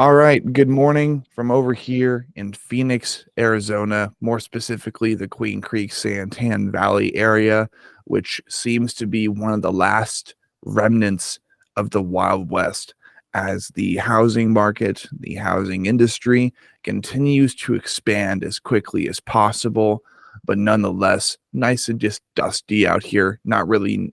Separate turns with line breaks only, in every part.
All right, good morning from over here in Phoenix, Arizona, more specifically the Queen Creek Santan Valley area, which seems to be one of the last remnants of the Wild West as the housing market, the housing industry continues to expand as quickly as possible, but nonetheless, nice and just dusty out here. Not really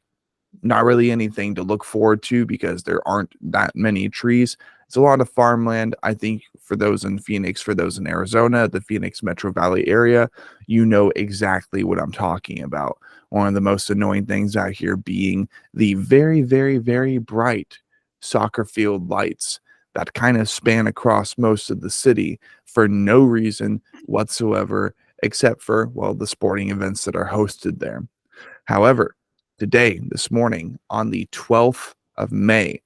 anything to look forward to because there aren't that many trees. It's a lot of farmland. I think for those in Phoenix, for those in Arizona, the Phoenix Metro Valley area, you know exactly what I'm talking about. One of the most annoying things out here being the very, very, very bright soccer field lights that kind of span across most of the city for no reason whatsoever, except for, well, the sporting events that are hosted there. However, today, this morning, on the 12th of May,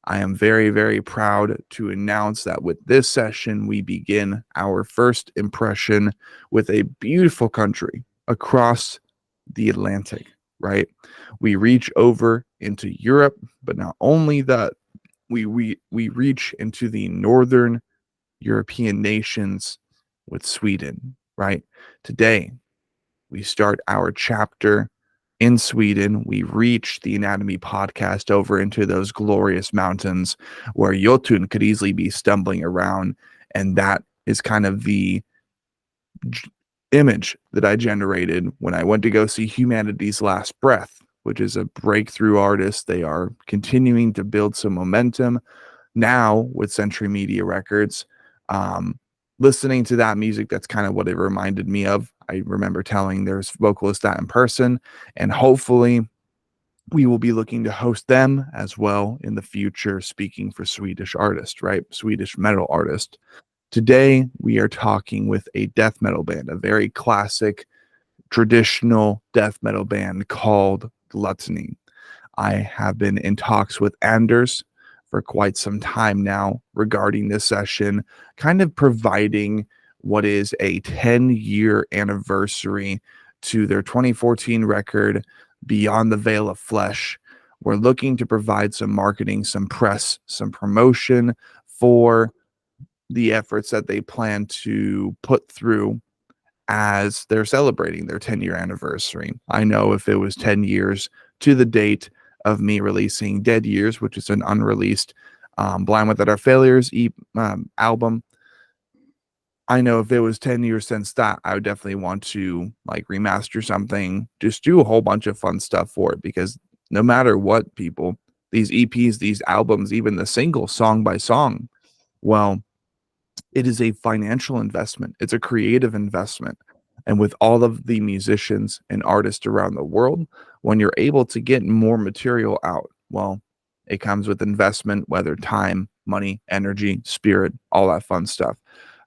I am very, very proud to announce that with this session, we begin our first impression with a beautiful country across the Atlantic, right? We reach over into Europe, but not only that, we reach into the northern European nations with Sweden, right? Today, we start our chapter in Sweden. We reach the Anatomy podcast over into those glorious mountains where Jotun could easily be stumbling around. And that is kind of the image that I generated when I went to go see Humanity's Last Breath, which is a breakthrough artist. They are continuing to build some momentum now with Century Media Records. Listening to that music, that's kind of what it reminded me of. I remember telling their vocalist that in person, and hopefully we will be looking to host them as well in the future, speaking for Swedish artist, right? Swedish metal artist. Today, we are talking with a death metal band, a very classic, traditional death metal band called Gluttony. I have been in talks with Anders for quite some time now regarding this session, kind of providing what is a 10-year anniversary to their 2014 record, Beyond the Veil of Flesh. We're looking to provide some marketing, some press, some promotion for the efforts that they plan to put through as they're celebrating their 10-year anniversary. I know if it was 10 years to the date of me releasing Dead Years, which is an unreleased Blind Without Our Failures album, I know if it was 10 years since that, I would definitely want to like remaster something, just do a whole bunch of fun stuff for it, because no matter what, people, these EPs, these albums, even the single song by song, well, it is a financial investment. It's a creative investment. And with all of the musicians and artists around the world, when you're able to get more material out, well, it comes with investment, whether time, money, energy, spirit, all that fun stuff.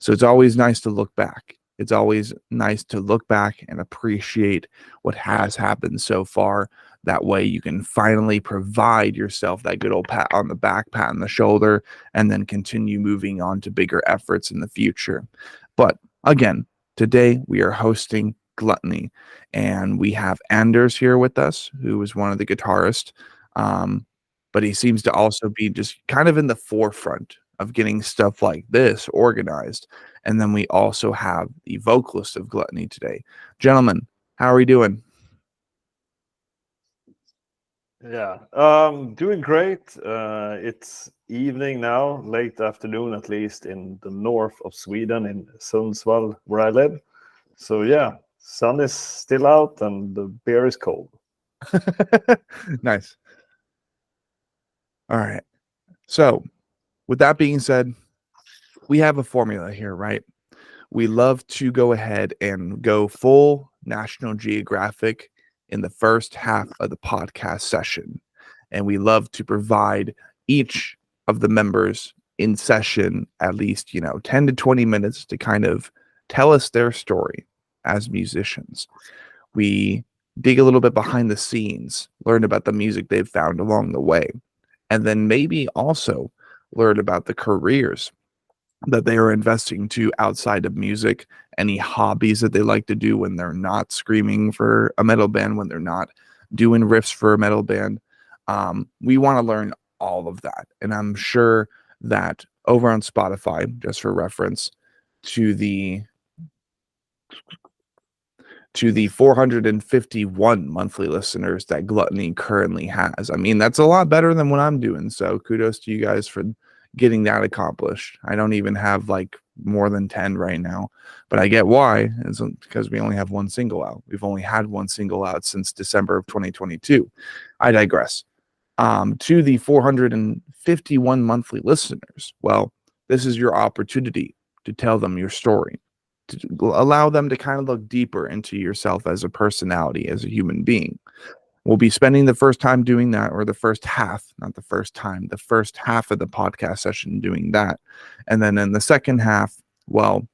So it's always nice to look back. It's always nice to look back and appreciate what has happened so far. That way you can finally provide yourself that good old pat on the back, pat on the shoulder, and then continue moving on to bigger efforts in the future. But again, today we are hosting Gluttony, and we have Anders here with us, who is one of the guitarists. But he seems to also be just kind of in the forefront of getting stuff like this organized. And then we also have the vocalist of Gluttony today. Gentlemen, how are we doing?
Yeah, doing great. It's evening now, late afternoon at least in the north of Sweden, in Sundsvall, where I live. So yeah, sun is still out and the beer is cold.
Nice. All right. So, with that being said, we have a formula here, right? We love to go ahead and go full National Geographic in the first half of the podcast session. And we love to provide each of the members in session at least, 10 to 20 minutes to kind of tell us their story as musicians. We dig a little bit behind the scenes, learn about the music they've found along the way, and then maybe also learn about the careers that they are investing to outside of music, any hobbies that they like to do when they're not screaming for a metal band, when they're not doing riffs for a metal band. We want to learn all of that. And I'm sure that over on Spotify, just for reference, to the 451 monthly listeners that Gluttony currently has. I mean, that's a lot better than what I'm doing. So kudos to you guys for getting that accomplished. I don't even have like more than 10 right now, but I get why. It's because we only have one single out. We've only had one single out since December of 2022. I digress. To the 451 monthly listeners, well, this is your opportunity to tell them your story, to allow them to kind of look deeper into yourself as a personality, as a human being. We'll be spending the first time doing that, or the first half, not the first time, the first half of the podcast session doing that. And then in the second half, well,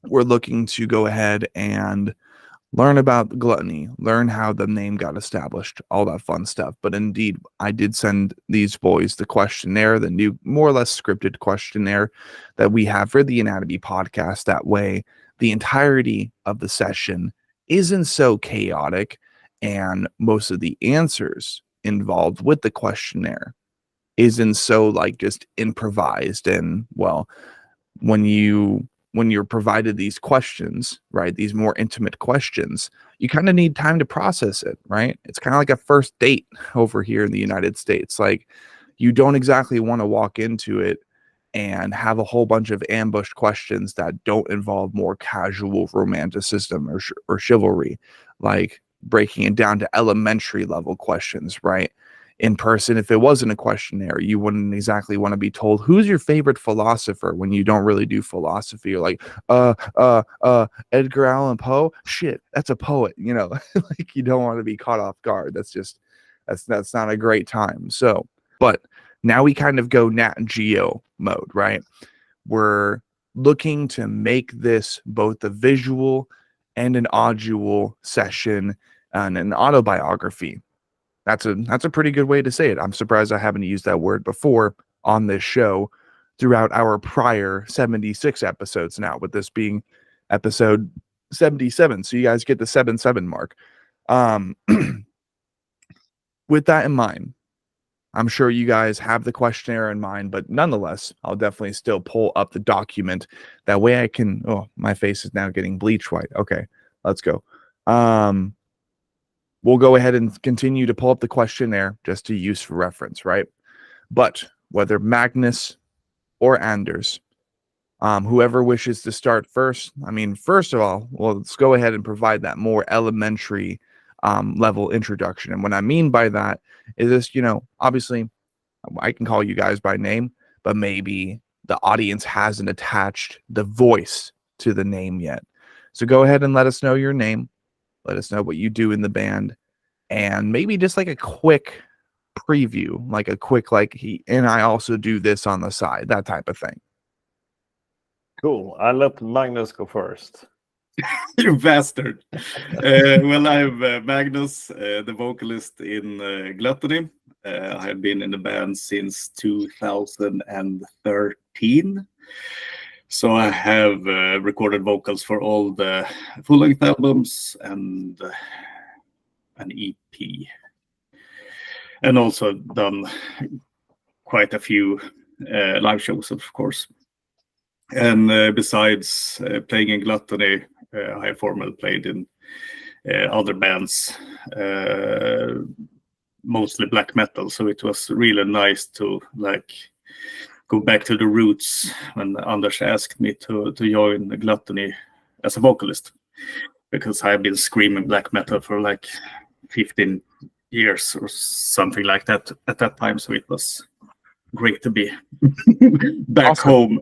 we're looking to go ahead and learn about Gluttony, learn how the name got established, all that fun stuff. But indeed, I did send these boys the questionnaire, the new, more or less scripted questionnaire that we have for the Anatomy podcast. That way, the entirety of the session isn't so chaotic, and most of the answers involved with the questionnaire isn't so like just improvised. And well, when you're provided these questions, right, these more intimate questions, you kind of need time to process it, right? It's kind of like a first date over here in the United States. Like, you don't exactly want to walk into it and have a whole bunch of ambushed questions that don't involve more casual romanticism or chivalry, like breaking it down to elementary level questions, right? In person, if it wasn't a questionnaire, you wouldn't exactly want to be told who's your favorite philosopher when you don't really do philosophy. You're like, Edgar Allan Poe. Shit, that's a poet, you know. Like, you don't want to be caught off guard. That's not a great time. So, but now we kind of go Nat Geo mode, right? We're looking to make this both a visual and an audio session and an autobiography. That's a pretty good way to say it. I'm surprised I haven't used that word before on this show throughout our prior 76 episodes now, with this being episode 77. So you guys get the 77 mark. With that in mind, I'm sure you guys have the questionnaire in mind, but nonetheless, I'll definitely still pull up the document. That way I can, oh, my face is now getting bleach white. Okay, let's go. We'll go ahead and continue to pull up the questionnaire just to use for reference, right? But whether Magnus or Anders, whoever wishes to start first, I mean, first of all, well, let's go ahead and provide that more elementary level introduction. And what I mean by that is this, you know, obviously I can call you guys by name, but maybe the audience hasn't attached the voice to the name yet. So go ahead and let us know your name. Let us know what you do in the band, and maybe just like a quick preview, like a quick, like, and I also do this on the side, that type of thing.
Cool. I'll let Magnus go first.
You bastard. Well, I'm Magnus, the vocalist in Gluttony. I have been in the band since 2013. So I have recorded vocals for all the full-length albums and an EP. And also done quite a few live shows, of course. And besides playing in Gluttony, I formerly played in other bands, mostly black metal. So it was really nice to like go back to the roots when Anders asked me to join Gluttony as a vocalist, because I've been screaming black metal for like 15 years or something like that at that time. So it was great to be back
Awesome.
home.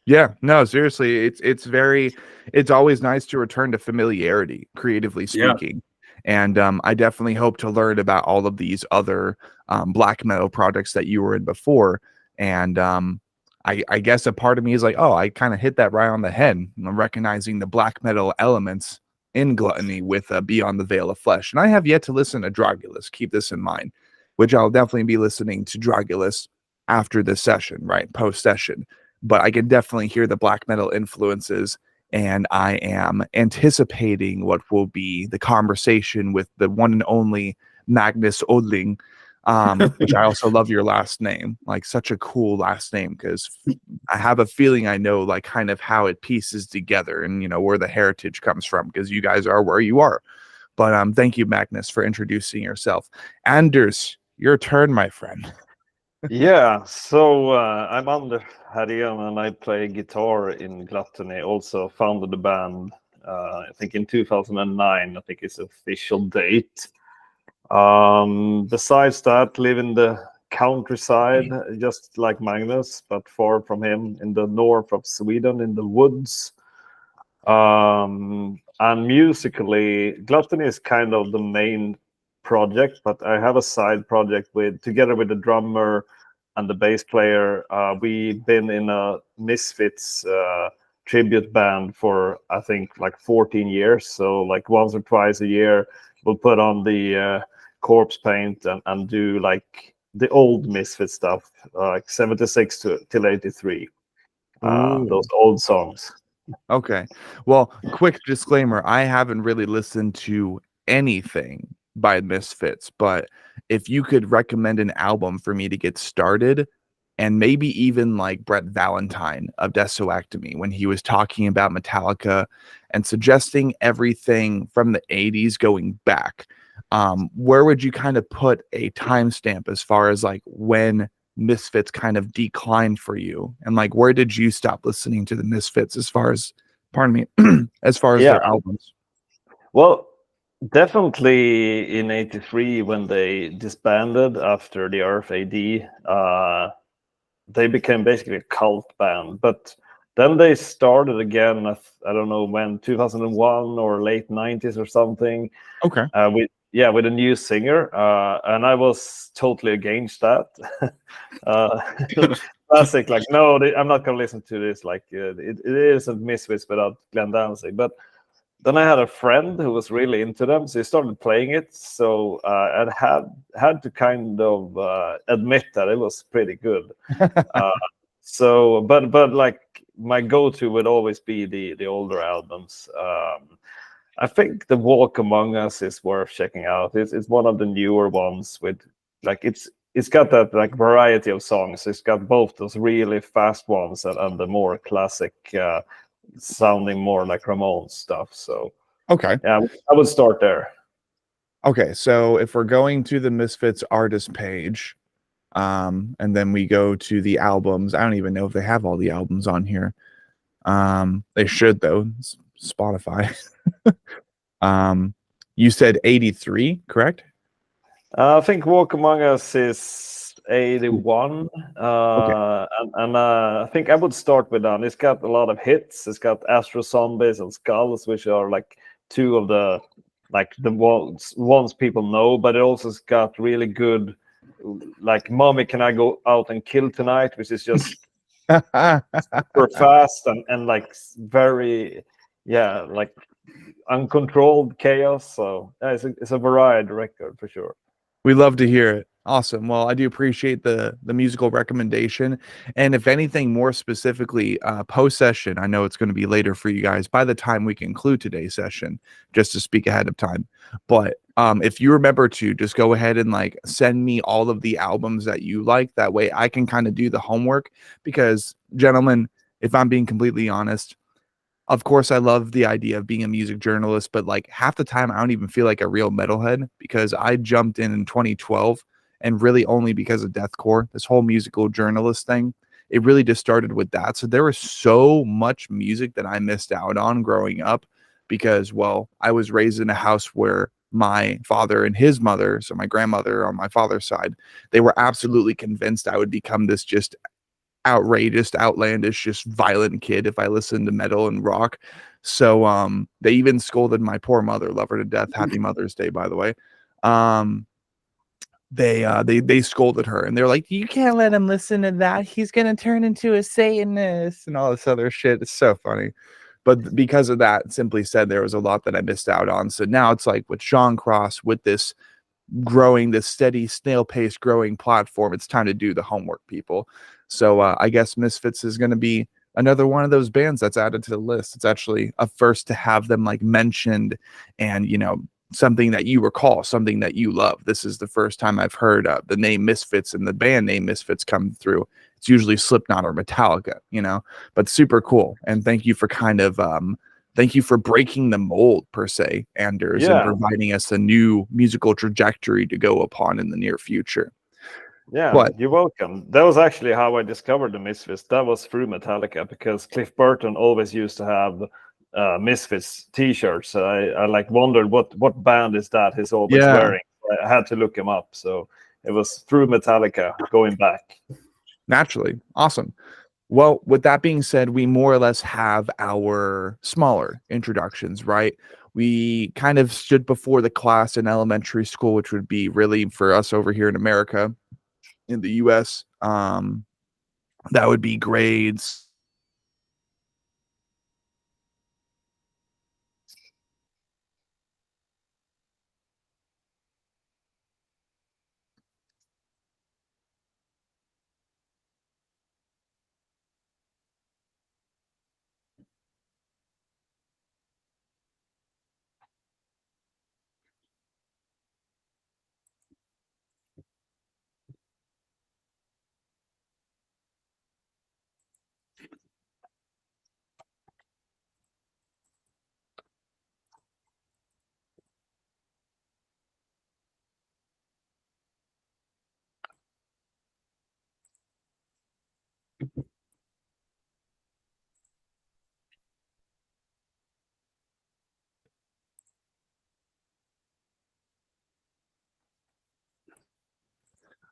Yeah, no, seriously, it's always nice to return to familiarity, creatively speaking. Yeah. And I definitely hope to learn about all of these other black metal projects that you were in before. And I guess a part of me is like, oh, I kind of hit that right on the head. I'm recognizing the black metal elements in Gluttony with Beyond the Veil of Flesh. And I have yet to listen to Dragulus. Keep this in mind, which I'll definitely be listening to Dragulus after this session, right? Post-session. But I can definitely hear the black metal influences, and I am anticipating what will be the conversation with the one and only Magnus Odling Which I also love your last name, like such a cool last name, because I have a feeling I know like kind of how it pieces together and, you know, where the heritage comes from, because you guys are where you are. But thank you, Magnus, for introducing yourself. Anders, your turn, my friend.
Yeah, so I'm Anders and I play guitar in Gluttony. Also founded the band, I think in 2009, I think it's official date. Besides that, live in the countryside, just like Magnus, but far from him, in the north of Sweden, in the woods. And musically, Gluttony is kind of the main project, but I have a side project together with the drummer and the bass player. We've been in a Misfits tribute band for, I think, like 14 years. So like once or twice a year, we'll put on the corpse paint and do like the old Misfit stuff, like 76 till 83. Those old songs.
Okay. Well, quick disclaimer, I haven't really listened to anything by Misfits, but if you could recommend an album for me to get started, and maybe even like Brett Valentine of Desoactomy, when he was talking about Metallica and suggesting everything from the 80s going back, where would you kind of put a timestamp as far as like when Misfits kind of declined for you, and like where did you stop listening to the Misfits as far as, pardon me, as far as their albums?
Well, definitely in 83 when they disbanded after the Earth AD, they became basically a cult band. But then they started again, I don't know when, 2001 or late 90s or something.
Okay.
With a new singer, and I was totally against that. Classic, like, no, I'm not going to listen to this. Like, it isn't Misfits without Glenn Danzig. But then I had a friend who was really into them, so he started playing it. So I had to kind of admit that it was pretty good. But like my go-to would always be the older albums. I think The Walk Among Us is worth checking out. It's one of the newer ones with like it's got that like variety of songs. It's got both those really fast ones and the more classic sounding more like Ramones stuff. So
okay,
yeah, I would start there.
Okay, so if we're going to the Misfits artist page, and then we go to the albums, I don't even know if they have all the albums on here. They should though. It's Spotify. You said 83, correct?
I think Walk Among Us is 81.
Okay.
And I think I would start with that. It's got a lot of hits. It's got Astro Zombies and Skulls, which are like two of the ones people know, but it also has got really good, like Mommy Can I Go Out and Kill Tonight, which is just super fast and like very, like uncontrolled chaos. So yeah, it's a varied record for sure.
We love to hear it. Awesome. Well, I do appreciate the musical recommendation. And if anything more specifically, post session, I know it's going to be later for you guys by the time we conclude today's session, just to speak ahead of time. But if you remember to just go ahead and like send me all of the albums that you like, that way I can kind of do the homework. Because gentlemen, if I'm being completely honest, of course, I love the idea of being a music journalist, but like half the time I don't even feel like a real metalhead, because I jumped in 2012, and really only because of deathcore, this whole musical journalist thing. It really just started with that. So there was so much music that I missed out on growing up because, well, I was raised in a house where my father and his mother, so my grandmother on my father's side, they were absolutely convinced I would become this just outrageous, outlandish, just violent kid if I listened to metal and rock. So they even scolded my poor mother, love her to death. Happy Mother's Day, by the way. They scolded her, and they're like, you can't let him listen to that. He's gonna turn into a Satanist and all this other shit. It's so funny. But because of that, simply said, there was a lot that I missed out on. So now it's like with Sean Cross, with this growing, this steady snail pace growing platform, it's time to do the homework, people. So I guess Misfits is going to be another one of those bands that's added to the list. It's actually a first to have them like mentioned and, you know, something that you recall, something that you love. This is the first time I've heard the name Misfits and the band name Misfits come through. It's usually Slipknot or Metallica, you know, but super cool. And thank you for thank you for breaking the mold per se, Anders, and providing us a new musical trajectory to go upon in the near future.
Yeah,
But
you're welcome. That was actually how I discovered the Misfits. That was through Metallica, because Cliff Burton always used to have Misfits t-shirts. I like wondered what band is that he's always wearing. I had to look him up. So it was through Metallica going back.
Naturally. Awesome. Well, with that being said, we more or less have our smaller introductions, right? We kind of stood before the class in elementary school, which would be really for us over here in America, in the US, that would be grades.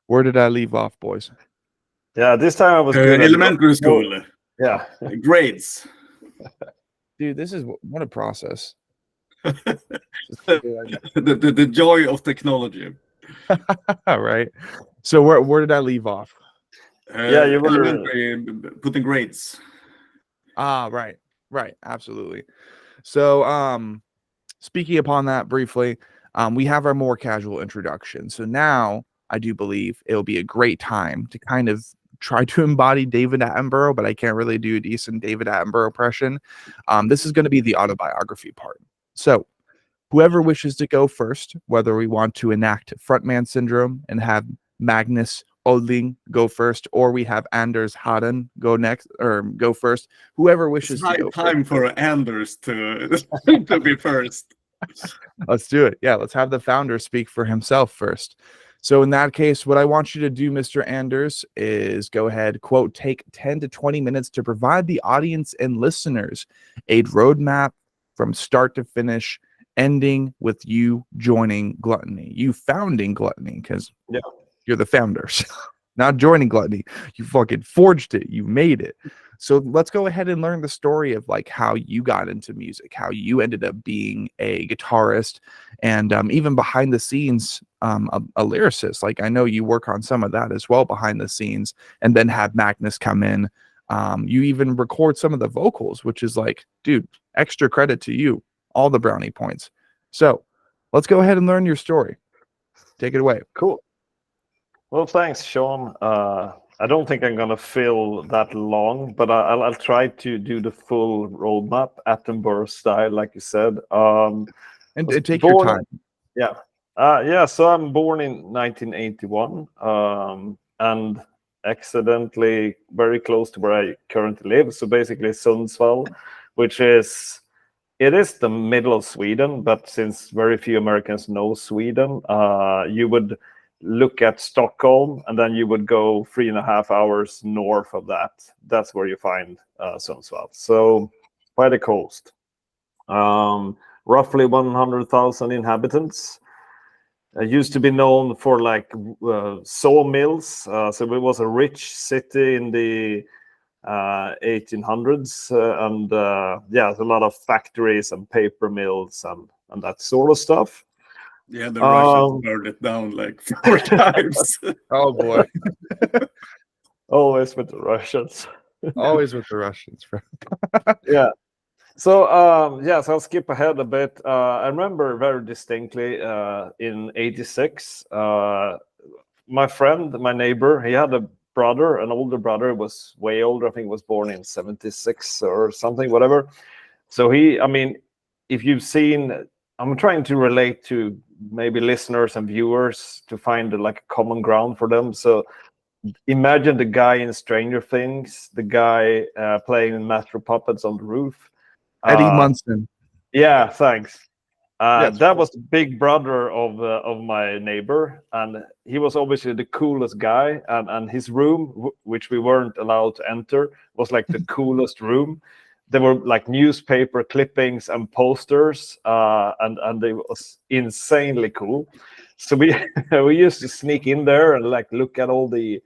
Where did I leave off, boys?
Yeah, this time I was good
elementary school.
Yeah.
Grades.
Dude, this is what a process.
the joy of technology.
Right. So where did I leave off?
Yeah, you were
elementary, putting grades.
Right, absolutely. So speaking upon that briefly, we have our more casual introduction. So now I do believe it'll be a great time to kind of try to embody David Attenborough, but I can't really do a decent David Attenborough impression. This is going to be the autobiography part. So whoever wishes to go first, whether we want to enact frontman syndrome and have Magnus Odling go first, or we have Anders Haden go next or go first, whoever wishes
it's
to go
time
first.
For Anders to be first.
Let's do it. Yeah, let's have the founder speak for himself first. So in that case, what I want you to do, Mr. Anders, is go ahead, quote, take 10 to 20 minutes to provide the audience and listeners a roadmap from start to finish, ending with you joining Gluttony, you founding Gluttony, because you're the founders, not joining Gluttony. You fucking forged it. You made it. So let's go ahead and learn the story of like how you got into music, how you ended up being a guitarist, and even behind the scenes, a lyricist. Like I know you work on some of that as well behind the scenes, and then have Magnus come in. You even record some of the vocals, which is like, dude, extra credit to you. All the brownie points. So let's go ahead and learn your story. Take it away.
Cool. Well, thanks, Sean. I don't think I'm gonna fill that long, but I'll try to do the full roadmap, Attenborough style, like you said.
And take your time.
Yeah. So I'm born in 1981, and accidentally very close to where I currently live. So basically Sundsvall, which is the middle of Sweden, but since very few Americans know Sweden, you would look at Stockholm, and then you would go 3.5 hours north of that. That's where you find Sundsvall. So by the coast, roughly 100,000 inhabitants. It used to be known for like sawmills. So it was a rich city in the 1800s, and there's a lot of factories and paper mills and that sort of stuff.
Yeah, the Russians burned it down like 4 times.
Oh boy.
Always with the Russians.
Always with the Russians.
Yeah. So so I'll skip ahead a bit. I remember very distinctly in '86, my friend, my neighbor, he had a brother, an older brother, was way older. I think was born in '76 or something, whatever. So if you've seen I'm trying to relate to maybe listeners and viewers to find like a common ground for them. So imagine the guy in Stranger Things, the guy playing Master of Puppets on the roof.
Eddie Munson.
Yeah, thanks.
Yes.
That was the big brother of my neighbor, and he was obviously the coolest guy. And his room, which we weren't allowed to enter, was like the coolest room. There were like newspaper clippings and posters, and it was insanely cool. So we we used to sneak in there and like look at all the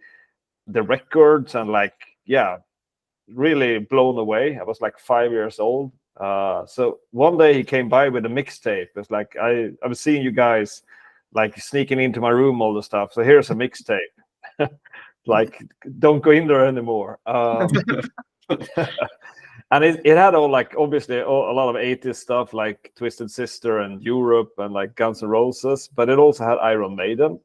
records and like, yeah, really blown away. I was like 5 years old. So one day he came by with a mixtape. It's like I was seeing you guys like sneaking into my room, all the stuff. So here's a mixtape. Like, don't go in there anymore. And it had all like obviously a lot of 80s stuff like Twisted Sister and Europe and like Guns N' Roses, but it also had Iron Maiden.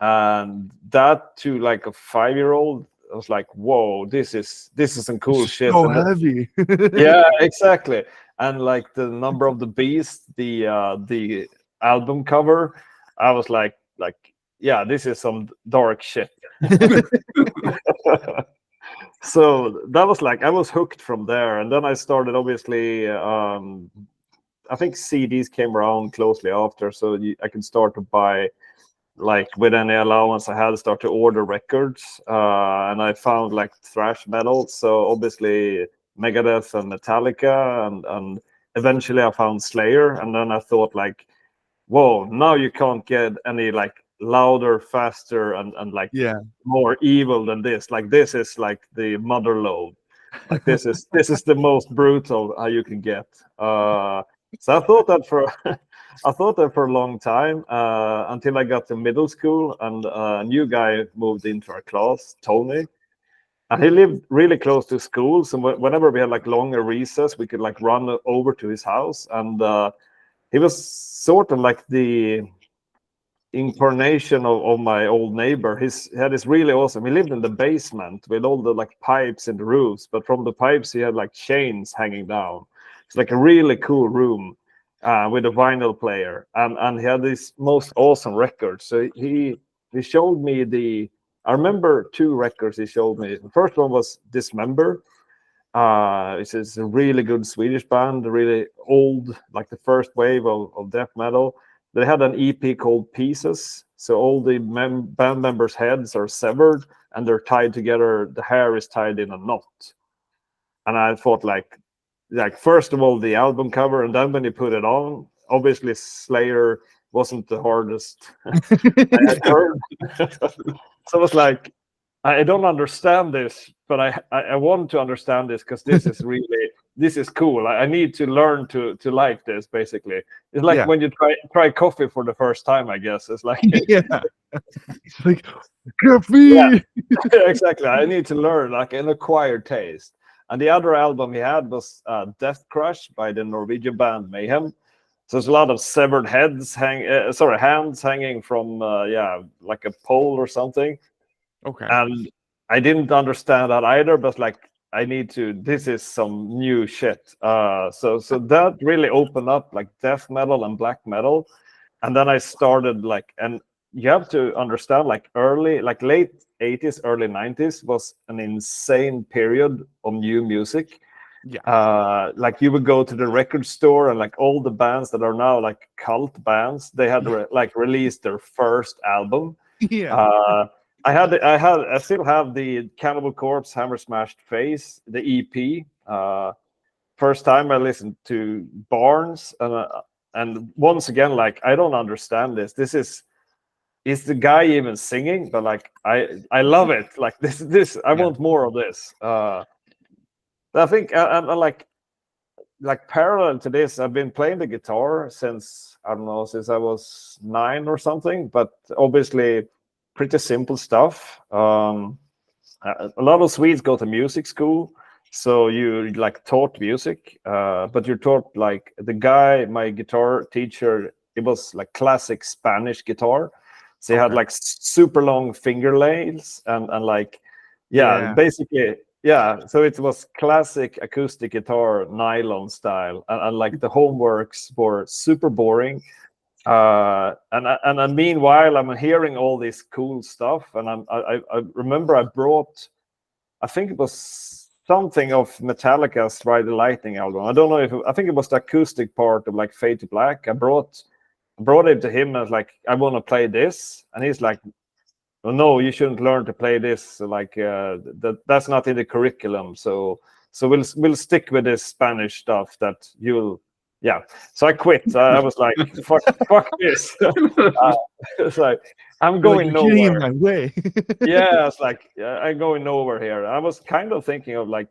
And that to like a 5-year-old, I was like, whoa, this is some cool shit.
So heavy.
Yeah, exactly. And like the Number of the Beast, the album cover, I was like, yeah, this is some dark shit. So that was like, I was hooked from there. And then I started obviously, I think CDs came around closely after, so I could start to buy, like with any allowance I had, to start to order records, and I found like thrash metal. So obviously Megadeth and Metallica, and eventually I found Slayer. And then I thought like, whoa, now you can't get any like louder, faster, and like more evil than this. Like this is like the mother lode. Like this is the most brutal how you can get. So I thought that for a long time, until I got to middle school, and a new guy moved into our class, Tony, and he lived really close to school. So whenever we had like longer recess, we could like run over to his house, and he was sort of like the incarnation of my old neighbor. He had this really awesome. He lived in the basement with all the like pipes in the roofs, but from the pipes he had like chains hanging down. It's like a really cool room. With a vinyl player, and he had these most awesome records. So he showed me I remember 2 records he showed me. The first one was Dismember. It's a really good Swedish band, really old, like the first wave of death metal. They had an EP called Pieces. So all the band members' heads are severed and they're tied together. The hair is tied in a knot. And I thought like first of all the album cover, and then when you put it on, obviously Slayer wasn't the hardest I had heard. So I was like, I don't understand this, but I want to understand this because this is cool. I need to learn to like this. Basically, it's like when you try coffee for the first time. I guess it's like
like coffee.
Yeah, exactly. I need to learn like an acquired taste. And the other album he had was Death Crush by the Norwegian band Mayhem. So there's a lot of severed hands hanging from like a pole or something.
Okay.
And I didn't understand that either, but like this is some new shit. So that really opened up like death metal and black metal. And then I started like, and you have to understand like late 80s, early 90s was an insane period of new music. Yeah. Like you would go to the record store and like all the bands that are now like cult bands, they had like released their first album.
Yeah.
I still have the Cannibal Corpse Hammer Smashed Face, the EP. First time I listened to Barnes, and once again, like I don't understand this. Is the guy even singing? But like I love it. Like this I want more of this. I think and like parallel to this, I've been playing the guitar since I was 9 or something. But obviously, pretty simple stuff. A lot of Swedes go to music school, so you like taught music, but you're taught like my guitar teacher. It was like classic Spanish guitar. So he had like super long finger nails and like, basically Yeah, so it was classic acoustic guitar, nylon style, and like the homeworks were super boring. And meanwhile, I'm hearing all this cool stuff, and I remember I brought, I think it was something of Metallica's Ride the Lightning album. I don't know if I think it was the acoustic part of like Fade to Black. I brought it to him as like, I want to play this, and he's like, oh, no, you shouldn't learn to play this. So like that's not in the curriculum. So we'll stick with this Spanish stuff that you'll. Yeah. So I quit. I was like, fuck this. It's like I'm going
You're getting in
nowhere.
my way.
Yeah, it's like I'm going nowhere here. I was kind of thinking of like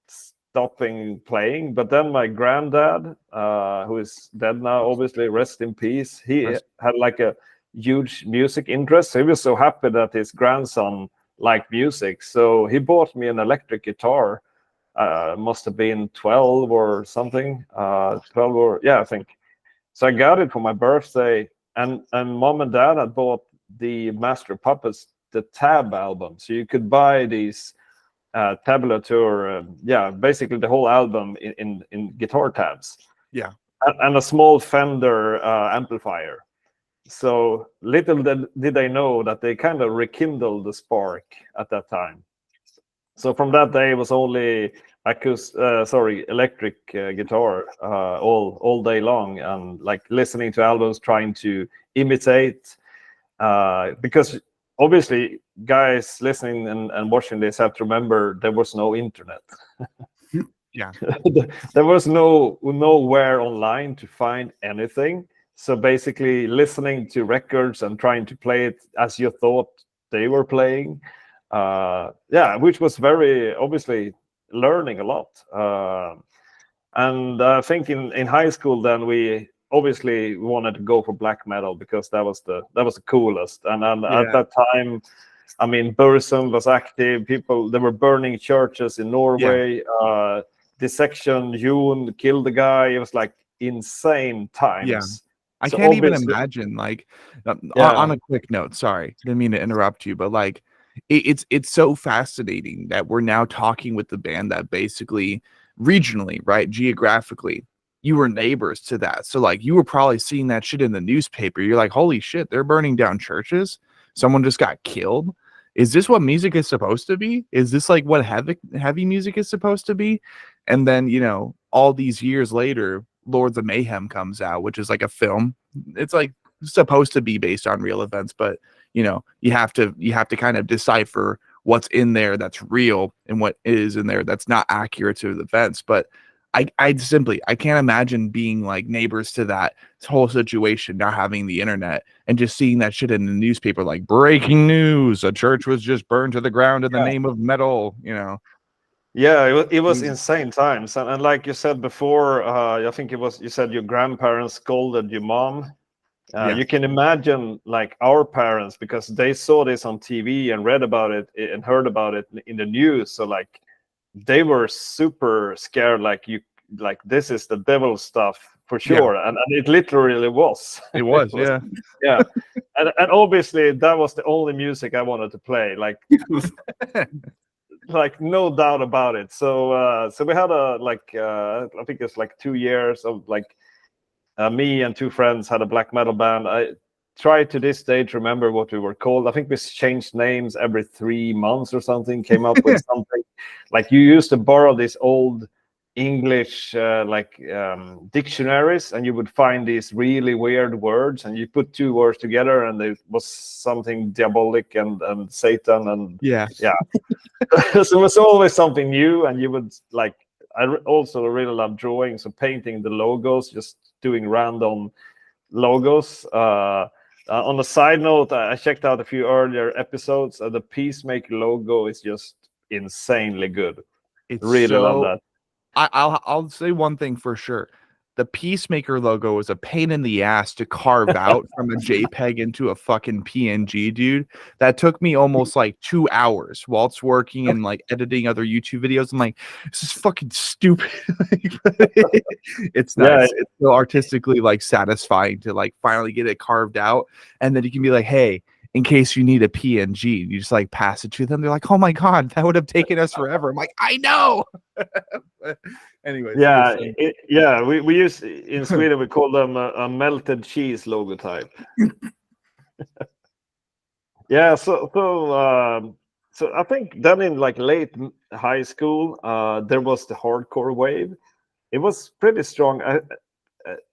stopping playing, but then my granddad, who is dead now, obviously, rest in peace. He had like a huge music interest. So he was so happy that his grandson liked music. So he bought me an electric guitar. Must have been 12 or something. 12 or I think. So I got it for my birthday, and mom and dad had bought the Master of Puppets, the Tab album. So you could buy these tablature, basically the whole album in guitar tabs.
Yeah.
And a small Fender amplifier. So little did they know that they kind of rekindled the spark at that time. So from that day, it was only electric guitar all day long, and like listening to albums, trying to imitate. Because obviously, guys listening and watching this have to remember there was no internet.
Yeah.
There was nowhere online to find anything. So basically listening to records and trying to play it as you thought they were playing. Which was very obviously learning a lot. And I think in high school then we obviously wanted to go for black metal because that was the coolest. And at that time, I mean, Burzum was active. People, they were burning churches in Norway. Dissection, June killed the guy. It was like insane times.
Yeah. I can't even imagine, like, on a quick note, sorry, didn't mean to interrupt you, but like, it's so fascinating that we're now talking with the band that basically regionally, right, geographically, you were neighbors to that. So like, you were probably seeing that shit in the newspaper. You're like, holy shit, they're burning down churches. Someone just got killed. Is this what music is supposed to be? Is this like what heavy music is supposed to be? And then, you know, all these years later, Lords of Mayhem comes out, which is like a film. It's like supposed to be based on real events, but you know, you have to kind of decipher what's in there that's real and what is in there that's not accurate to the events. But I can't imagine being like neighbors to that whole situation, not having the internet and just seeing that shit in the newspaper, like breaking news, a church was just burned to the ground in the name of metal, you know.
Yeah, it was insane times, and like you said before, I think it was, you said your grandparents scolded your mom. You can imagine like our parents, because they saw this on TV and read about it and heard about it in the news. So like they were super scared, like this is the devil stuff for sure, and it literally was.
It was,
yeah. And obviously that was the only music I wanted to play, like. Like no doubt about it. So we had I think it's like 2 years of like me and two friends had a black metal band. I try to this day to remember what we were called. I think we changed names every 3 months or something, came up with something. Like you used to borrow these old English dictionaries, and you would find these really weird words, and you put 2 words together and it was something diabolic and Satan and so it was always something new. And you would like, I also really love drawing, so painting the logos, just doing random logos. On a side note, I checked out a few earlier episodes. The Peacemaker logo is just insanely good.
It's
really love that.
I'll say one thing for sure. The Peacemaker logo is a pain in the ass to carve out from a JPEG into a fucking PNG, dude. That took me almost like 2 hours whilst working and like editing other YouTube videos. I'm like, this is fucking stupid. It's nice. It's so artistically like satisfying to like finally get it carved out. And then you can be like, hey, in case you need a PNG. You just like pass it to them. They're like, oh my God, that would have taken us forever. I'm like, I know. Anyways.
Yeah, we use in Sweden, we call them a melted cheese logotype. Yeah, so I think then in like late high school, there was the hardcore wave. It was pretty strong.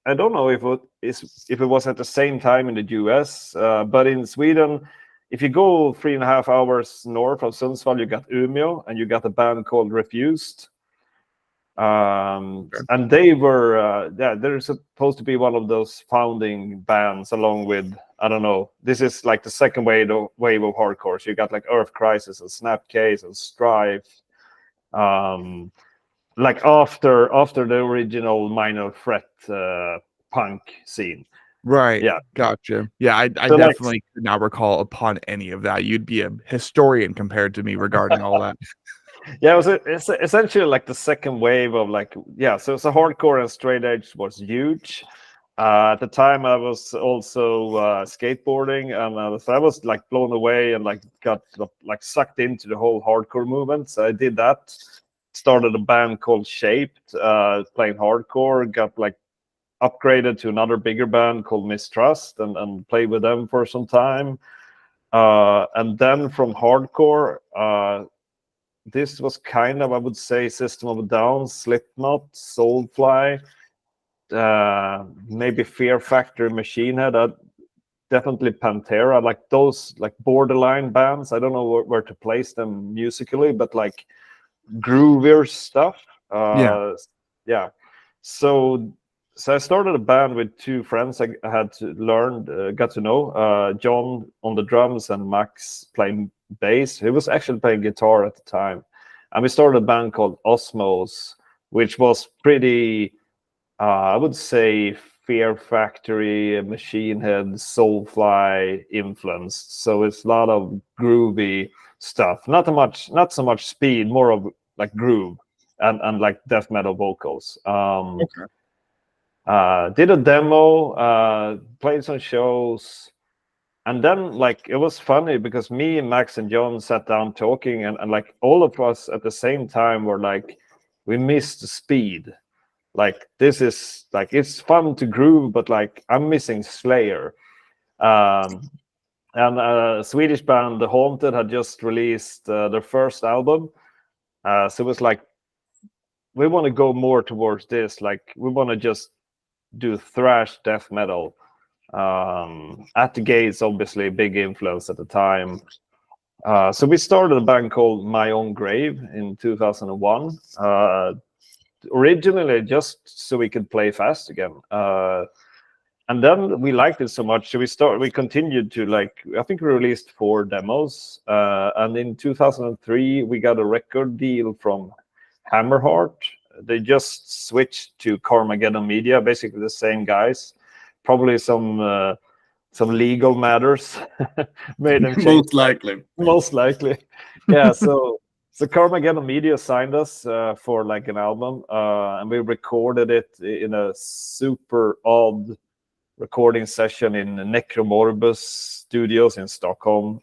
I don't know if it was at the same time in the US, but in Sweden, if you go 3.5 hours north of Sundsvall, you got Umeå, and you got a band called Refused. And they were they're supposed to be one of those founding bands, along with, I don't know, this is like the second wave of hardcore. So you got like Earth Crisis and Snapcase and Strife, like after the original Minor Threat punk scene.
Right.
Yeah.
Gotcha. Yeah, I definitely could not recall upon any of that. You'd be a historian compared to me regarding all that.
Yeah, it's essentially like the second wave of like, so hardcore and straight edge was huge. At the time I was also skateboarding, and so I was like blown away and like got like sucked into the whole hardcore movement. So I did that, started a band called Shaped, playing hardcore, got like upgraded to another bigger band called Mistrust, and played with them for some time. And then from hardcore, this was kind of, I would say, System of a Down, Slipknot, Soulfly, maybe Fear Factory, Machine Head, definitely Pantera, like those like borderline bands. I don't know where to place them musically, but like groovier stuff. Yeah. So I started a band with two friends I had to got to know, John on the drums and Max playing bass. He was actually playing guitar at the time. And we started a band called Osmos, which was pretty, I would say, Fear Factory, Machine Head, Soulfly influenced. So it's a lot of groovy stuff. Not so much speed, more of like groove and like death metal vocals. Did a demo, played some shows, and then like it was funny because me and Max and John sat down talking, and like all of us at the same time were like, we missed the speed. Like this is like, it's fun to groove, but like I'm missing Slayer. And a Swedish band, The Haunted, had just released their first album. So it was like, we want to go more towards this. Like we want to just do thrash death metal. At the Gates, obviously a big influence at the time. So we started a band called My Own Grave in 2001. Originally just so we could play fast again. And then we liked it so much, so we continued to, like, I think we released 4 demos. And in 2003, we got a record deal from Hammerheart. They just switched to Carmageddon Media, basically the same guys. Probably some legal matters made them change. Most likely. Yeah, so Carmageddon Media signed us for like an album, and we recorded it in a super odd recording session in Necromorbus Studios in Stockholm.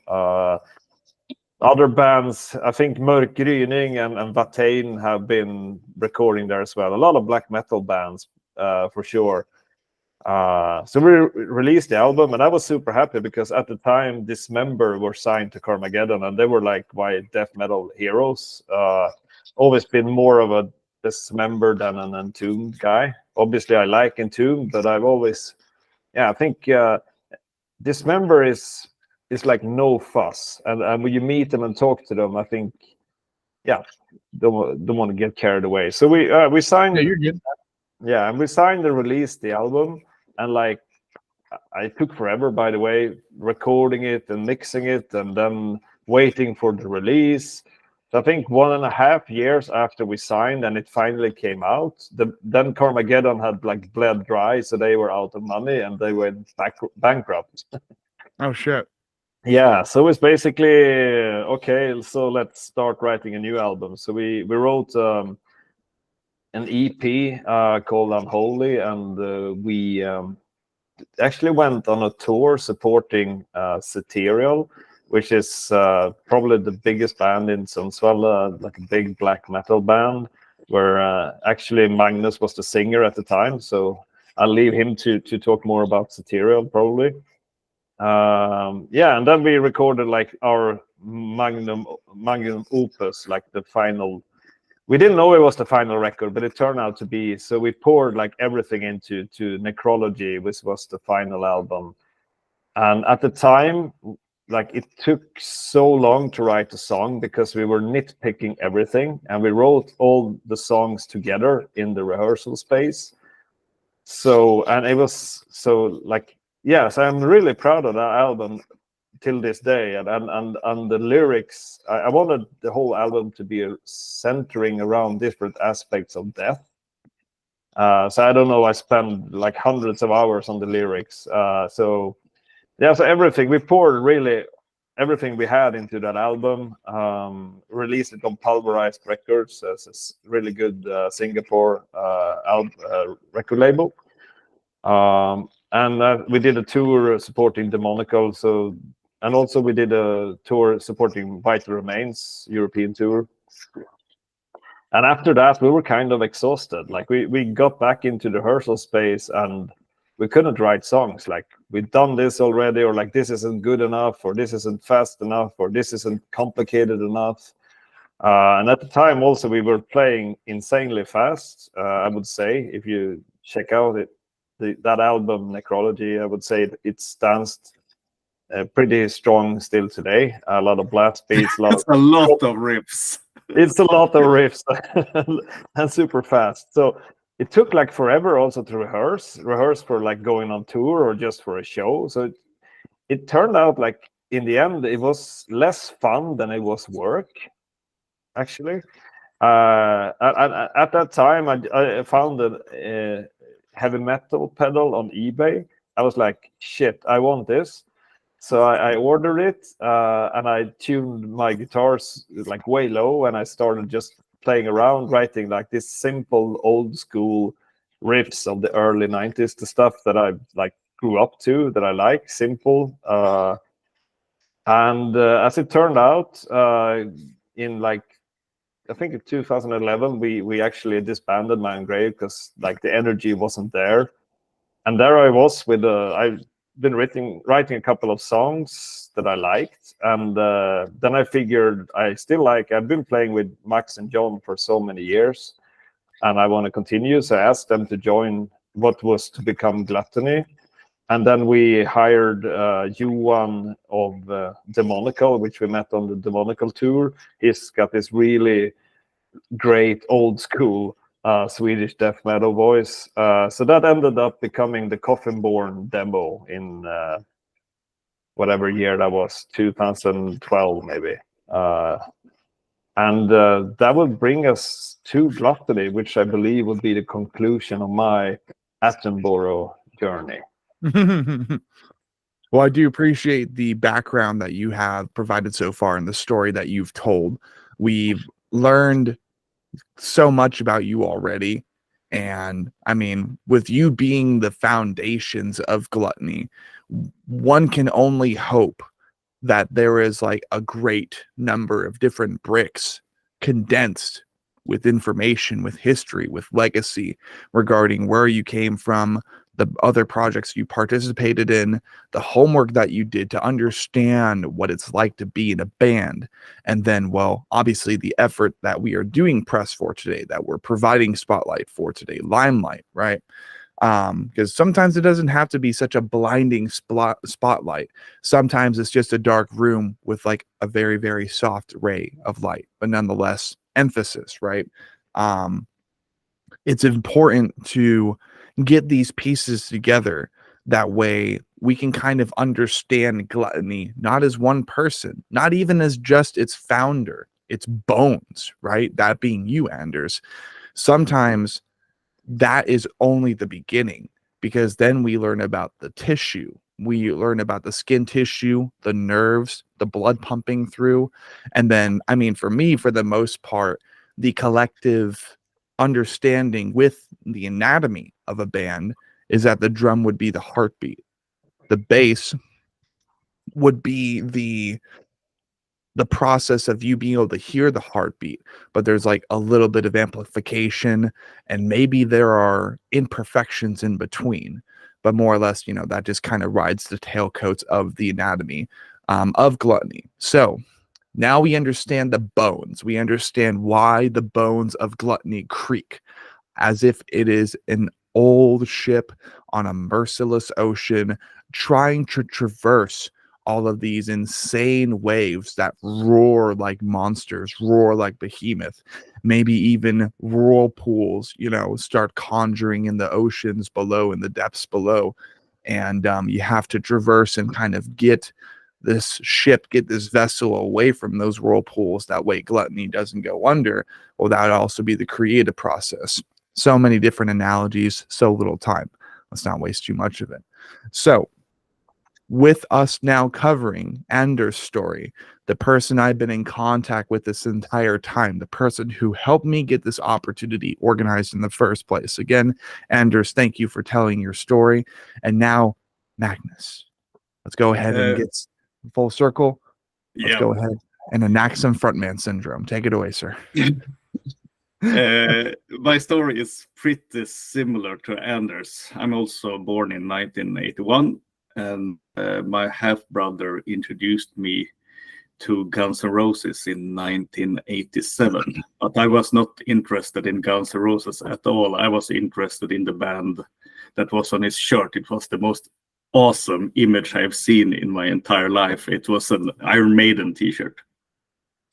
Other bands, I think Mörk Gryning and Vatain have been recording there as well. A lot of black metal bands, for sure. So we released the album, and I was super happy because at the time Dismember were signed to Carmageddon, and they were like my death metal heroes. Always been more of a Dismember than an Entombed guy. Obviously I like Entombed, but I've always, I think Dismember is like no fuss, and when you meet them and talk to them, I think don't want to get carried away. So we signed.
Yeah, you're good.
Yeah, and we signed and released the album, and like it took forever, by the way, recording it and mixing it and then waiting for the release. So I think 1.5 years after we signed and it finally came out, then Carmageddon had like bled dry, so they were out of money and they went bankrupt.
Oh shit.
Yeah, so it's basically okay, so let's start writing a new album. So we wrote an EP called Unholy, and we actually went on a tour supporting Ceterial, which is probably the biggest band in Sundsvall, like a big black metal band, where actually Magnus was the singer at the time. So I'll leave him to talk more about Ceterial probably. Yeah, and then we recorded like our magnum opus, like the final. We didn't know it was the final record, but it turned out to be. So we poured like everything into Necrology, which was the final album. And at the time, like it took so long to write the song because we were nitpicking everything, and we wrote all the songs together in the rehearsal space. So, and it was so like, yes, I'm really proud of that album till this day, and the lyrics. I wanted the whole album to be centering around different aspects of death. So I don't know. I spent like hundreds of hours on the lyrics. So yeah, so everything we poured really everything we had into that album. Released it on Pulverized Records, as a really good Singapore record label. And we did a tour supporting Demonical. So, and also we did a tour supporting Vital Remains, European tour. And after that, we were kind of exhausted. Like we got back into the rehearsal space and we couldn't write songs. Like we'd done this already, or like this isn't good enough, or this isn't fast enough, or this isn't complicated enough. And at the time also we were playing insanely fast. I would say if you check out that album Necrology, I would say it stands pretty strong still today. A lot of blast beats.
A lot of riffs.
It's a lot of riffs and super fast. So it took like forever also to rehearse for like going on tour or just for a show. So it turned out like in the end it was less fun than it was work, actually. At that time I found a heavy metal pedal on eBay. I was like, shit, I want this. So I ordered it and I tuned my guitars like way low, and I started just playing around, writing like this simple old school riffs of the early 90s, the stuff that I like grew up to, that I like, simple. And as it turned out, in like I think in 2011, we actually disbanded Man Grave because like the energy wasn't there. And there I was with I've been writing a couple of songs that I liked, and then I figured I've been playing with Max and John for so many years, and I want to continue. So I asked them to join what was to become Gluttony, and then we hired Johan of Demonical, which we met on the Demonical tour. He's got this really great old school Swedish death metal voice. So that ended up becoming the Coffin Born demo in whatever year that was, 2012 maybe. And that would bring us to Gluttony, which I believe would be the conclusion of my Attenborough journey.
Well, I do appreciate the background that you have provided so far and the story that you've told. We've learned so much about you already, and I mean, with you being the foundations of Gluttony, one can only hope that there is like a great number of different bricks condensed with information, with history, with legacy regarding where you came from, the other projects you participated in, the homework that you did to understand what it's like to be in a band, and then, well, obviously the effort that we are doing press for today, that we're providing spotlight for today, limelight, right? Because sometimes it doesn't have to be such a blinding spotlight. Sometimes it's just a dark room with like a very, very soft ray of light, but nonetheless, emphasis, right? It's important to get these pieces together. That way we can kind of understand Gluttony, not as one person, not even as just its founder, its bones, right? That being you, Anders. Sometimes that is only the beginning, because then we learn about the tissue. We learn about the skin tissue, the nerves, the blood pumping through. And then, I mean, for me, for the most part, the collective understanding with the anatomy of a band is that the drum would be the heartbeat. The bass would be the process of you being able to hear the heartbeat, but there's like a little bit of amplification, and maybe there are imperfections in between, but more or less, you know, that just kind of rides the tailcoats of the anatomy of Gluttony. So now we understand the bones. We understand why the bones of Gluttony creak, as if it is an old ship on a merciless ocean trying to traverse all of these insane waves that roar like monsters, roar like behemoth, maybe even whirlpools, you know, start conjuring in the oceans below, in the depths below. And you have to traverse and kind of get this ship, get this vessel away from those whirlpools. That way Gluttony doesn't go under. Well, that would also be the creative process. So many different analogies, so little time. Let's not waste too much of it. So, with us now covering Anders' story, the person I've been in contact with this entire time, the person who helped me get this opportunity organized in the first place. Again, Anders, thank you for telling your story. And now, Magnus, let's go ahead and get full circle. Let's go ahead and enact some frontman syndrome. Take it away, sir.
My story is pretty similar to Anders. I'm also born in 1981. And my half-brother introduced me to Guns N' Roses in 1987. But I was not interested in Guns N' Roses at all. I was interested in the band that was on his shirt. It was the most awesome image I've seen in my entire life. It was an Iron Maiden t-shirt.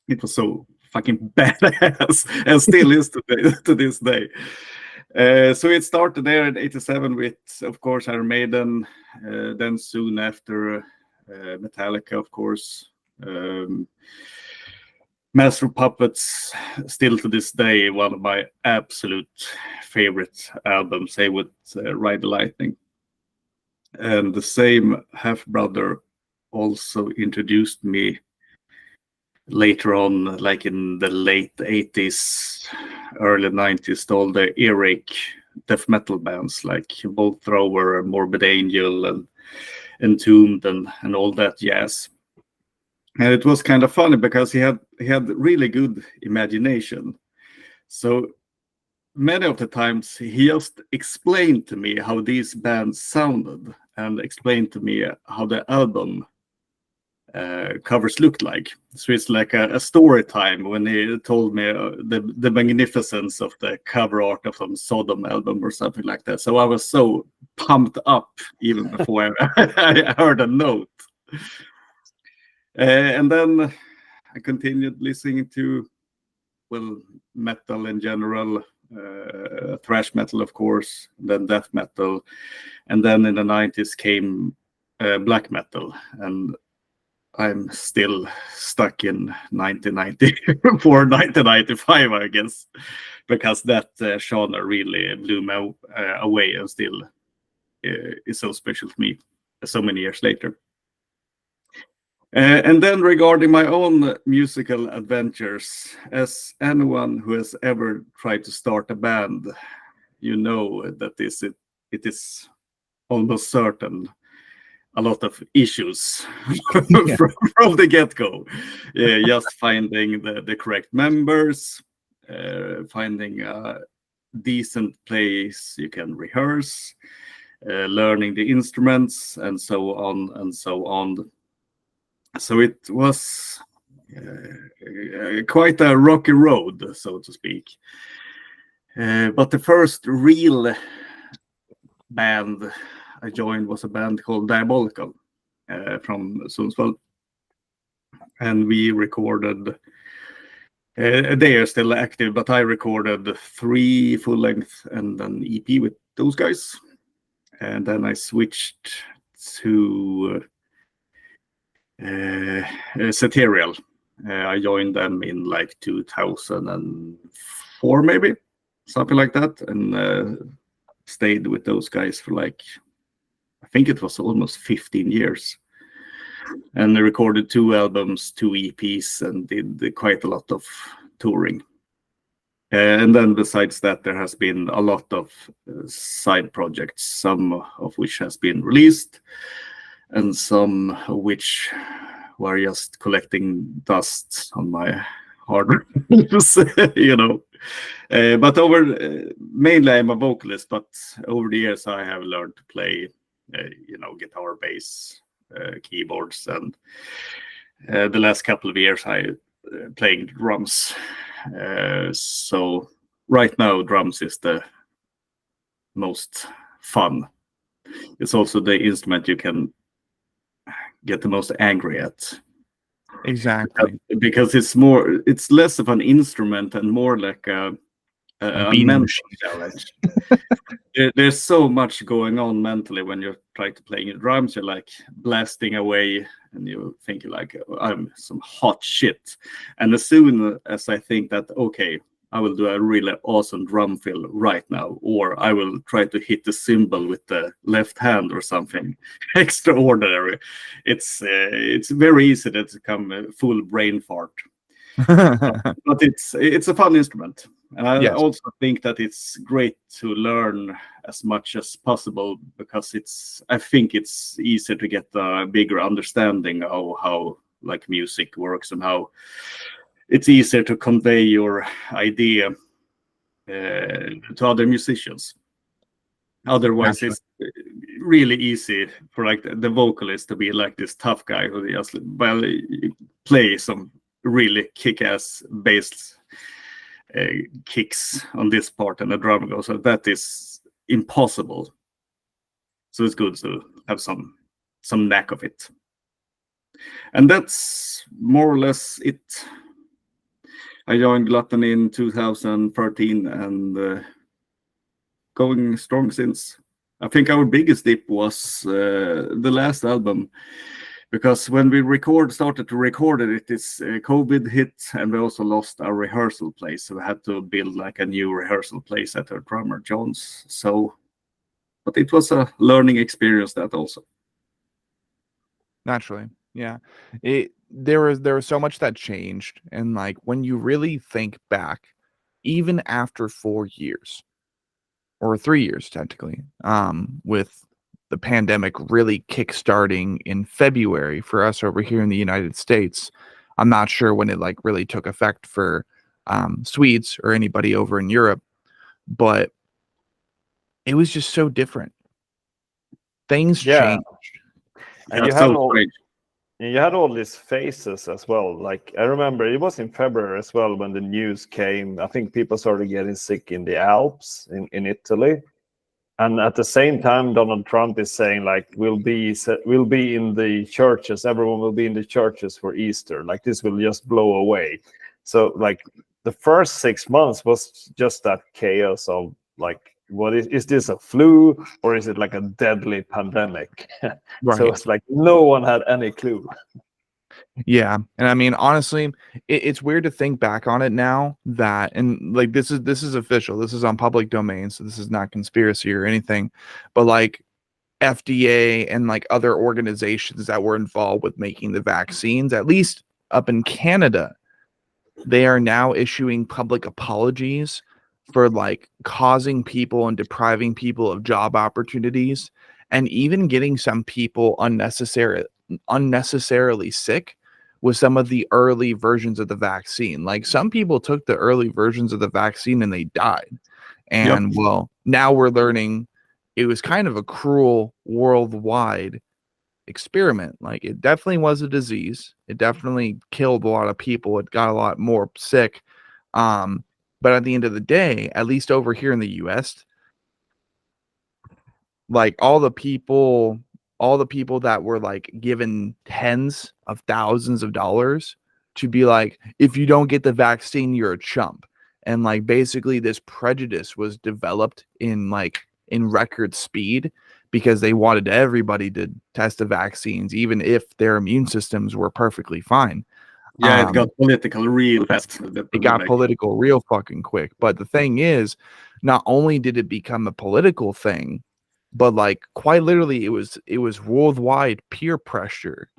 It was so fucking badass, and still is to this day. So it started there in 87 with, of course, Iron Maiden. Then soon after, Metallica, of course. Master of Puppets, still to this day, one of my absolute favorite albums, say, with Ride the Lightning. And the same half-brother also introduced me later on, like in the late 80s, early 90s, to all the earache death metal bands like Bolt Thrower, Morbid Angel, and Entombed, and all that jazz. And it was kind of funny because he had really good imagination. So many of the times he just explained to me how these bands sounded, and explained to me how the album covers looked like. So it's like a story time when he told me the magnificence of the cover art of some Sodom album or something like that. So I was so pumped up even before I heard a note. And then I continued listening to, well, metal in general, thrash metal, of course, then death metal. And then in the 90s came black metal. And I'm still stuck in 1994, 1995, I guess, because that genre really blew me away, and still is so special to me so many years later. And then regarding my own musical adventures, as anyone who has ever tried to start a band, you know that it is almost certain a lot of issues from the get-go. Just finding the correct members, finding a decent place you can rehearse, learning the instruments, and so on and so on. So it was quite a rocky road, so to speak. But the first real band I joined was a band called Diabolical from Sundsvall. And we recorded, they are still active, but I recorded 3 full-length and an EP with those guys. And then I switched to Satirial. I joined them in like 2004, maybe, something like that. And stayed with those guys for like, I think it was almost 15 years. And I recorded 2 albums, 2 EPs, and did quite a lot of touring. And then besides that, there has been a lot of side projects, some of which has been released, and some of which were just collecting dust on my hard drives, you know. But mainly I'm a vocalist, but over the years I have learned to play, guitar, bass, keyboards, and the last couple of years I playing drums. So right now drums is the most fun. It's also the instrument you can get the most angry at.
Exactly.
Because it's less of an instrument and more like a mental challenge. There's so much going on mentally when you're trying to play drums. You're like blasting away and you think like, I'm some hot shit. And as soon as I think that, okay, I will do a really awesome drum fill right now, or I will try to hit the cymbal with the left hand or something extraordinary, it's very easy to become a full brain fart. But it's a fun instrument. And I also think that it's great to learn as much as possible, because I think it's easier to get a bigger understanding of how like music works, and how it's easier to convey your idea to other musicians. Otherwise, it's really easy for like the vocalist to be like this tough guy who just play some really kick-ass bass kicks on this part, and the drum goes. So that is impossible. So it's good to have some knack of it. And that's more or less it. I joined Gluttony in 2013 and going strong since. I think our biggest dip was the last album, because when we started to record it, COVID hit, and we also lost our rehearsal place. So we had to build like a new rehearsal place at our drummer John's. But it was a learning experience that also.
Naturally, yeah. There was so much that changed, and like when you really think back, even after 4 years or 3 years technically, with the pandemic really kickstarting in February for us over here in the United States. I'm not sure when it like really took effect for Swedes or anybody over in Europe, but it was just so different. Things changed.
And you had all these phases as well. Like I remember it was in February as well when the news came. I think people started getting sick in the Alps in Italy. And at the same time, Donald Trump is saying like we'll be in the churches. Everyone will be in the churches for Easter. Like this will just blow away. So like the first 6 months was just that chaos of like, what is this, a flu or is it like a deadly pandemic? Right. So it's like no one had any clue.
Yeah, and I mean honestly, it's weird to think back on it now that, and like this is official, this is on public domain, so this is not conspiracy or anything, but like FDA and like other organizations that were involved with making the vaccines, at least up in Canada, they are now issuing public apologies for like causing people and depriving people of job opportunities, and even getting some people unnecessarily sick with some of the early versions of the vaccine. Like some people took the early versions of the vaccine and they died. And well, now we're learning it was kind of a cruel worldwide experiment. Like it definitely was a disease. It definitely killed a lot of people. It got a lot more sick. But at the end of the day, at least over here in the US, like all the people that were like given tens of thousands of dollars to be like, if you don't get the vaccine, you're a chump. And like basically this prejudice was developed in record speed because they wanted everybody to test the vaccines, even if their immune systems were perfectly fine.
Yeah, it got political real fast.
It got political real fucking quick. But the thing is, not only did it become a political thing, but like quite literally it was worldwide peer pressure.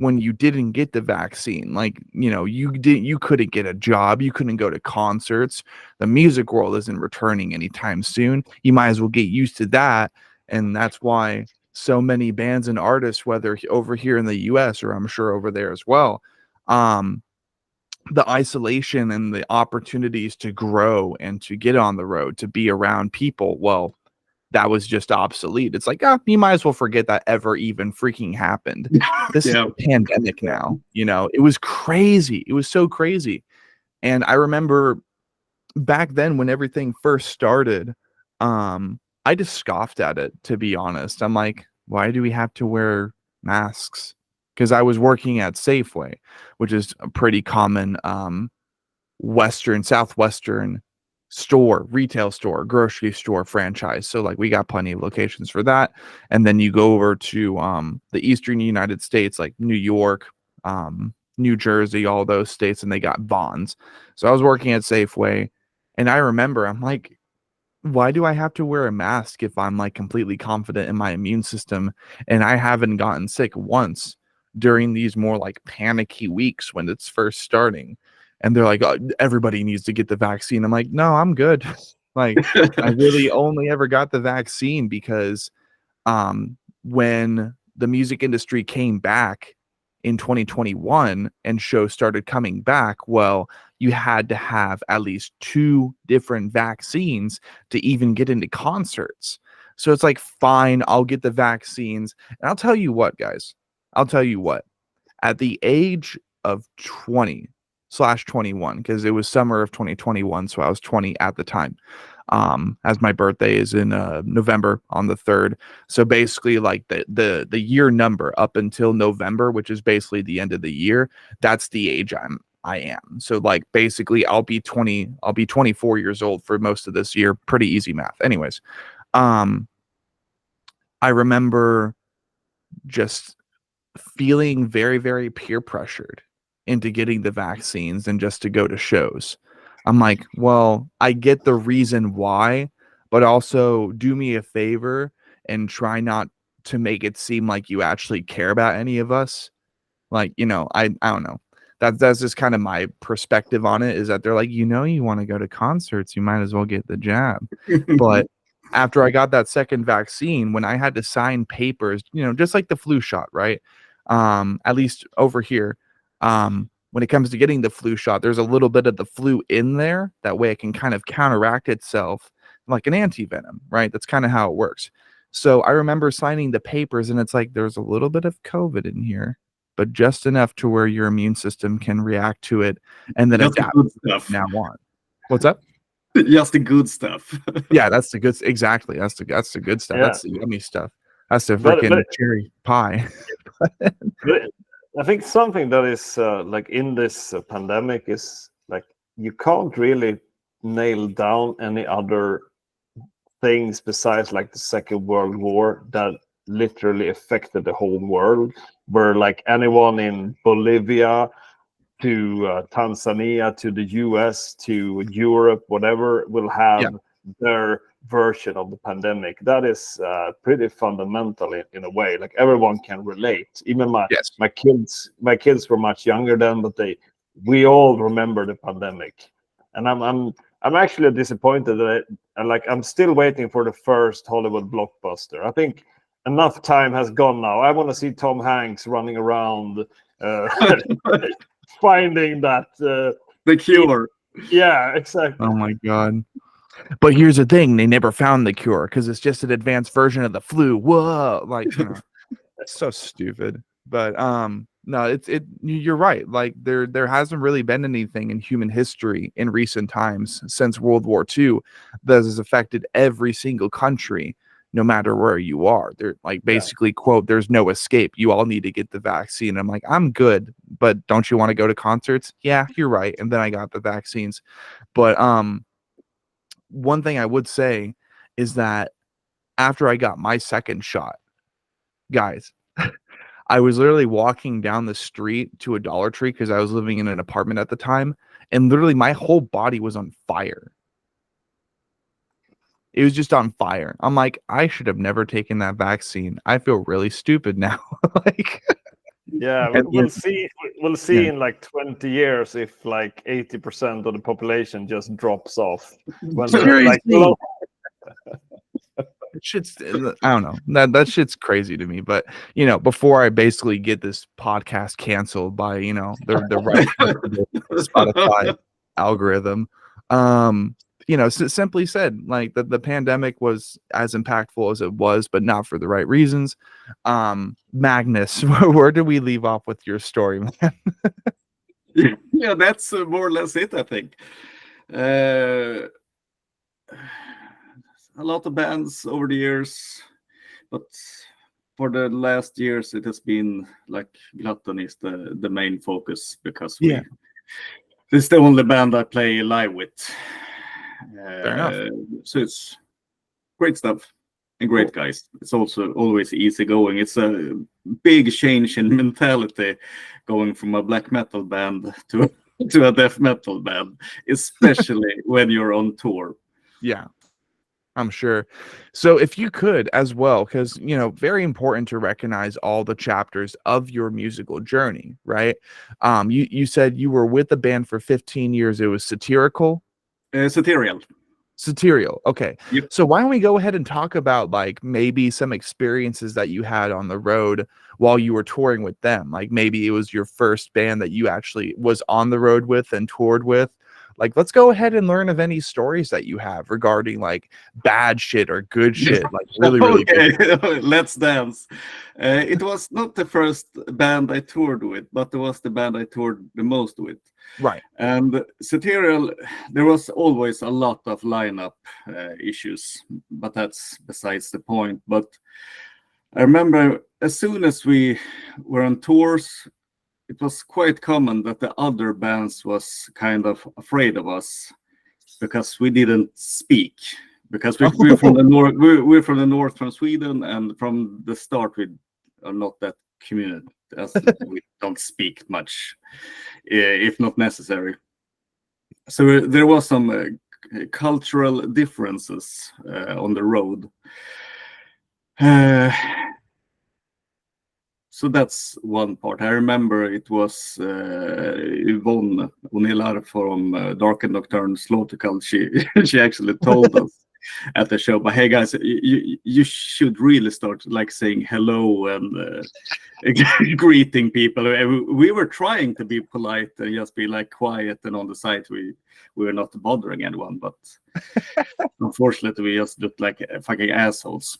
when you didn't get the vaccine. Like, you couldn't get a job, you couldn't go to concerts. The music world isn't returning anytime soon. You might as well get used to that. And that's why so many bands and artists, whether over here in the US or I'm sure over there as well, the isolation and the opportunities to grow and to get on the road, to be around people, well, that was just obsolete. It's like, you might as well forget that ever even freaking happened. This is a pandemic now. It was crazy. It was so crazy. And I remember back then when everything first started, I just scoffed at it, to be honest. I'm like, why do we have to wear masks? Because I was working at Safeway, which is a pretty common southwestern retail store, grocery store franchise. So like we got plenty of locations for that. And then you go over to the eastern United States, like New York, New Jersey, all those states, and they got Vons. So I was working at Safeway, and I remember I'm like, why do I have to wear a mask if I'm like completely confident in my immune system and I haven't gotten sick once during these more like panicky weeks when it's first starting? And they're like, everybody needs to get the vaccine. I'm like, no, I'm good. Like, I really only ever got the vaccine because when the music industry came back in 2021 and shows started coming back, well, you had to have at least 2 different vaccines to even get into concerts. So it's like, fine, I'll get the vaccines. And I'll tell you what, guys, at the age of 20/21, because it was summer of 2021, so I was 20 at the time, as my birthday is in November on the 3rd. So basically like the year number up until November, which is basically the end of the year, that's the age I am. So like basically I'll be 24 years old for most of this year. Pretty easy math. Anyways, I remember just feeling very, very peer pressured into getting the vaccines and just to go to shows. I'm like, well, I get the reason why, but also do me a favor and try not to make it seem like you actually care about any of us. Like, I don't know. That's just kind of my perspective on it, is that they're like, you want to go to concerts, you might as well get the jab. But after I got that second vaccine, when I had to sign papers, just like the flu shot, right? At least over here, when it comes to getting the flu shot, there's a little bit of the flu in there. That way it can kind of counteract itself like an anti-venom, right? That's kind of how it works. So I remember signing the papers, and it's like, there's a little bit of COVID in here, but just enough to where your immune system can react to it and then adapt from now on. What's up?
Just the good stuff.
Yeah, that's the good. Exactly. That's the good stuff. Yeah. That's the yummy stuff. That's the freaking cherry pie.
But I think something that is like in this pandemic is like, you can't really nail down any other things besides like the Second World War that literally affected the whole world, where like anyone in Bolivia to Tanzania to the US to Europe, whatever, will have their version of the pandemic. That is pretty fundamental in a way. Like, everyone can relate. Even my kids were much younger then, but we all remember the pandemic. And I'm actually disappointed that I'm still waiting for the first Hollywood blockbuster. I think enough time has gone now. I want to see Tom Hanks running around finding that
the cure.
Yeah, exactly.
Oh my god. But here's the thing, they never found the cure because it's just an advanced version of the flu. Whoa, like, it's so stupid. But no, you're right. Like, there hasn't really been anything in human history in recent times since World War II that has affected every single country, no matter where you are. They're like, basically, quote, there's no escape. You all need to get the vaccine. I'm like, I'm good, but don't you want to go to concerts? Yeah, you're right. And then I got the vaccines. But one thing I would say is that after I got my second shot, guys, I was literally walking down the street to a Dollar Tree because I was living in an apartment at the time, and literally my whole body was on fire. It was just on fire. I'm like, I should have never taken that vaccine. I feel really stupid now. Like,
Yeah, we'll see. We'll see in like 20 years if like 80% of the population just drops off. When
Seriously. Shit's, I don't know, that shit's crazy to me. But before I basically get this podcast canceled by the right Spotify algorithm, simply said, like the pandemic was as impactful as it was, but not for the right reasons. Magnus, where do we leave off with your story, man?
Yeah, that's more or less it, I think. A lot of bands over the years, but for the last years it has been like Gluttony is the main focus, because it's the only band I play live with.
Fair enough.
So it's great stuff and great guys. It's also always easy going. It's a big change in mentality going from a black metal band to a death metal band, especially when you're on tour.
Yeah, I'm sure. So if you could as well, because, very important to recognize all the chapters of your musical journey, right? You said you were with the band for 15 years. It was Satirical? Satirial. Okay.
Yep.
So why don't we go ahead and talk about like maybe some experiences that you had on the road while you were touring with them? Like maybe it was your first band that you actually was on the road with and toured with. Like, let's go ahead and learn of any stories that you have regarding like bad shit or good shit. Like really
okay.
Good.
Let's dance. It was not the first band I toured with, but it was the band I toured the most with.
Right.
And Satirial, there was always a lot of lineup issues, but that's besides the point. But I remember as soon as we were on tours, it was quite common that the other bands was kind of afraid of us because we didn't speak. Because we're from the north, we're from the north, from Sweden, and from the start we are not that community, as we don't speak much, if not necessary. So there was some cultural differences on the road. So that's one part. I remember it was Yvonne Onilar from Dark and Nocturne Slaughter Cult. She actually told us at the show, but hey guys, you should really start like saying hello and greeting people. We were trying to be polite and just be like quiet, and on the side we were not bothering anyone, but unfortunately we just looked like fucking assholes.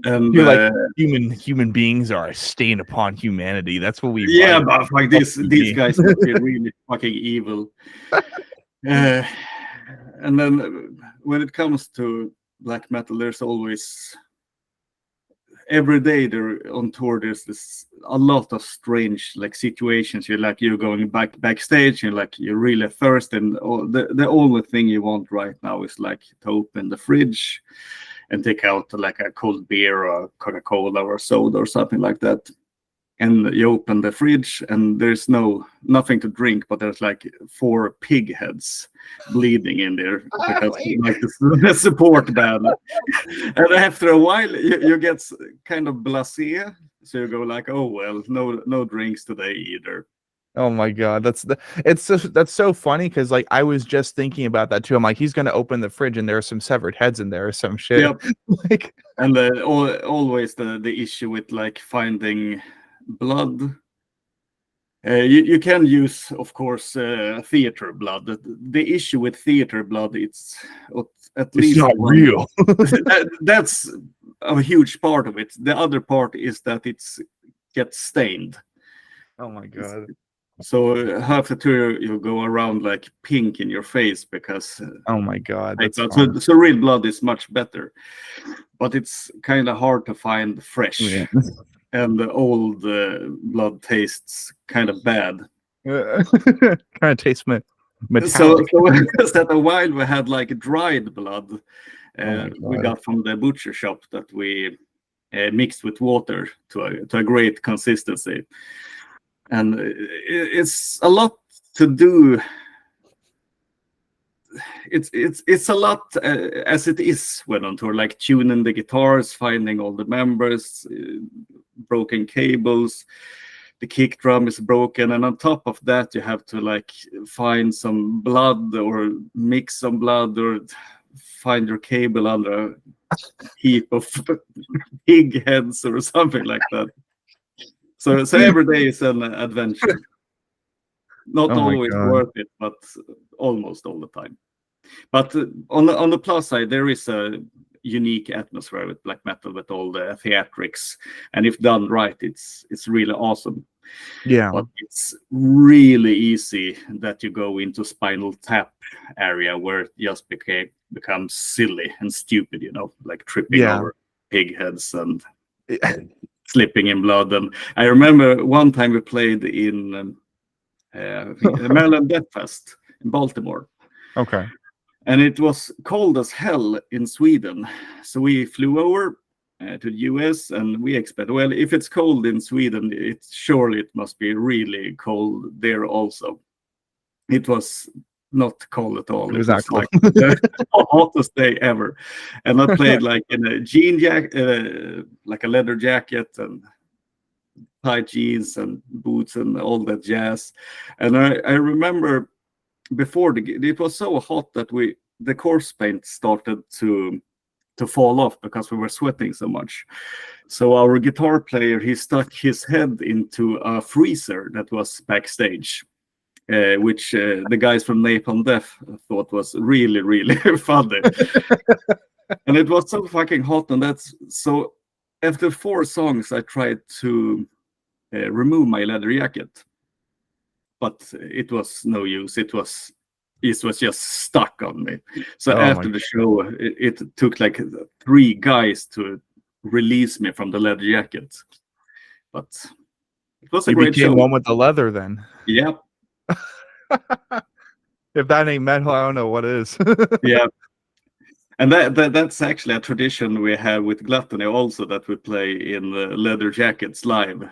And
you're like human beings are a stain upon humanity. That's what we.
Yeah, but like these guys must be really fucking evil. And then when it comes to black metal, there's always every day there on tour. There's a lot of strange like situations. You're going backstage and like you're really thirsty, and the only thing you want right now is like to open the fridge and take out like a cold beer or Coca-Cola or soda or something like that. And you open the fridge and there's nothing to drink, but there's like 4 pig heads bleeding in there because like the support band. And after a while you get kind of blasé, so you go like, oh well, no drinks today either.
Oh my god, that's so funny because like I was just thinking about that too. I'm like, he's gonna open the fridge and there are some severed heads in there or some shit.
Yep.
Like,
and always the issue with like finding blood. You can use, of course, theater blood. The issue with theater blood, it's least
not real.
That's a huge part of it. The other part is that it gets stained.
Oh my god.
So half the tour you go around like pink in your face because
oh my god,
so real blood is much better, but it's kind of hard to find fresh.
Yeah.
And the old blood tastes kind of bad.
Kind of tastes metallic.
So instead a while we had like dried blood we got from the butcher shop that we mixed with water to a great consistency. And it's a lot to do. it's a lot as it is when on tour, like tuning the guitars, finding all the members, broken cables, the kick drum is broken, and on top of that you have to like find some blood or mix some blood or find your cable under a heap of pig heads or something like that. So every day is an adventure. Not always worth it, but almost all the time. But on the plus side, there is a unique atmosphere with black metal with all the theatrics, and if done right, it's really awesome.
Yeah,
but it's really easy that you go into Spinal Tap area where it just becomes silly and stupid, you know, like tripping over pig heads and slipping in blood. And I remember one time we played in Maryland Death Fest in Baltimore.
Okay.
And it was cold as hell in Sweden. So we flew over to the US and we expect, well, if it's cold in Sweden, surely it must be really cold there also. It was not cold at all.
It was not cold.
Like the hottest day ever. And I played like in a jean jacket, like a leather jacket and tight jeans and boots and all that jazz. And I remember before it was so hot that the corpse paint started to fall off because we were sweating so much. So our guitar player, he stuck his head into a freezer that was backstage, which the guys from Napalm Death thought was really, really funny. And it was so fucking hot, and that's so. After 4 songs, I tried to remove my leather jacket, but it was no use. It was just stuck on me. So after the show, it took like 3 guys to release me from the leather jacket. But it was a great show.
One with the leather then.
Yep.
If that ain't metal, I don't know what is.
Yeah. And that's actually a tradition we have with Gluttony also, that we play in leather jackets live.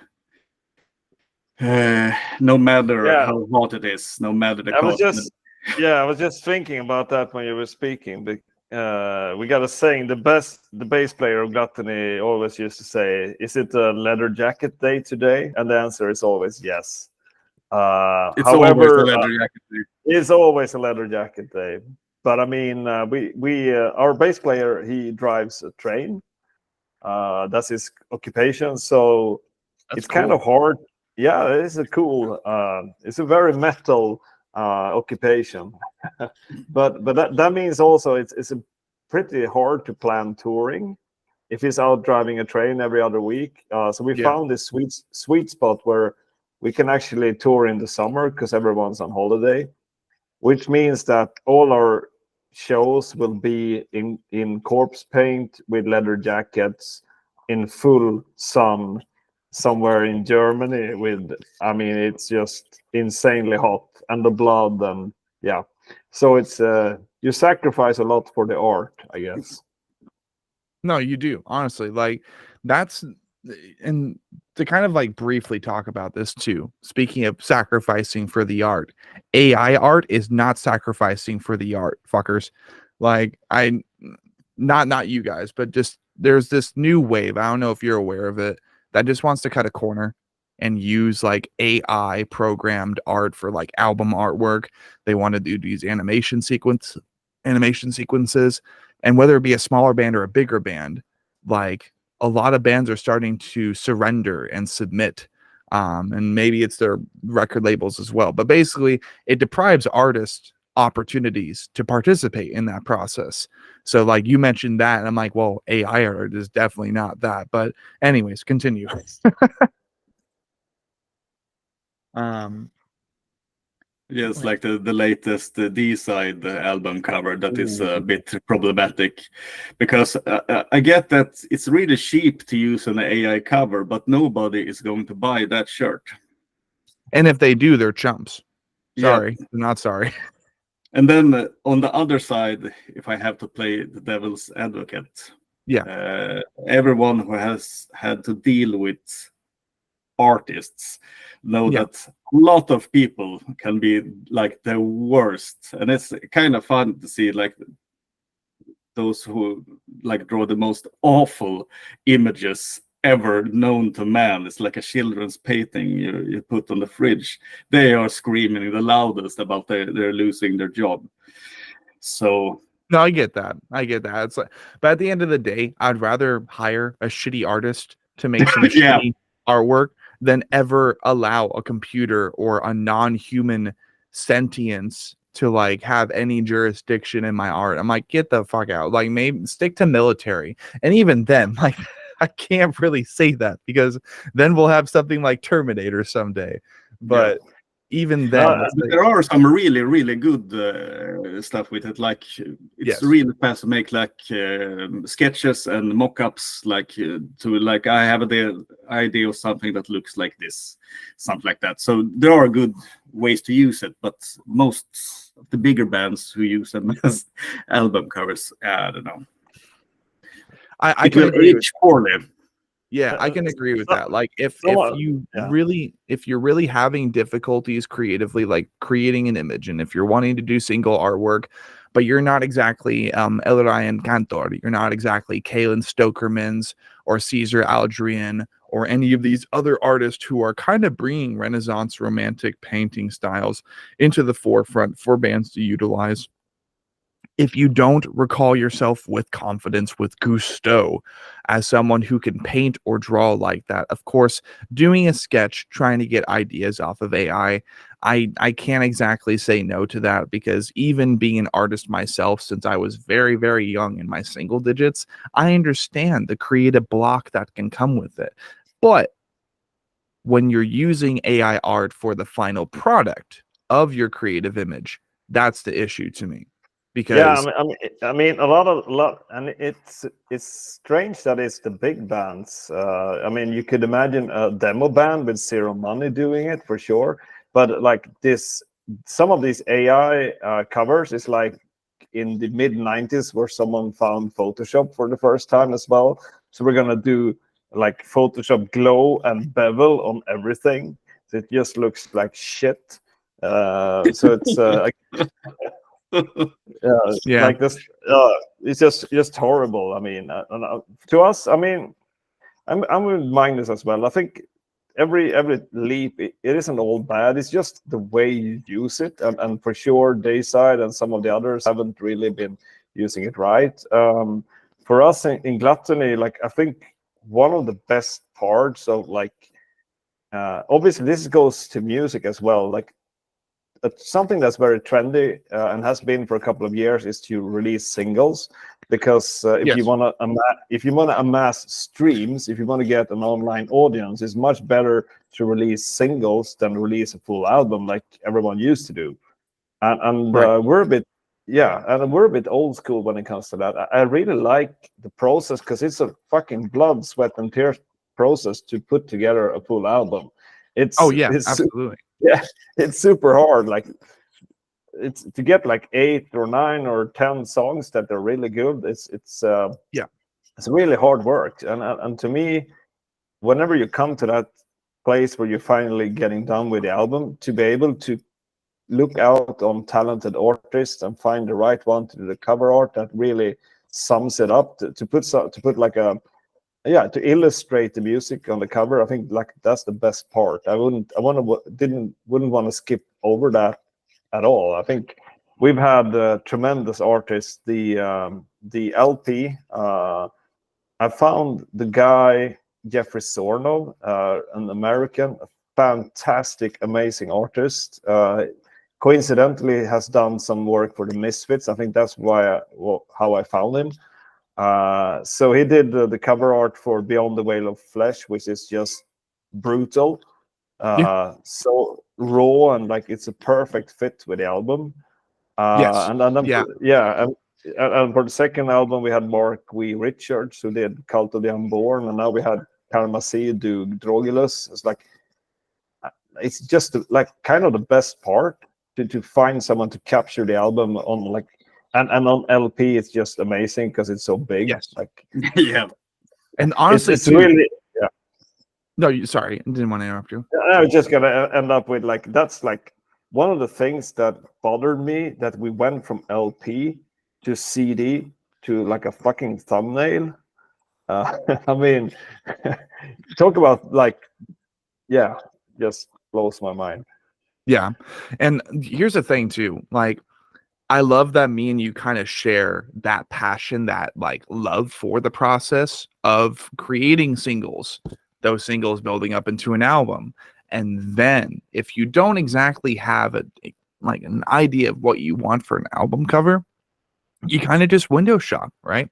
No matter how hot it is, no matter the cost.
I was just thinking about that when you were speaking. We got a saying, the bass player of Gluttony always used to say, "Is it a leather jacket day today?" And the answer is always yes.
It's
however,
always a leather jacket day.
It's always a leather jacket day. But I mean, our bass player, he drives a train. That's his occupation. So it's kind of hard. Yeah, it's it's a very metal occupation. but that means also it's a pretty hard to plan touring if he's out driving a train every other week. So we found this sweet spot where we can actually tour in the summer because everyone's on holiday, which means that all our shows will be in corpse paint with leather jackets in full sun somewhere in Germany it's just insanely hot, and the blood, and so it's you sacrifice a lot for the art, I guess.
No, you do, honestly. Like, that's, and to kind of like briefly talk about this too, speaking of sacrificing for the art, AI art is not sacrificing for the art, fuckers. Like, not you guys, but just there's this new wave, I don't know if you're aware of it, that just wants to cut a corner and use like AI programmed art for like album artwork. They want to do these animation sequences, and whether it be a smaller band or a bigger band, like a lot of bands are starting to surrender and submit, and maybe it's their record labels as well, but basically it deprives artists opportunities to participate in that process. So like you mentioned that, and I'm like, well, AI art is definitely not that. But anyways, continue.
Yes, like the latest D-side album cover that is a bit problematic, because I get that it's really cheap to use an AI cover, but nobody is going to buy that shirt.
And if they do, they're chumps. Sorry, they're not sorry.
And then on the other side, if I have to play the devil's advocate, everyone who has had to deal with artists know that a lot of people can be like the worst, and it's kind of fun to see like those who like draw the most awful images ever known to man. It's like a children's painting you put on the fridge. They are screaming the loudest about they're losing their job. So
no, I get that. It's like, but at the end of the day, I'd rather hire a shitty artist to make some shitty artwork than ever allow a computer or a non-human sentience to like have any jurisdiction in my art. I'm like, get the fuck out. Like, maybe stick to military. And even then, like, I can't really say that because then we'll have something like Terminator someday. But even then,
there are some really, really good stuff with it. Like, it's really fast to make like sketches and mock-ups. Like to like, I have the idea of something that looks like this, something like that. So there are good ways to use it, but most of the bigger bands who use them as album covers, I don't know.
I can agree with
poorly.
Yeah, I can agree with that. Like, if you're really having difficulties creatively, like creating an image, and if you're wanting to do single artwork, but you're not exactly Elrayan Cantor, you're not exactly Kalen Stokermans or Caesar Aldrian or any of these other artists who are kind of bringing Renaissance romantic painting styles into the forefront for bands to utilize. If you don't recall yourself with confidence, with gusto, as someone who can paint or draw like that, of course, doing a sketch, trying to get ideas off of AI, I can't exactly say no to that, because even being an artist myself, since I was very, very young in my single digits, I understand the creative block that can come with it. But when you're using AI art for the final product of your creative image, that's the issue to me. Because
I mean, a lot, and it's strange that it's the big bands. I mean, you could imagine a demo band with zero money doing it for sure, but like this, some of these AI covers is like in the mid 90s where someone found Photoshop for the first time as well. So we're gonna do like Photoshop glow and bevel on everything. So it just looks like shit. So it's like. Like this, it's just horrible. I mean, to us, I mean, I'm with Magnus as well. I think every leap, it isn't all bad. It's just the way you use it, and for sure, Dayside and some of the others haven't really been using it right. For us in Gluttony, like, I think one of the best parts of like, obviously this goes to music as well, like. Something that's very trendy and has been for a couple of years is to release singles, because if you want to amass streams, if you want to get an online audience, it's much better to release singles than release a full album like everyone used to do. And we're a bit old school when it comes to that. I really like the process because it's a fucking blood, sweat, and tears process to put together a full album. It's
absolutely.
Yeah, it's super hard. Like, it's to get like 8 or 9 or 10 songs that are really good. It's really hard work. And to me, whenever you come to that place where you're finally getting done with the album, to be able to look out on talented artists and find the right one to do the cover art that really sums it up, to put like a to illustrate the music on the cover, I think like that's the best part. Wouldn't want to skip over that at all. I think we've had tremendous artists. The LP, I found the guy Jeffrey Sornov, an American, a fantastic, amazing artist. Coincidentally, has done some work for the Misfits. I think that's how I found him. So he did the cover art for Beyond the Veil of Flesh, which is just brutal, so raw, and like it's a perfect fit with the album. And for the second album we had Mark W. Richards, who did Cult of the Unborn, and now we had Karmasi do Drogulus. It's just like kind of the best part to find someone to capture the album on like. And on LP, it's just amazing because it's so big.
Yes.
Like,
And honestly,
it's really
No, sorry, I didn't want to interrupt you.
I was just gonna end up with like that's like one of the things that bothered me, that we went from LP to CD to like a fucking thumbnail. I mean, talk about like, yeah, just blows my mind.
Yeah. And here's the thing too. Like, I love that me and you kind of share that passion, that like love for the process of creating singles, those singles building up into an album. And then if you don't exactly have like an idea of what you want for an album cover, you kind of just window shop, right?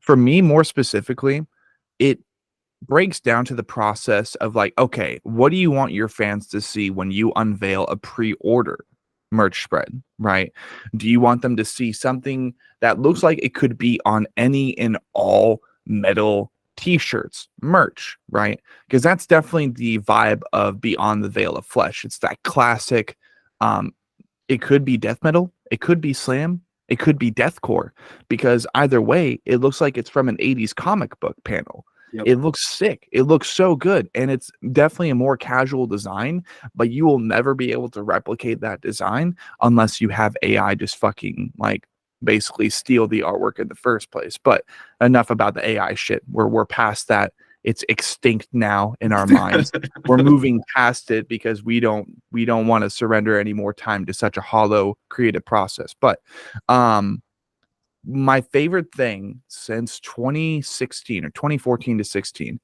For me, more specifically, it breaks down to the process of like, okay, what do you want your fans to see when you unveil a pre-order merch spread, right? Do you want them to see something that looks like it could be on any and all metal t-shirts, merch, right? Because that's definitely the vibe of Beyond the Veil of Flesh. It's that classic, it could be death metal, it could be slam, it could be deathcore, because either way, it looks like it's from an 80s comic book panel.
Yep.
It looks sick. It looks so good. And it's definitely a more casual design, but you will never be able to replicate that design unless you have AI just fucking like basically steal the artwork in the first place. But enough about the AI shit. We're past that. It's extinct now in our minds. We're moving past it because we don't want to surrender any more time to such a hollow creative process. But my favorite thing since 2016 or 2014 to 16,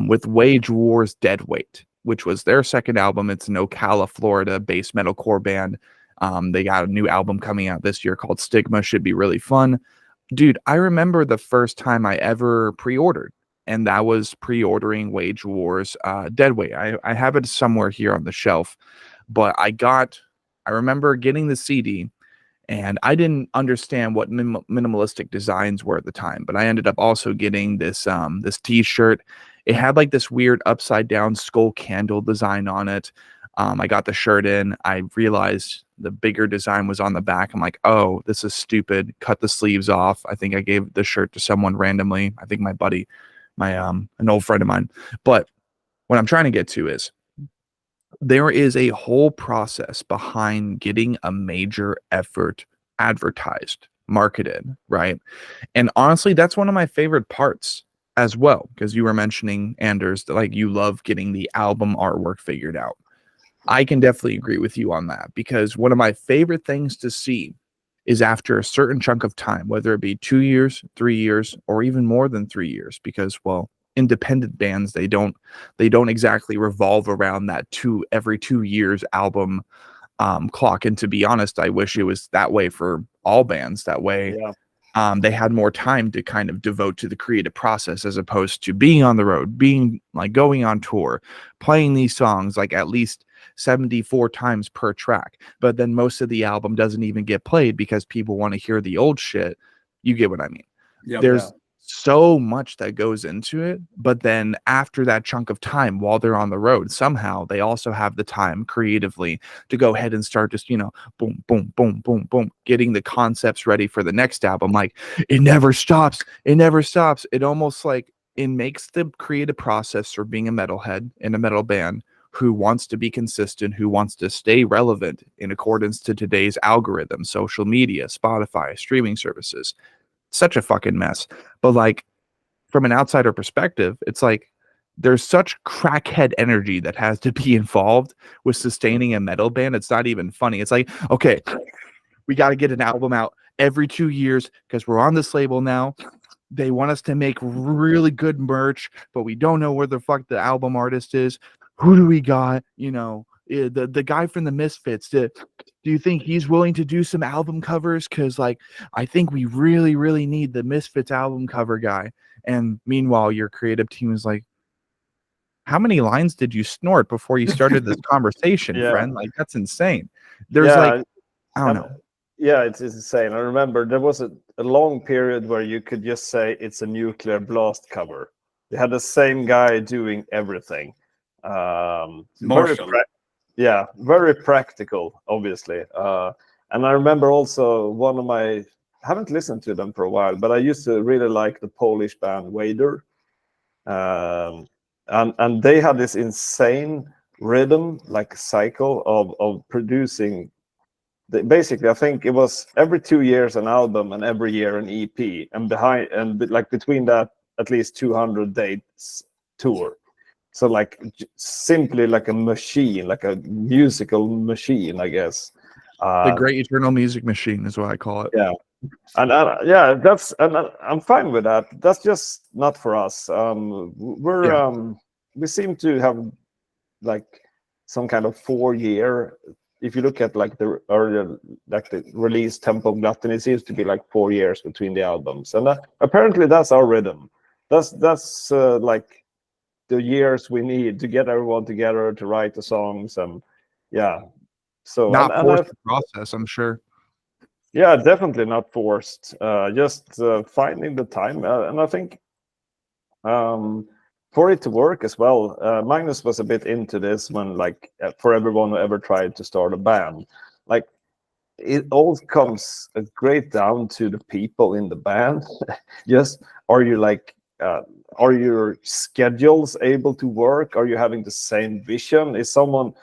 with Wage War's Dead Weight, which was their second album. It's an Ocala, Florida based metalcore band. They got a new album coming out this year called Stigma. Should be really fun. Dude, I remember the first time I ever pre-ordered, and that was pre-ordering Wage War's Dead Weight. I have it somewhere here on the shelf, but I remember getting the CD. And I didn't understand what minimalistic designs were at the time, but I ended up also getting this this T-shirt. It had like this weird upside down skull candle design on it. I got the shirt in. I realized the bigger design was on the back. I'm like, oh, this is stupid. Cut the sleeves off. I think I gave the shirt to someone randomly. I think my buddy, an old friend of mine. But what I'm trying to get to is, there is a whole process behind getting a major effort advertised, marketed, right? And honestly, that's one of my favorite parts as well, because you were mentioning, Anders, that like you love getting the album artwork figured out. I can definitely agree with you on that, because one of my favorite things to see is after a certain chunk of time, whether it be 2 years, 3 years, or even more than 3 years, because, well, independent bands, they don't exactly revolve around that every 2 years album clock. And to be honest, I wish it was that way for all bands. That way, they had more time to kind of devote to the creative process, as opposed to being on the road, being like going on tour, playing these songs like at least 74 times per track. But then most of the album doesn't even get played because people want to hear the old shit. You get what I mean?
Yep.
There's so much that goes into it, but then after that chunk of time while they're on the road, somehow they also have the time creatively to go ahead and start just, boom, boom, boom, boom, boom, getting the concepts ready for the next album. Like, it never stops. It almost like it makes the creative process for being a metalhead in a metal band who wants to be consistent, who wants to stay relevant in accordance to today's algorithm, social media, Spotify, streaming services. Such a fucking mess. But like, from an outsider perspective, it's like there's such crackhead energy that has to be involved with sustaining a metal band. It's not even funny. It's like, okay, we got to get an album out every 2 years because we're on this label now. They want us to make really good merch, but we don't know where the fuck the album artist is. Who do we got? The guy from the Misfits. Do you think he's willing to do some album covers? Because like, I think we really, really need the Misfits album cover guy. And meanwhile, your creative team is like, how many lines did you snort before you started this conversation, friend? Like, that's insane. There's like, I don't know.
Yeah, it's insane. I remember there was a long period where you could just say it's a Nuclear Blast cover. They had the same guy doing everything. Very practical, obviously. And I remember also I haven't listened to them for a while, but I used to really like the Polish band Wader. and they had this insane rhythm, like cycle of producing. Basically, I think it was every 2 years an album and every year an EP, and like between that at least 200 dates tour. So like simply like a machine, like a musical machine, I guess.
The Great Eternal Music Machine is what I call it.
Yeah, and I'm fine with that. That's just not for us. We seem to have like some kind of 4 year. If you look at like the earlier, like the release tempo of Gluttony, it seems to be like 4 years between the albums, and apparently that's our rhythm. That's like the years we need to get everyone together to write the songs, and yeah. So
Not forced the process, I'm sure.
Yeah, definitely not forced. Just finding the time, and I think for it to work as well, Magnus was a bit into this when, like, for everyone who ever tried to start a band, like, it all comes great down to the people in the band. Just are your schedules able to work? Are you having the same vision? Is someone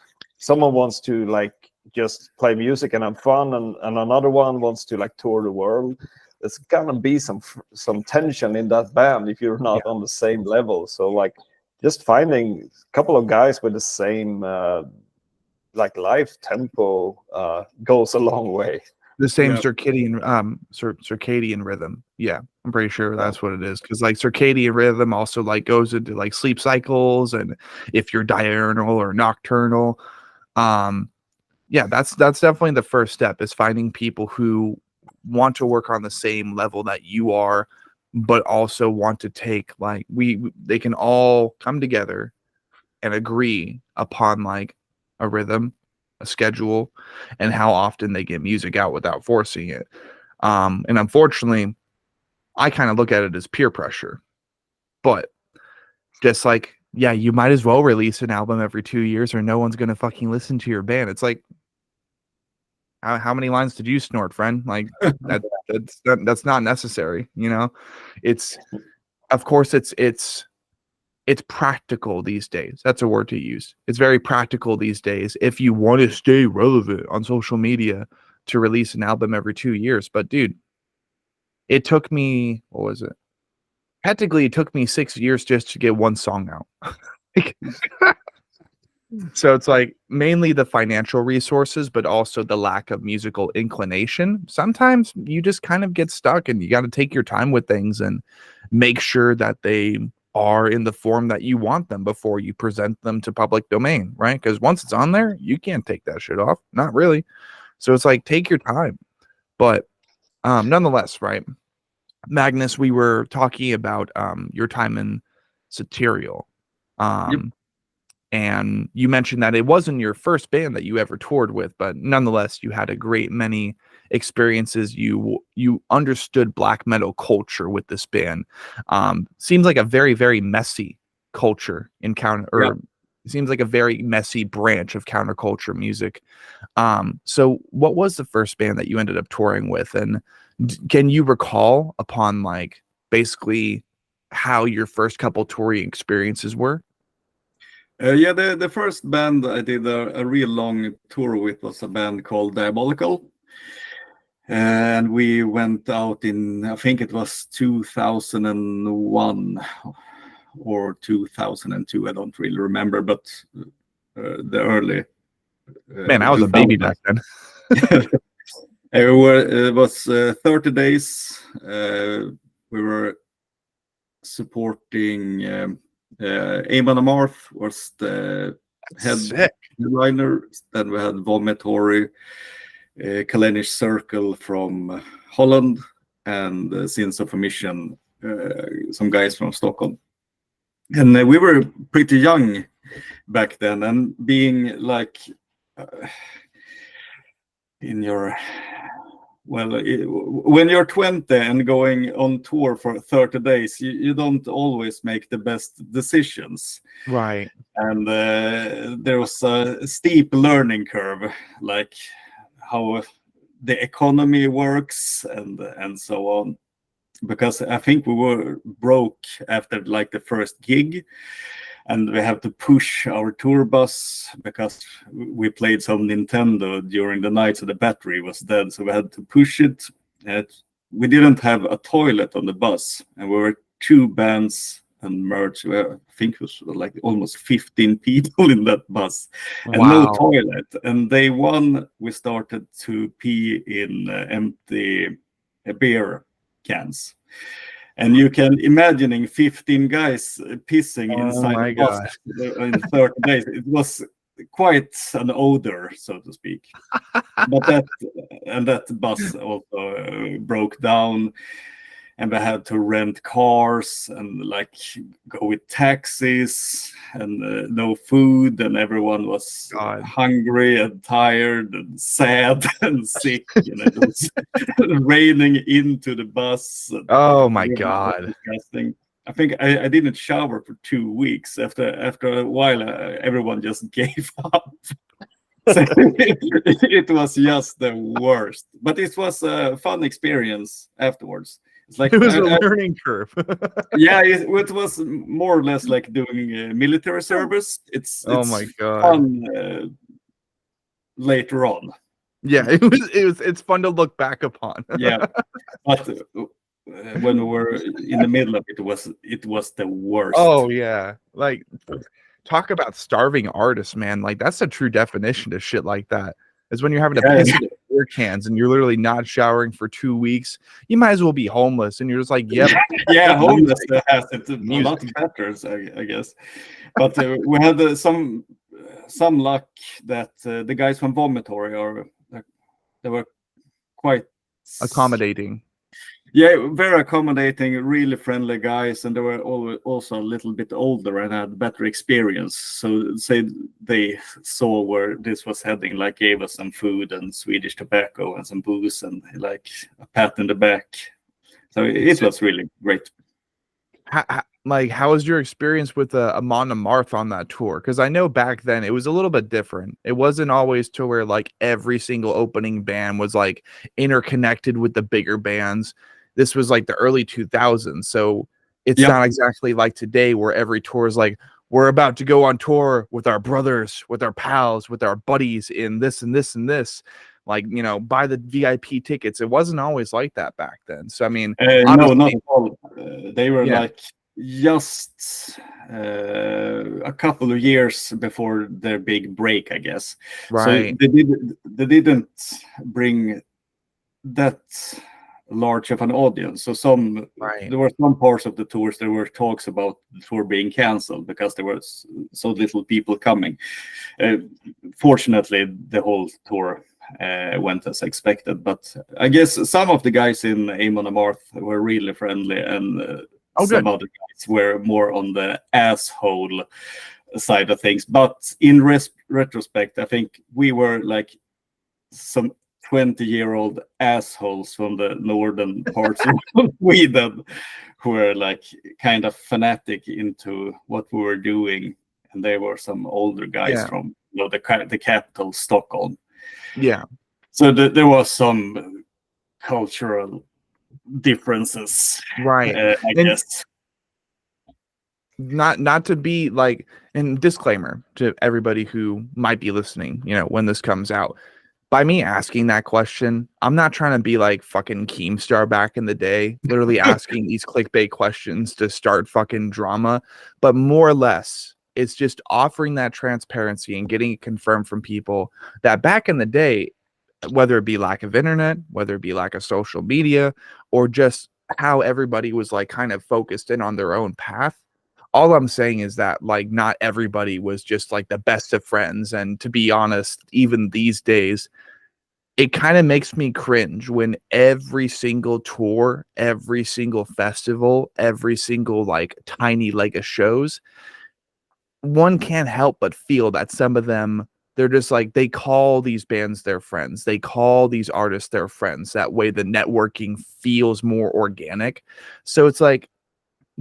wants to like just play music and have fun, and another one wants to like tour the world? There's gonna be some tension in that band if you're not on the same level. So like just finding a couple of guys with the same like life tempo goes a long way.
The same circadian rhythm. Yeah, I'm pretty sure that's what it is, because like circadian rhythm also like goes into like sleep cycles, and if you're diurnal or nocturnal. Yeah, that's definitely the first step, is finding people who want to work on the same level that you are, but also want to take like they can all come together and agree upon like a rhythm, a schedule, and how often they get music out without forcing it. And unfortunately, I kind of look at it as peer pressure. But just like, yeah, you might as well release an album every 2 years or no one's going to fucking listen to your band. It's like, how many lines did you snort, friend? Like that's not necessary, you know? It's, of course, it's practical these days. That's a word to use. It's very practical these days if you want to stay relevant on social media to release an album every 2 years. But dude, it took me, what was it? Technically, it took me 6 years just to get one song out. So it's like mainly the financial resources, but also the lack of musical inclination. Sometimes you just kind of get stuck, and you got to take your time with things and make sure that they are in the form that you want them before you present them to public domain, right? Because once it's on there, you can't take that shit off. Not really. So it's like, take your time. But nonetheless, right? Magnus, we were talking about your time in Satirial.
Yep.
And you mentioned that it wasn't your first band that you ever toured with, but nonetheless, you had a great many experiences. You understood black metal culture with this band. Seems like a very, very messy culture in seems like a very messy branch of counterculture music. So what was the first band that you ended up touring with? And can you recall upon like basically how your first couple touring experiences were?
Yeah, the first band I did a real long tour with was a band called Diabolical. And we went out in, I think it was 2001 or 2002. I don't really remember, but the early.
Man, I was a baby back then.
It was 30 days. We were supporting Amon Amarth was the headliner. Then we had Vomitory, Kalenish Circle from Holland, and Sins of Omission, some guys from Stockholm. And we were pretty young back then, and being like in your... Well, when you're 20 and going on tour for 30 days, you don't always make the best decisions.
Right.
And there was a steep learning curve, like how the economy works and so on. Because I think we were broke after like the first gig. and we have to push our tour bus because we played some Nintendo during the night, so the battery was dead. So we had to push it. We didn't have a toilet on the bus, and we were 2 bands and merch. I think it was like almost 15 people in that bus, and no toilet. And day one, we started to pee in empty beer cans. And you can imagining 15 guys pissing inside the bus in 30 days. It was quite an odor, so to speak. But that bus also broke down, and we had to rent cars and like go with taxis, and no food, and everyone was hungry and tired and sad and sick. It was raining into the bus.
Oh my God!
Disgusting. I think I didn't shower for 2 weeks. After a while, everyone just gave up. So it was just the worst, but it was a fun experience afterwards. It's like
it was a learning curve.
Yeah, it was more or less like doing military service. It's
oh my God,
fun later on.
Yeah, it's fun to look back upon.
Yeah, but when we were in the middle of it, it was the worst.
Oh yeah, like talk about starving artists, man. Like that's a true definition of shit like that. Is when you're having to piss in beer cans and you're literally not showering for 2 weeks. You might as well be homeless, and you're just like, yep.
Yeah, homeless has it a lot better, I guess. But we had some luck that the guys from Vomitory they were quite
accommodating.
Yeah, very accommodating, really friendly guys, and they were also a little bit older and had better experience. So say they saw where this was heading, like gave us some food and Swedish tobacco and some booze and like a pat in the back. So it was really great.
How was your experience with Amon Amarth on that tour? Because I know back then it was a little bit different. It wasn't always to where like every single opening band was like interconnected with the bigger bands. This was like the early 2000s. So it's not exactly like today where every tour is like, we're about to go on tour with our brothers, with our pals, with our buddies in this and this and this. Like, buy the VIP tickets. It wasn't always like that back then. So, I mean,
no, not at all. They were like just a couple of years before their big break, I guess.
Right.
So they didn't bring that large of an audience. So there were some parts of the tours there were talks about the tour being canceled because there was so little people coming. Fortunately, the whole tour went as expected, but I guess some of the guys in Amon Amarth were really friendly, and some other guys were more on the asshole side of things. But in retrospect, I think we were like some 20-year-old assholes from the northern parts of Sweden who were like kind of fanatic into what we were doing, and they were some older guys from the capital, Stockholm.
Yeah.
So there was some cultural differences,
right?
I guess.
Not to be like, and disclaimer to everybody who might be listening, when this comes out. By me asking that question, I'm not trying to be like fucking Keemstar back in the day, literally asking these clickbait questions to start fucking drama, but more or less, it's just offering that transparency and getting it confirmed from people that back in the day, whether it be lack of internet, whether it be lack of social media, or just how everybody was like kind of focused in on their own path. All I'm saying is that like not everybody was just like the best of friends. And to be honest, even these days, it kind of makes me cringe when every single tour, every single festival, every single like tiny leg of shows, one can't help but feel that some of them, they're just like, they call these bands their friends. They call these artists their friends. That way the networking feels more organic. So it's like,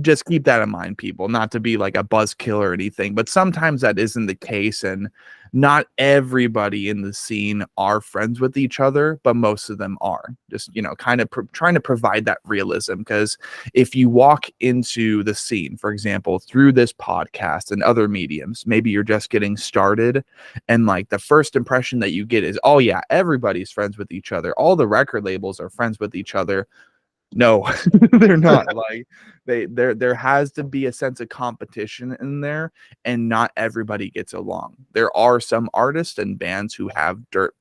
just keep that in mind, people, not to be like a buzzkill or anything, but sometimes that isn't the case, and not everybody in the scene are friends with each other, but most of them are. Just, kind of trying to provide that realism, because if you walk into the scene, for example, through this podcast and other mediums, maybe you're just getting started, and like the first impression that you get is, oh yeah, everybody's friends with each other, all the record labels are friends with each other. No, they're not. Like there has to be a sense of competition in there, and not everybody gets along. There are some artists and bands who have there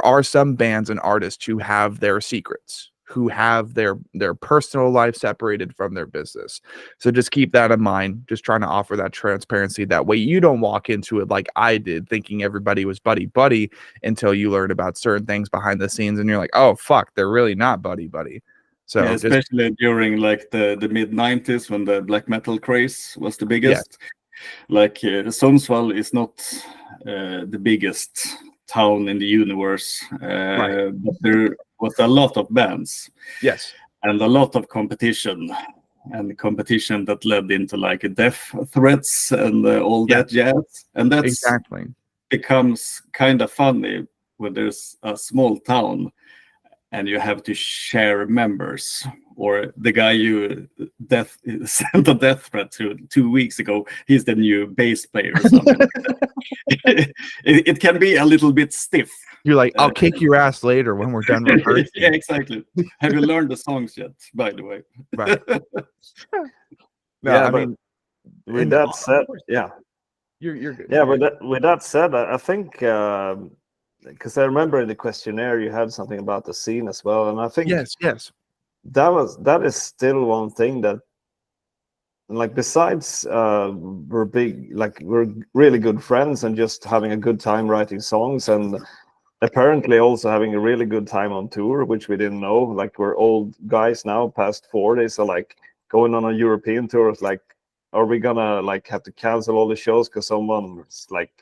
are some bands and artists who have their secrets, who have their personal life separated from their business. So just keep that in mind. Just trying to offer that transparency. That way you don't walk into it like I did, thinking everybody was buddy until you learn about certain things behind the scenes, and you're like, oh fuck, they're really not buddy. So
yeah, especially during like the mid 90s, when the black metal craze was the biggest. Like Sundsvall is not the biggest town in the universe, but there was a lot of bands,
yes,
and a lot of competition, and competition that led into like death threats and all that jazz, and that's
exactly
becomes kind of funny when there's a small town and you have to share members, or the guy you sent a death threat to 2 weeks ago, he's the new bass player or something. It can be a little bit stiff.
You're like, I'll kick your ass later when we're done rehearsing.
Yeah, exactly. Have you learned the songs yet, by the way?
Right. No,
yeah,
I mean,
with that said, yeah,
you're good.
Yeah, with that said, I think because I remember in the questionnaire you had something about the scene as well, and I think
yes,
that is still one thing that, like, besides we're really good friends and just having a good time writing songs, and apparently also having a really good time on tour, which we didn't know. Like, we're old guys now, past 40, so like going on a European tour is like, are we gonna like have to cancel all the shows because someone's like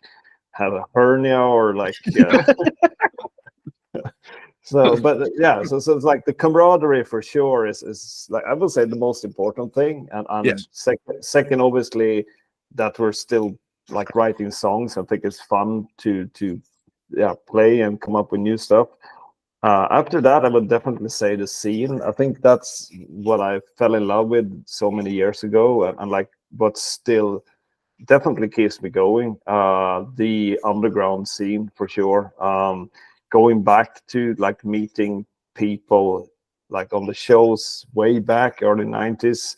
had a hernia or like so it's like the camaraderie for sure is like, I would say, the most important thing, and
yes.
second obviously that we're still like writing songs. I think it's fun to play and come up with new stuff. After that, I would definitely say the scene. I think that's what I fell in love with so many years ago, and like what still definitely keeps me going. The underground scene for sure. Going back to like meeting people like on the shows way back early 90s,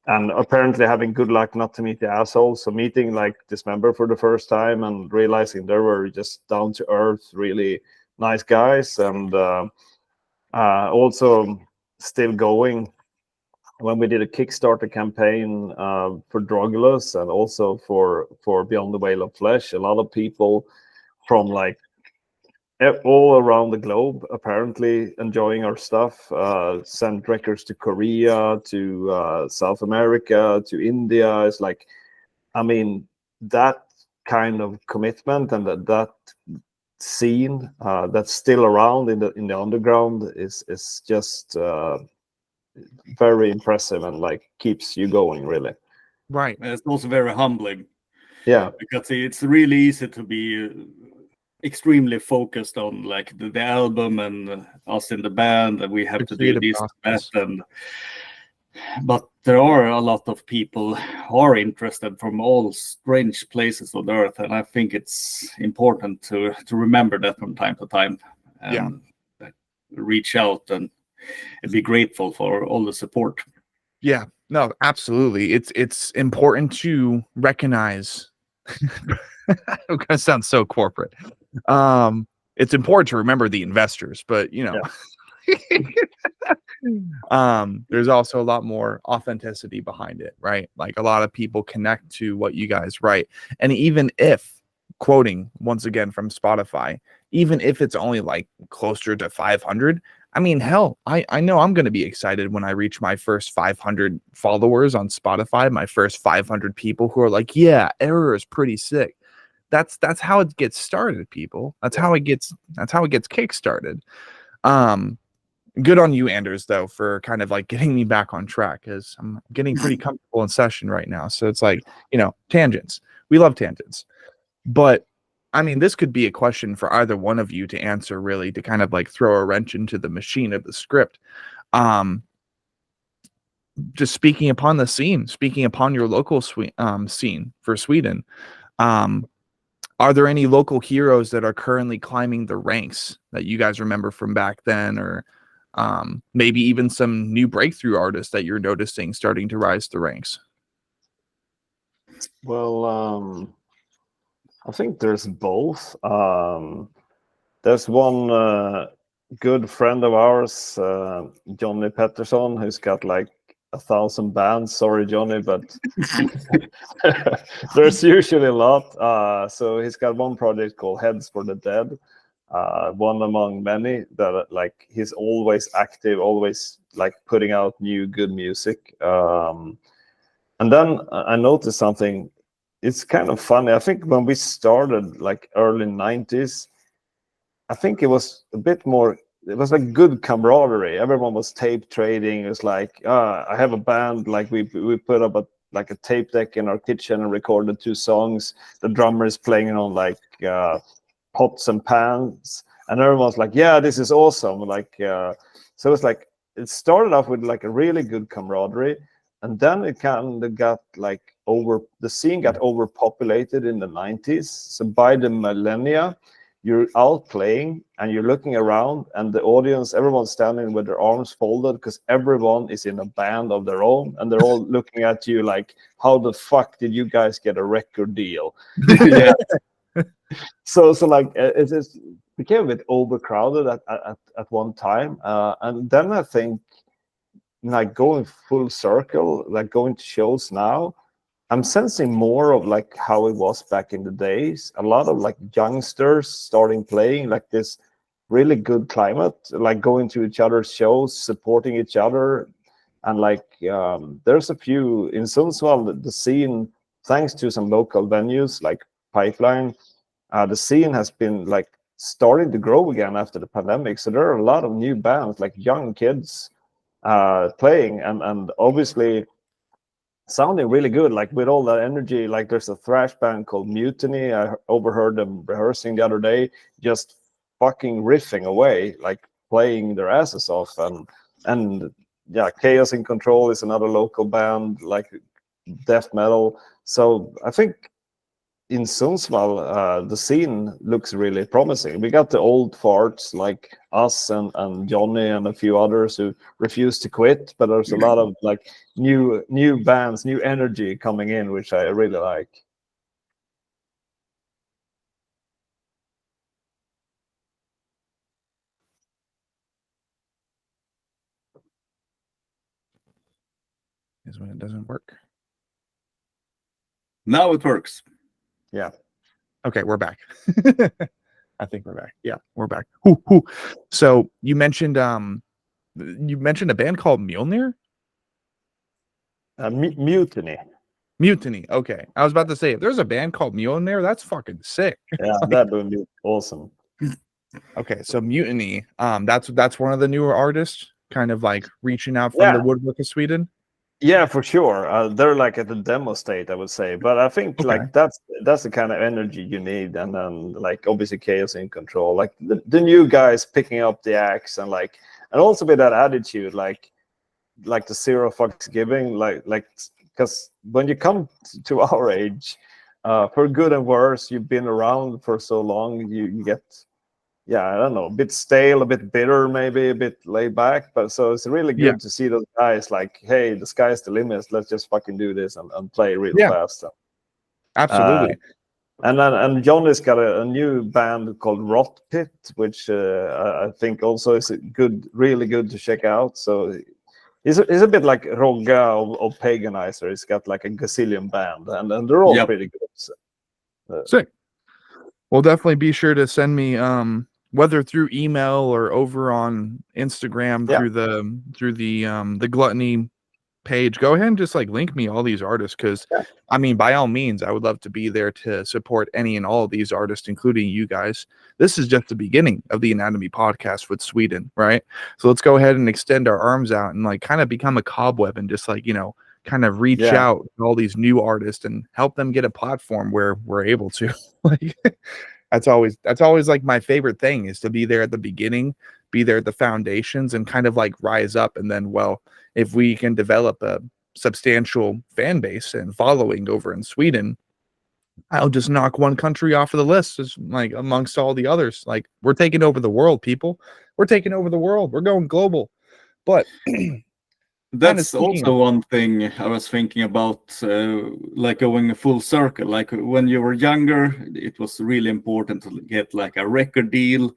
and apparently having good luck not to meet the assholes. So meeting like Dismember for the first time and realizing they were just down to earth, really nice guys, and also still going when we did a Kickstarter campaign for Drugulous, and also for Beyond the Veil of Flesh. A lot of people from like all around the globe apparently enjoying our stuff, sent records to Korea, to South America, to India. It's like, I mean, that kind of commitment and that scene that's still around in the underground is just very impressive, and like keeps you going, really.
Right.
It's also very humbling.
Yeah,
because it's really easy to be extremely focused on like the album and us in the band, and we have to do this, that, but there are a lot of people who are interested from all strange places on earth, and I think it's important to remember that from time to time, and reach out and be grateful for all the support.
Yeah, no, absolutely. It's important to recognize. I'm gonna sound so corporate. It's important to remember the investors, but there's also a lot more authenticity behind it, right? Like, a lot of people connect to what you guys write, and even if, quoting once again from Spotify, even if it's only like closer to 500, I mean, hell, I know I'm going to be excited when I reach my first 500 followers on Spotify, my first 500 people who are like, yeah, Error is pretty sick. That's how it gets started, people. That's how it gets kickstarted. Good on you, Anders, though, for kind of like getting me back on track, because I'm getting pretty comfortable in session right now. So it's like, tangents. We love tangents. But I mean, this could be a question for either one of you to answer, really, to kind of like throw a wrench into the machine of the script. Just speaking upon the scene, speaking upon your local scene for Sweden, are there any local heroes that are currently climbing the ranks that you guys remember from back then, or maybe even some new breakthrough artists that you're noticing starting to rise the ranks?
Well, I think there's both. There's one good friend of ours, Johnny Pettersson, who's got like 1,000 bands. Sorry, Johnny, but there's usually a lot. So he's got one project called Heads for the Dead, one among many that like he's always active, always like putting out new good music. And then I noticed something. It's kind of funny. I think when we started like early 90s, I think it was a bit more, it was like good camaraderie. Everyone was tape trading. It was like, I have a band, like we put up a tape deck in our kitchen and recorded 2 songs. The drummer is playing on like pots and pans, and everyone's like, yeah, this is awesome. Like, so it's like, it started off with like a really good camaraderie, and then it kind of got like the scene got overpopulated in the 90s. So by the millennia, you're out playing and you're looking around, and the audience, everyone's standing with their arms folded because everyone is in a band of their own, and they're all looking at you like, how the fuck did you guys get a record deal? So like it just became a bit overcrowded at one time, and then I think like going full circle, like going to shows now, I'm sensing more of like how it was back in the days. A lot of like youngsters starting playing, like this really good climate, like going to each other's shows, supporting each other. And like there's a few in Sundsvall, the scene, thanks to some local venues like Pipeline, the scene has been like starting to grow again after the pandemic. So there are a lot of new bands, like young kids playing, and obviously sounding really good, like with all that energy. Like there's a thrash band called Mutiny. I overheard them rehearsing the other day, just fucking riffing away, like playing their asses off. And yeah, Chaos in Control is another local band, like death metal. So I think in Sundsvall, the scene looks really promising. We got the old farts like us and Johnny and a few others who refuse to quit, but there's a lot of like new bands, new energy coming in, which I really like.
Is when it doesn't work.
Now it works.
Yeah.
Okay, we're back. I think we're back. Yeah, we're back. So you mentioned a band called Mjolnir?
Mutiny.
Mutiny. Okay. I was about to say, if there's a band called Mjolnir, that's fucking sick.
Yeah, that would be awesome.
Okay, so Mutiny, that's one of the newer artists, kind of like reaching out from the woodwork of Sweden.
Yeah, for sure. They're like at the demo state, I would say. But I think like that's the kind of energy you need. And then like obviously Chaos in Control, like the new guys picking up the axe, and also with that attitude, like the zero fucks giving, like because when you come to our age, for good and worse, you've been around for so long, you get, I don't know, a bit stale, a bit bitter, maybe a bit laid back. But so it's really good to see those guys like, hey, the sky's the limit. Let's just fucking do this and play real fast.
Absolutely.
And Johnny's got a new band called Rot Pit, which I think also is really good to check out. So he's a bit like Rogga of Paganizer. He's got like a gazillion band, and they're all pretty good. So,
sick. Well, definitely be sure to send me whether through email or over on Instagram through the Gluttony page, go ahead and just like link me all these artists, because I mean, by all means, I would love to be there to support any and all of these artists, including you guys. This is just the beginning of the Anatomy podcast with Sweden, right? So let's go ahead and extend our arms out and like kind of become a cobweb and just like, you know, kind of reach out to all these new artists and help them get a platform where we're able to. Like that's always like my favorite thing, is to be there at the beginning, be there at the foundations, and kind of like rise up. And then, well, if we can develop a substantial fan base and following over in Sweden, I'll just knock one country off of the list, as like amongst all the others. Like, we're taking over the world, people. We're taking over the world. We're going global. But
that's also one thing I was thinking about, like going a full circle. Like when you were younger, it was really important to get like a record deal,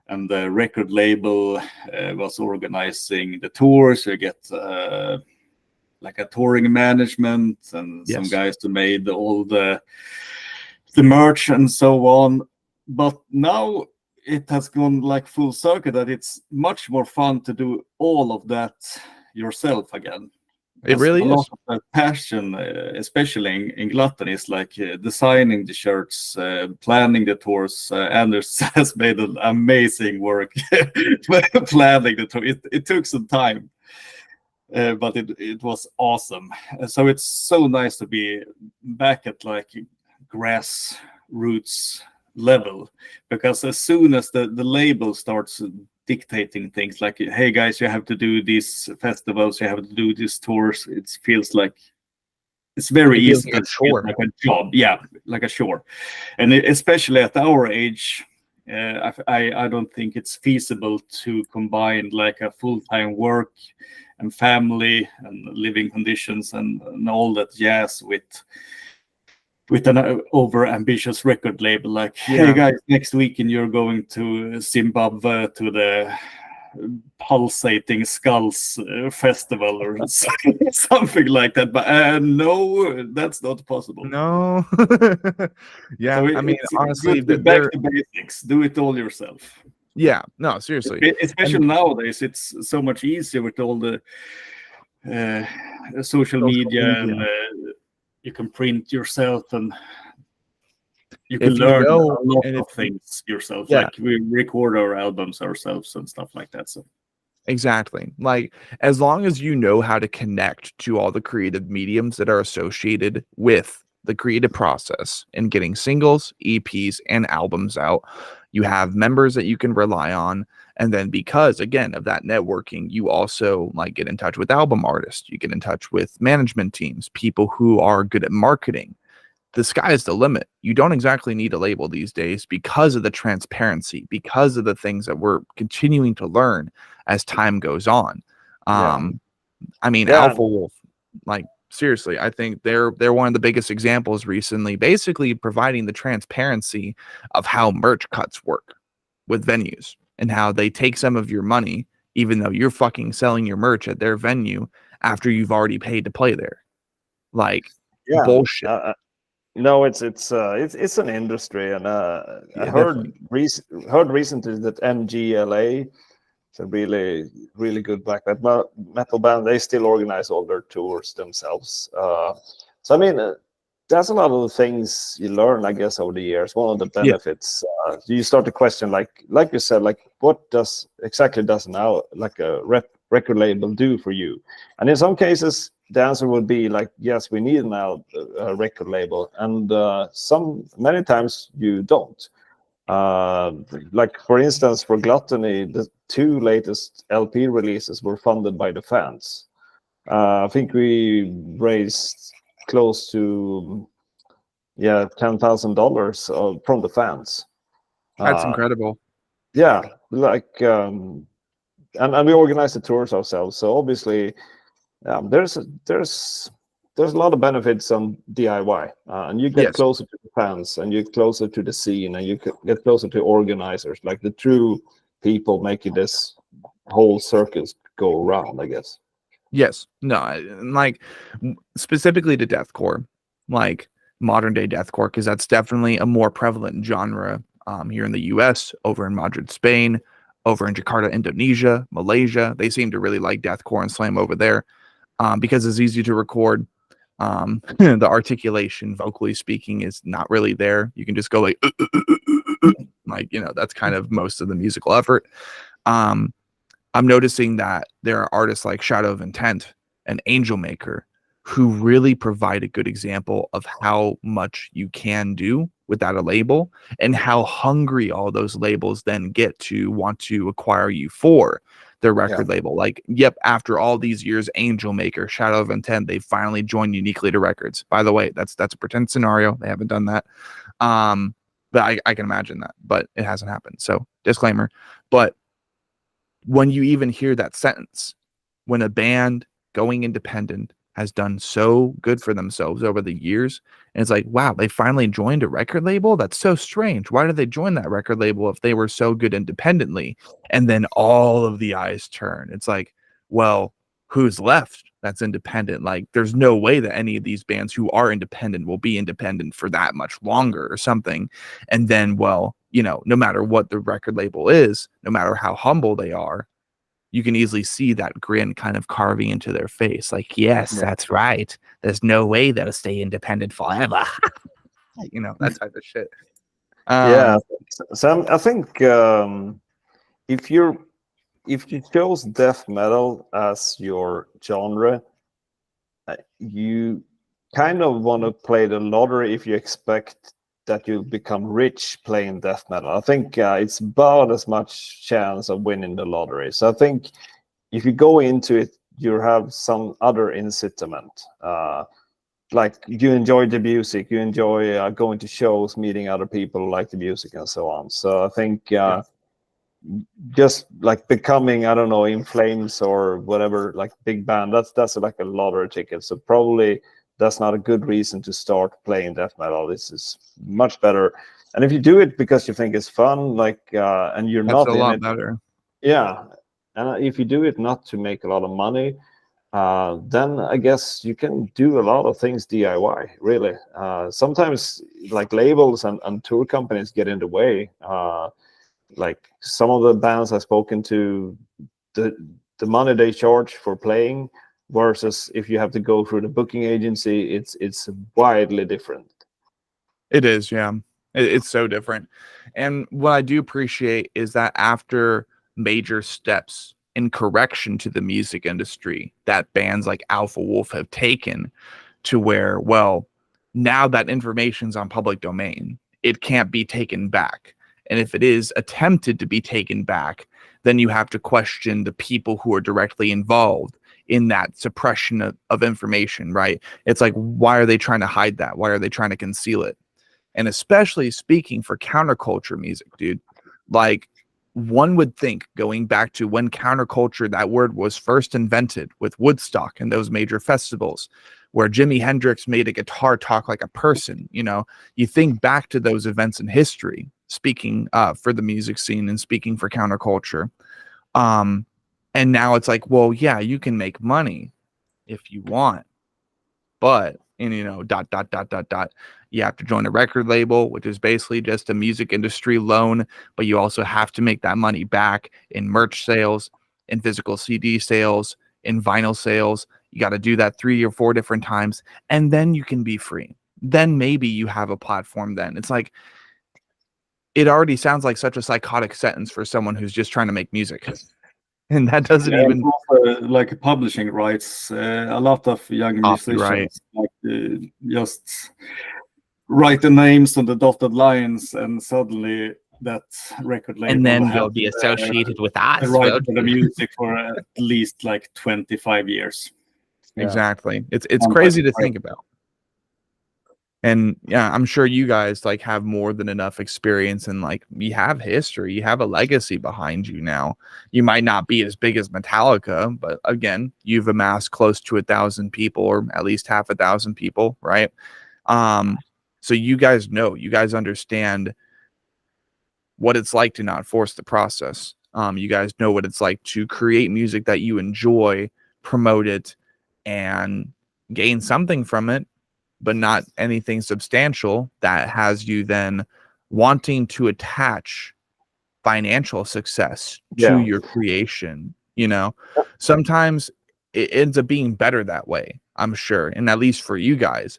and the record label was organizing the tours. You get like a touring management and some guys who made all the merch and so on. But now it has gone like full circle, that it's much more fun to do all of that yourself again.
It really is.
A lot of the passion, especially in Gluttony, is like designing the shirts, planning the tours. Anders has made an amazing work planning the tour. It took some time, but it was awesome. So it's so nice to be back at like grassroots level, because as soon as the label starts dictating things like, hey guys, you have to do these festivals, you have to do these tours, it feels like it's very easy
like a chore.
like a job, like a chore. And especially at our age, I don't think it's feasible to combine like a full-time work and family and living conditions and all that jazz with an over-ambitious record label. Like, hey guys, next weekend you're going to Zimbabwe to the Pulsating Skulls Festival or something like that. But no, that's not possible.
No. Yeah, so I mean, honestly,
back to basics. Do it all yourself.
Yeah, no, seriously.
Especially nowadays, it's so much easier with all the social media. And you can print yourself, and you can learn a lot of things yourself. Yeah. Like we record our albums ourselves and stuff like that. So
exactly. Like, as long as you know how to connect to all the creative mediums that are associated with the creative process and getting singles, EPs, and albums out, you have members that you can rely on. And then because, again, of that networking, you also like get in touch with album artists. You get in touch with management teams, people who are good at marketing. The sky is the limit. You don't exactly need a label these days because of the transparency, because of the things that we're continuing to learn as time goes on. I mean, Alpha Wolf, like, seriously, I think they're one of the biggest examples recently, basically providing the transparency of how merch cuts work with venues, and how they take some of your money, even though you're fucking selling your merch at their venue after you've already paid to play there. Like, bullshit.
No, it's an industry, and I heard recently that MGLA, it's a really, really good black metal band. They still organize all their tours themselves. So I mean, that's a lot of the things you learn, I guess, over the years. One of the benefits, you start to question, like you said, like what does now like a record label do for you? And in some cases, the answer would be like, yes, we need now a record label, and many times you don't. Like for instance, for Gluttony, the 2 latest LP releases were funded by the fans. I think we raised close to $10,000 from the fans.
That's incredible.
Yeah, like and we organize the tours ourselves. So obviously, there's a lot of benefits on DIY, and you get closer to the fans, and you get closer to the scene, and you get closer to organizers, like the true people making this whole circus go around, I guess.
Yes. No, like specifically to deathcore, like modern day deathcore, because that's definitely a more prevalent genre here in the US, over in Madrid, Spain, over in Jakarta, Indonesia, Malaysia. They seem to really like deathcore and slam over there. because it's easy to record. The articulation, vocally speaking, is not really there. You can just go like, like, you know, that's kind of most of the musical effort. I'm noticing that there are artists like Shadow of Intent and Angel Maker who really provide a good example of how much you can do without a label and how hungry all those labels then get to want to acquire you for their record label. Like, yep, after all these years, Angel Maker, Shadow of Intent, they finally joined Unique Leader Records. By the way, that's a pretend scenario. They haven't done that. But I can imagine that, but it hasn't happened. So disclaimer. But when you even hear that sentence, when a band going independent has done so good for themselves over the years, and it's like, wow, they finally joined a record label? That's so strange. Why did they join that record label if they were so good independently? And then all of the eyes turn. It's like, well, who's left that's independent? Like, there's no way that any of these bands who are independent will be independent for that much longer or something. And then, well, you know, no matter what the record label is, no matter how humble they are, you can easily see that grin kind of carving into their face. Like, yes, that's right. There's no way they'll stay independent forever. You know, that type of shit.
Yeah. So I think if you chose death metal as your genre, you kind of want to play the lottery if you expect that you'll become rich playing death metal. I think it's about as much chance of winning the lottery. So I think if you go into it, you have some other incitament. Like, you enjoy the music, you enjoy going to shows, meeting other people who like the music and so on. So I think just like becoming, I don't know, In Flames or whatever, like big band, that's like a lottery ticket. So probably that's not a good reason to start playing death metal. This is much better. And if you do it because you think it's fun, like, and you're
that's
not
a
in
lot
it,
better.
Yeah. And if you do it not to make a lot of money, then I guess you can do a lot of things DIY, really. Sometimes like labels and tour companies get in the way. Like some of the bands I've spoken to, the money they charge for playing versus if you have to go through the booking agency, it's widely different.
It is, yeah. It's so different. And what I do appreciate is that after major steps in correction to the music industry that bands like Alpha Wolf have taken, to where, well, now that information's on public domain, it can't be taken back. And if it is attempted to be taken back, then you have to question the people who are directly involved in that suppression of information, right? It's like, why are they trying to hide that? Why are they trying to conceal it? And especially speaking for counterculture music, dude, like, one would think, going back to when counterculture, that word was first invented with Woodstock and those major festivals where Jimi Hendrix made a guitar talk like a person, you know, you think back to those events in history, speaking for the music scene and speaking for counterculture. And now it's like, well, yeah, you can make money if you want, but, and, you know, ... You have to join a record label, which is basically just a music industry loan, but you also have to make that money back in merch sales, in physical CD sales, in vinyl sales. You got to do that 3 or 4 different times, and then you can be free. Then maybe you have a platform then. It's like, it already sounds like such a psychotic sentence for someone who's just trying to make music. And that doesn't even...
like publishing rights. A lot of young musicians just write the names on the dotted lines, and suddenly that record label,
and then you'll be associated with us.
The right for the music for at least like 25 years.
Exactly. It's crazy to think about. And yeah, I'm sure you guys like have more than enough experience, and like, you have history, you have a legacy behind you now. You might not be as big as Metallica, but again, you've amassed close to 1,000 people, or at least half 1,000 people, right? So you guys know, you guys understand what it's like to not force the process. You guys know what it's like to create music that you enjoy, promote it, and gain something from it, but not anything substantial that has you then wanting to attach financial success to your creation. You know, sometimes it ends up being better that way, I'm sure. And at least for you guys,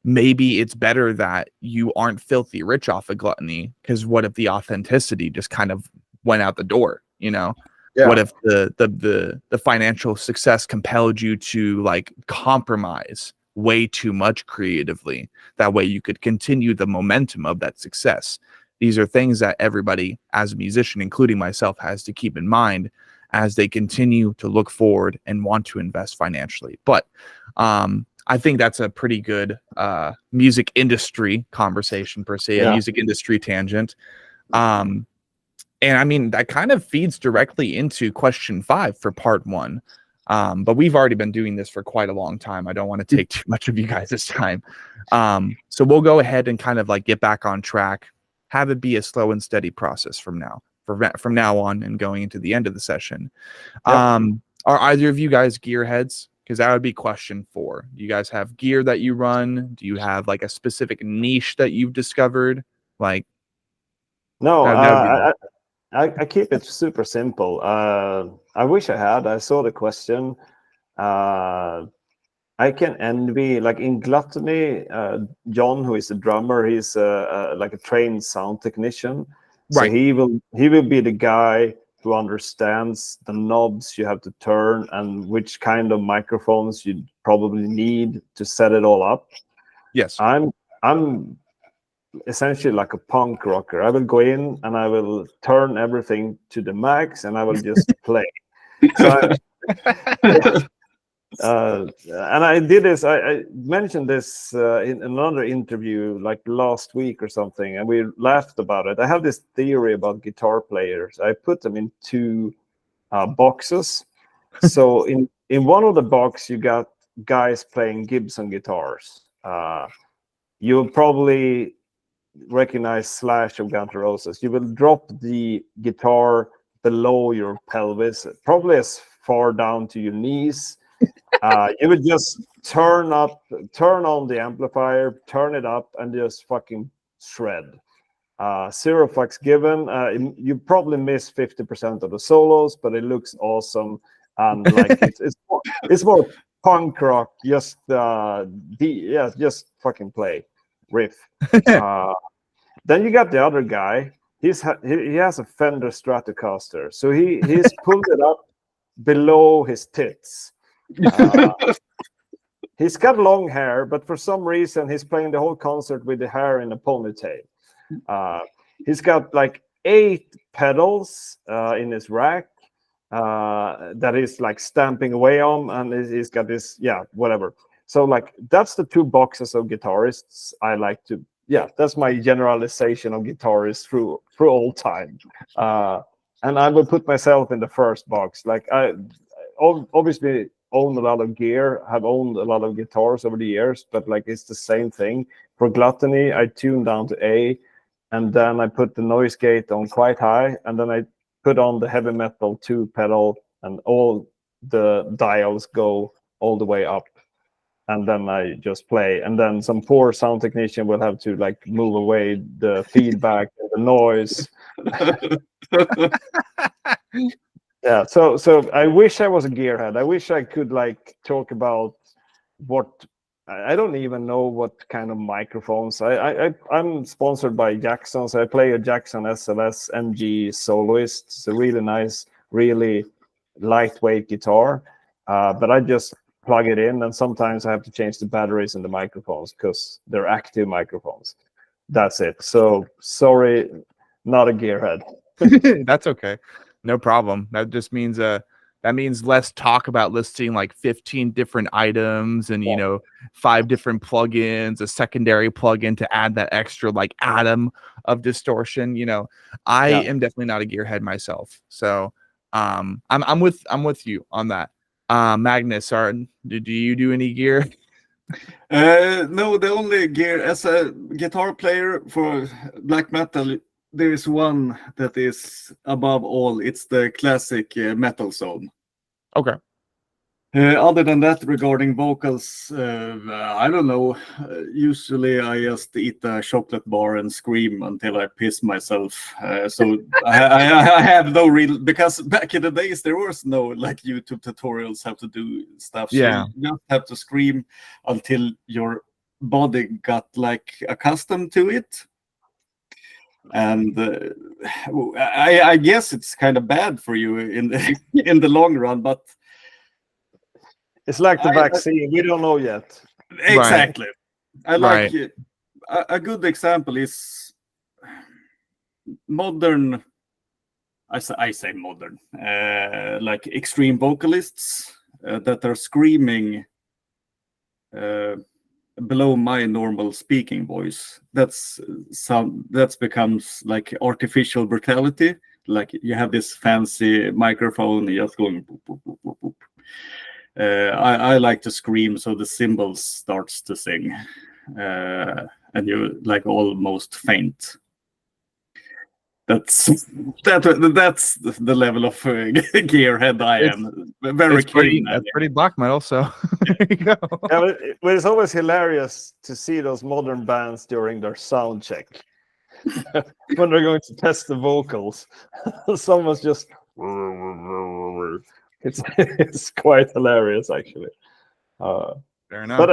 maybe it's better that you aren't filthy rich off of Gluttony, because what if the authenticity just kind of went out the door, you know?
Yeah.
What if the financial success compelled you to like compromise way too much creatively? That way you could continue the momentum of that success. These are things that everybody as a musician, including myself, has to keep in mind as they continue to look forward and want to invest financially. But I think that's a pretty good music industry conversation per se, a music industry tangent. And I mean, that kind of feeds directly into question 5 for part 1. But we've already been doing this for quite a long time. I don't want to take too much of you guys' time. So we'll go ahead and kind of like get back on track, have it be a slow and steady process from now on and going into the end of the session. Are either of you guys gearheads? Because that would be question 4. Do you guys have gear that you run? Do you have like a specific niche that you've discovered? Like,
no, I keep it super simple. I wish I had. I saw the question. I can envy, like in Gluttony, John, who is a drummer, he's like a trained sound technician. So he will be the guy who understands the knobs you have to turn and which kind of microphones you probably need to set it all up.
Yes.
I'm essentially like a punk rocker. I will go in and I will turn everything to the max and I will just play. So and I did this, I mentioned this in another interview like last week or something, and we laughed about it. I have this theory about guitar players. I put them in 2 boxes. So in one of the boxes, you got guys playing Gibson guitars. You'll probably recognize Slash of Guns N' Roses. You will drop the guitar below your pelvis, probably as far down to your knees. You would just turn on the amplifier, turn it up, and just fucking shred. 0 fucks given. You probably miss 50% of the solos, but it looks awesome. And like it's more punk rock. Just just fucking play riff. Then you got the other guy. He has a Fender Stratocaster, so he's pulled it up below his tits. He's got long hair, but for some reason he's playing the whole concert with the hair in a ponytail. He's got like 8 pedals in his rack that he's like stamping away on, and he's got this whatever. So like that's the 2 boxes of guitarists I like to. That's my generalization of guitarists through all time. And I will put myself in the first box. Like I obviously own a lot of gear, have owned a lot of guitars over the years, but like it's the same thing. For Gluttony, I tune down to A, and then I put the noise gate on quite high, and then I put on the heavy metal 2 pedal, and all the dials go all the way up, and then I just play. And then some poor sound technician will have to like move away the feedback and the noise. So I wish I was a gearhead. I wish I could like talk about what I don't even know what kind of microphones. I'm sponsored by Jackson, so I play a Jackson SLS MG Soloist. It's a really nice, really lightweight guitar, but I just plug it in, and sometimes I have to change the batteries in the microphones because they're active microphones. That's it. So sorry, not a gearhead.
That's okay. No problem. That just means that means less talk about listing like 15 different items and 5 different plugins, a secondary plugin to add that extra like atom of distortion. I am definitely not a gearhead myself. So I'm with you on that. Magnus, do you do any gear?
No, the only gear as a guitar player for black metal, there is one that is above all. It's the classic metal zone.
Okay.
Other than that, regarding vocals, I don't know. Usually, I just eat a chocolate bar and scream until I piss myself. So I have no real, because back in the days there was no like YouTube tutorials how to do stuff. So
Yeah.
you just have to scream until your body got like accustomed to it. And I guess it's kind of bad for you in the long run, but.
It's like the vaccine. We don't know yet.
Exactly. I like
Right.
a good example is modern. I say modern, like extreme vocalists that are screaming below my normal speaking voice. That becomes like artificial brutality. Like you have this fancy microphone just going boop, boop, boop, boop, boop. I like to scream so the cymbals starts to sing, and you like almost faint. That's the level of gearhead I am. Very
It's pretty,
keen.
that's pretty black metal. So there you go.
Yeah, but it's always hilarious to see those modern bands during their sound check when they're going to test the vocals. Someone's just it's quite hilarious actually.
Fair enough.
But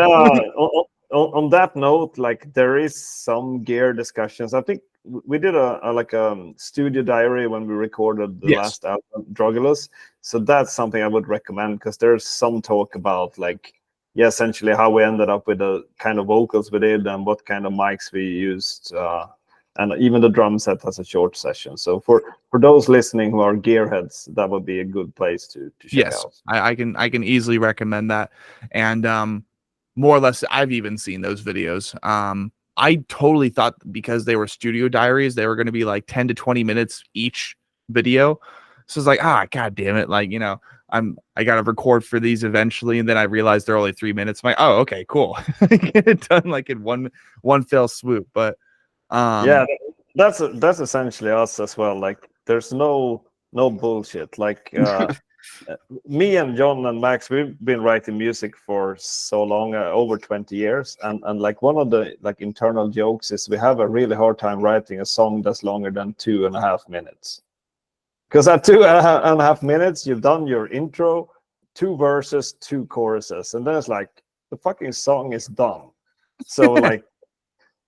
on that note, like there is some gear discussions. I think we did a studio diary when we recorded the
Yes.
last album, Drugulus. So that's something I would recommend because there's some talk about like, yeah, essentially how we ended up with the kind of vocals we did and what kind of mics we used, and even the drum set has a short session. So for those listening who are gearheads, that would be a good place to check
Yes,
out.
I can easily recommend that. And more or less, I've even seen those videos. I totally thought because they were studio diaries, they were going to be like 10 to 20 minutes each video. So it's like, god damn it. Like, you know, I got to record for these eventually. And then I realized they're only 3 minutes. I'm like, oh, okay, cool. Get it done like in one fell swoop. But
yeah, that's essentially us as well. Like there's no bullshit. Like me and John and Max, we've been writing music for so long, over 20 years, and like one of the like internal jokes is we have a really hard time writing a song that's longer than 2.5 minutes, because at 2.5 minutes you've done your intro, 2 verses, 2 choruses, and then it's like the fucking song is done. So like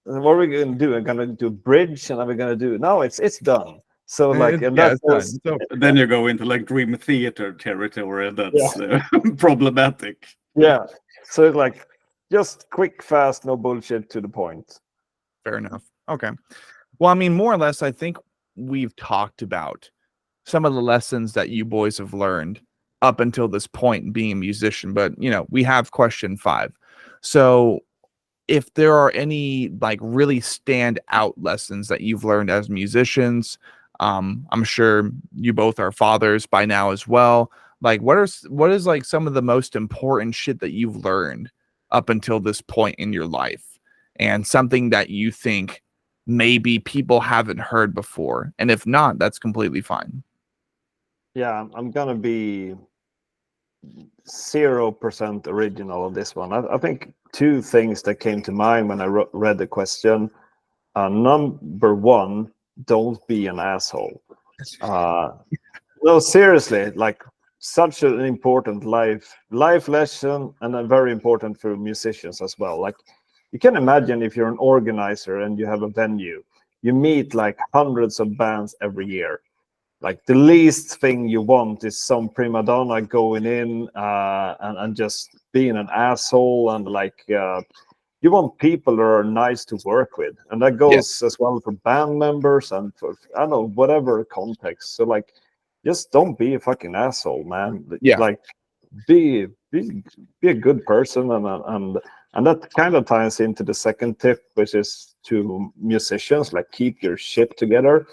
what are we gonna do? I'm gonna do a bridge, and are we gonna do no, it's done. So like, and
yeah,
that's
it's over.
Then you go into like dream theater territory, and that's problematic.
yeah. So it's like just quick, fast, no bullshit, to the point.
Fair enough. Okay. Well, I mean, more or less, I think we've talked about some of the lessons that you boys have learned up until this point in being a musician. But, you know, we have question 5. So if there are any like really stand out lessons that you've learned as musicians, I'm sure you both are fathers by now as well. Like what is like some of the most important shit that you've learned up until this point in your life, and something that you think maybe people haven't heard before? And if not, that's completely fine.
Yeah, I'm gonna be 0% original on this one. I think 2 things that came to mind when I read the question. Number 1, don't be an asshole. No, seriously, like such an important life lesson, and then very important for musicians as well. Like you can imagine if you're an organizer and you have a venue, you meet like hundreds of bands every year. Like the least thing you want is some prima donna going in and just being an asshole, and like you want people that are nice to work with, and that goes as well for band members and for I don't know whatever context. So like, just don't be a fucking asshole, man.
Yeah.
Like be a good person, and that kind of ties into the second tip, which is to musicians, like keep your shit together.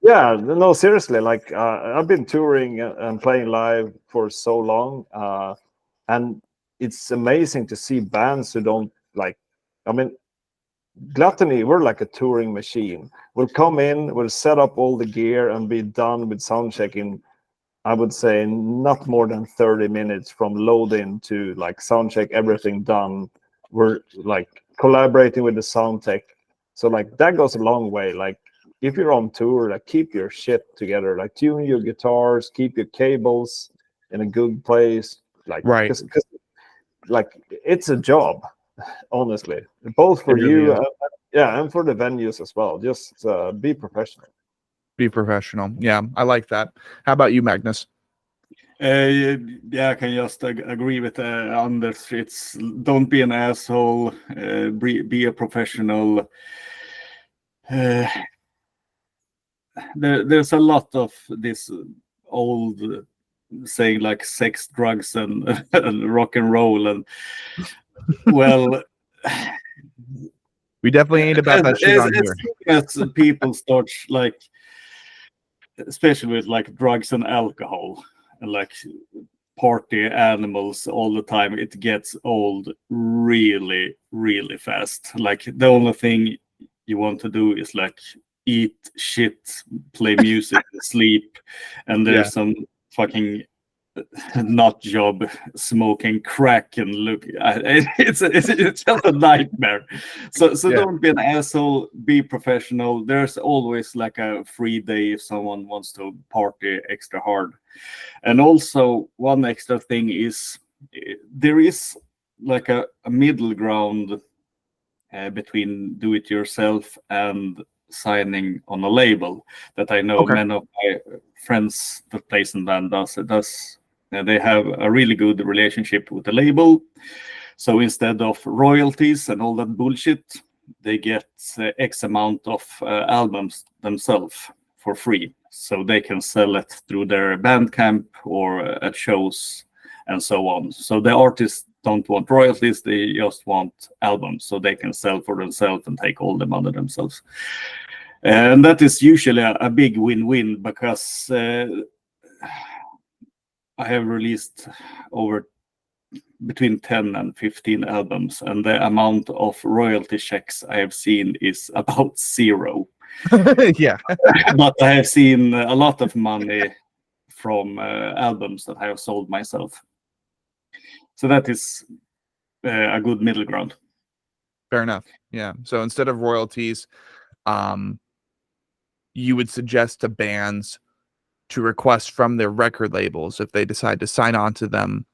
Yeah, no, seriously, like I've been touring and playing live for so long, and it's amazing to see bands who don't like. I mean, Gluttony, we're like a touring machine. We'll come in, we'll set up all the gear, and be done with sound checking I would say not more than 30 minutes from load-in to like sound check, everything done. We're like collaborating with the sound tech. So like that goes a long way. Like if you're on tour, like keep your shit together, like tune your guitars, keep your cables in a good place. Like,
Right.
Cause, like it's a job, honestly, both for
It really
you,
is.
and for the venues as well. Just be professional.
Be professional. Yeah, I like that. How about you, Magnus?
Yeah, I can just agree with Anders. It's don't be an asshole. Be a professional. There's a lot of this old saying like sex, drugs, and, and rock and roll, and well,
We definitely ain't about that shit on here.
As people start like, especially with like drugs and alcohol and like party animals all the time, it gets old really, really fast. Like the only thing you want to do is like eat shit, play music, sleep, and there's some fucking nut job smoking crack and look. It's just a nightmare. So don't be an asshole. Be professional. There's always like a free day if someone wants to party extra hard. And also one extra thing is there is like a middle ground between do it yourself and signing on a label that I know many of my friends that plays in band does. They have a really good relationship with the label. So instead of royalties and all that bullshit, they get X amount of albums themselves for free. So they can sell it through their Bandcamp or at shows and so on. So the artists don't want royalties, they just want albums so they can sell for themselves and take all the money themselves. And that is usually a big win-win because I have released over between 10 and 15 albums, and the amount of royalty checks I have seen is about 0.
Yeah.
But I have seen a lot of money from albums that I have sold myself. So that is a good middle ground.
Fair enough. Yeah. So instead of royalties, you would suggest to bands to request from their record labels, if they decide to sign on to them,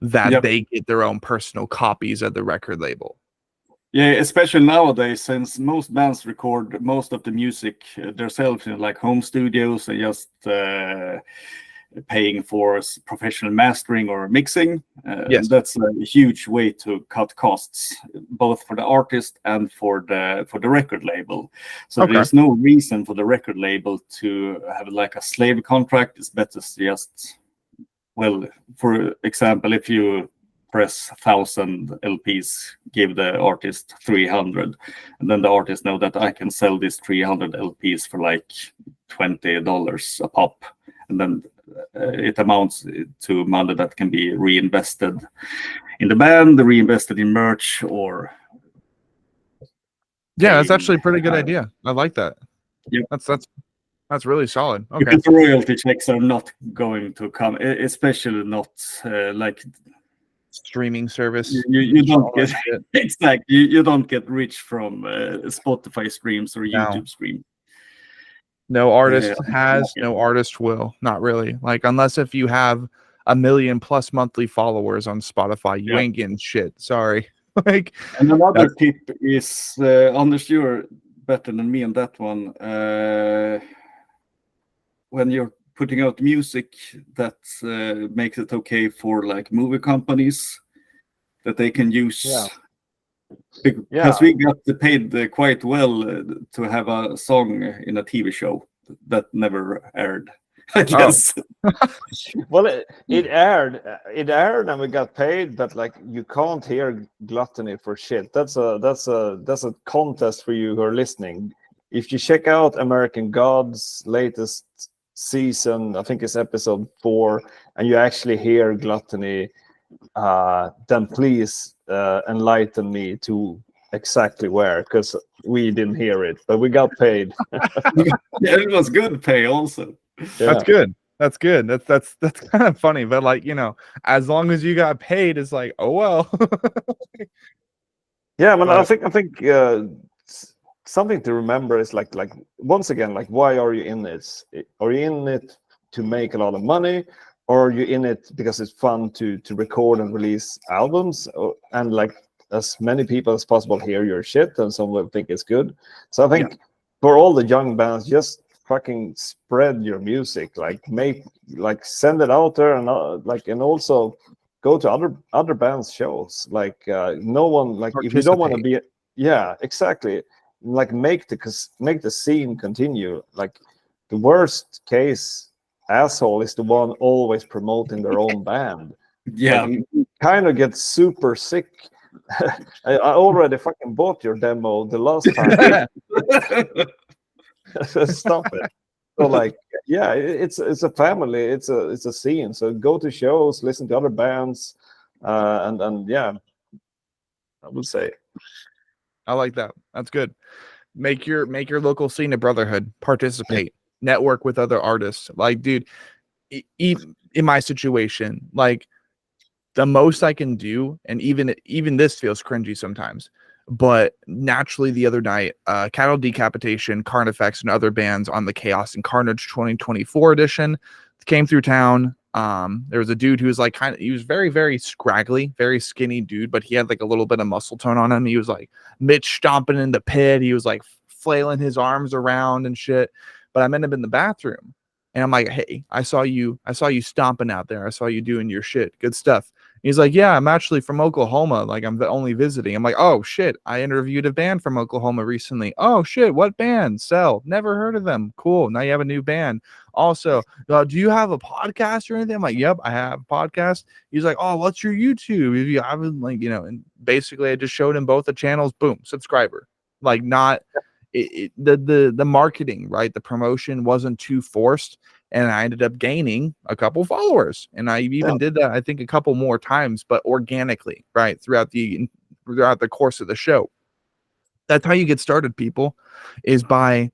that they get their own personal copies of the record label.
Yeah, especially nowadays, since most bands record most of the music themselves in like home studios and just paying for professional mastering or mixing. That's a huge way to cut costs, both for the artist and for the record label. So there's no reason for the record label to have like a slave contract. It's better to just, well, for example, if you press 1,000 LPs, give the artist 300, and then the artist know that I can sell these 300 LPs for like $20 a pop, and then it amounts to money that can be reinvested in the band, reinvested in merch, or
that's actually a pretty good idea. I like that.
Yeah,
that's really solid. Okay,
because the royalty checks are not going to come, especially not like
streaming service.
You don't get exactly. You don't get rich from Spotify streams or YouTube streams.
No artist has, no artist will. Not really. Like, unless if you have 1 million plus monthly followers on Spotify, you ain't getting shit. Sorry. Like,
and another tip is, Anders, you're better than me on that one. When you're putting out music that makes it okay for like movie companies that they can use. Because we got paid quite well to have a song in a TV show that never aired, I guess.
Well, it aired and we got paid, but like you can't hear Gluttony for shit. That's a contest for you who are listening. If you check out American Gods latest season, I think it's episode 4, and you actually hear Gluttony, then please enlighten me to exactly where, because we didn't hear it, but we got paid.
It was good pay also.
That's good. That's good. That's kind of funny, but like, you know, as long as you got paid, it's like, oh well.
Yeah, but I
But
think something to remember is like once again, like, why are you in this? Are you in it to make a lot of money, or are you in it because it's fun to record and release albums, and like as many people as possible hear your shit and some will think it's good. So I think for all the young bands, just fucking spread your music, like send it out there, and and also go to other bands shows, like no one, like if you don't want to
participate.
be, yeah, exactly, like make the scene continue. Like the worst case asshole is the one always promoting their own band. Like
Yeah.
you kind of get super sick. I already fucking bought your demo the last time. Stop it. So like, yeah, it's a family, it's a scene. So go to shows, listen to other bands, and yeah, I would say.
I like that. That's good. Make your local scene a brotherhood. Participate. Network with other artists. Like, dude, in my situation, like the most I can do, and even this feels cringy sometimes, but naturally the other night, Cattle Decapitation, Carnifex, and other bands on the Chaos and Carnage 2024 edition came through town. There was a dude who was like he was very, very scraggly, very skinny dude, but he had like a little bit of muscle tone on him. He was like Mitch stomping in the pit. He was like flailing his arms around and shit. But I met him in the bathroom, and I'm like, hey, I saw you stomping out there. I saw you doing your shit. Good stuff. He's like, yeah, I'm actually from Oklahoma. Like, I'm only visiting. I'm like, oh, shit. I interviewed a band from Oklahoma recently. Oh, shit. What band? Cell. Never heard of them. Cool. Now you have a new band. Also, do you have a podcast or anything? I'm like, yep, I have a podcast. He's like, oh, what's your YouTube? If you haven't, like, you know, and basically I just showed him both the channels. Boom, subscriber. Like, not the marketing, right? The promotion wasn't too forced. And I ended up gaining a couple followers, and I even did that, I think, a couple more times, but organically, right, throughout the course of the show. That's how you get started, people, is by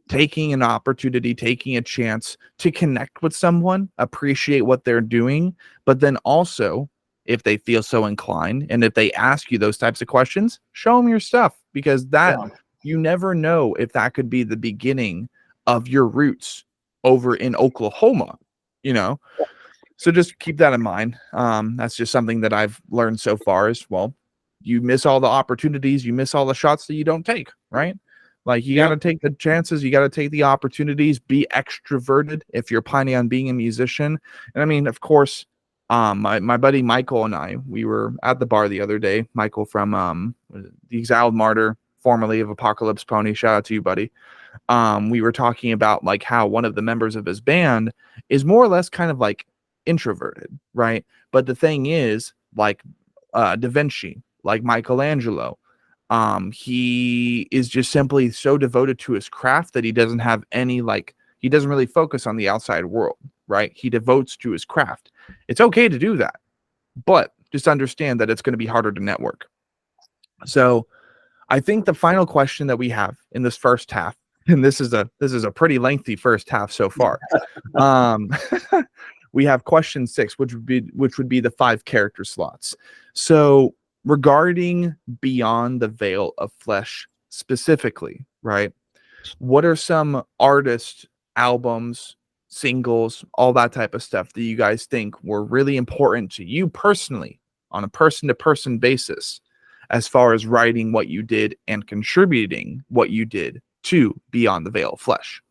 taking an opportunity, taking a chance to connect with someone, appreciate what they're doing, but then also, if they feel so inclined, and if they ask you those types of questions, show them your stuff, because you never know if that could be the beginning of your roots over in Oklahoma, you know? So just keep that in mind. That's just something that I've learned so far is, well, you miss all the opportunities, you miss all the shots that you don't take, right? Like you got to take the chances, you got to take the opportunities, be extroverted if you're planning on being a musician. And I mean, of course, my buddy Michael and I, we were at the bar the other day. Michael from the Exiled Martyr, formerly of Apocalypse Pony. Shout out to you, buddy. We were talking about like how one of the members of his band is more or less kind of like introverted, right? But the thing is, like Da Vinci, like Michelangelo, he is just simply so devoted to his craft that he doesn't have any, like, he doesn't really focus on the outside world, right? He devotes to his craft. It's okay to do that, but just understand that it's going to be harder to network. So I think the final question that we have in this first half, and this is a pretty lengthy first half so far. We have question 6, which would be the 5 character slots. So regarding Beyond the Veil of Flesh specifically, right? What are some artists, albums, singles, all that type of stuff that you guys think were really important to you personally on a person-to-person basis, as far as writing what you did and contributing what you did to Beyond the Veil of Flesh?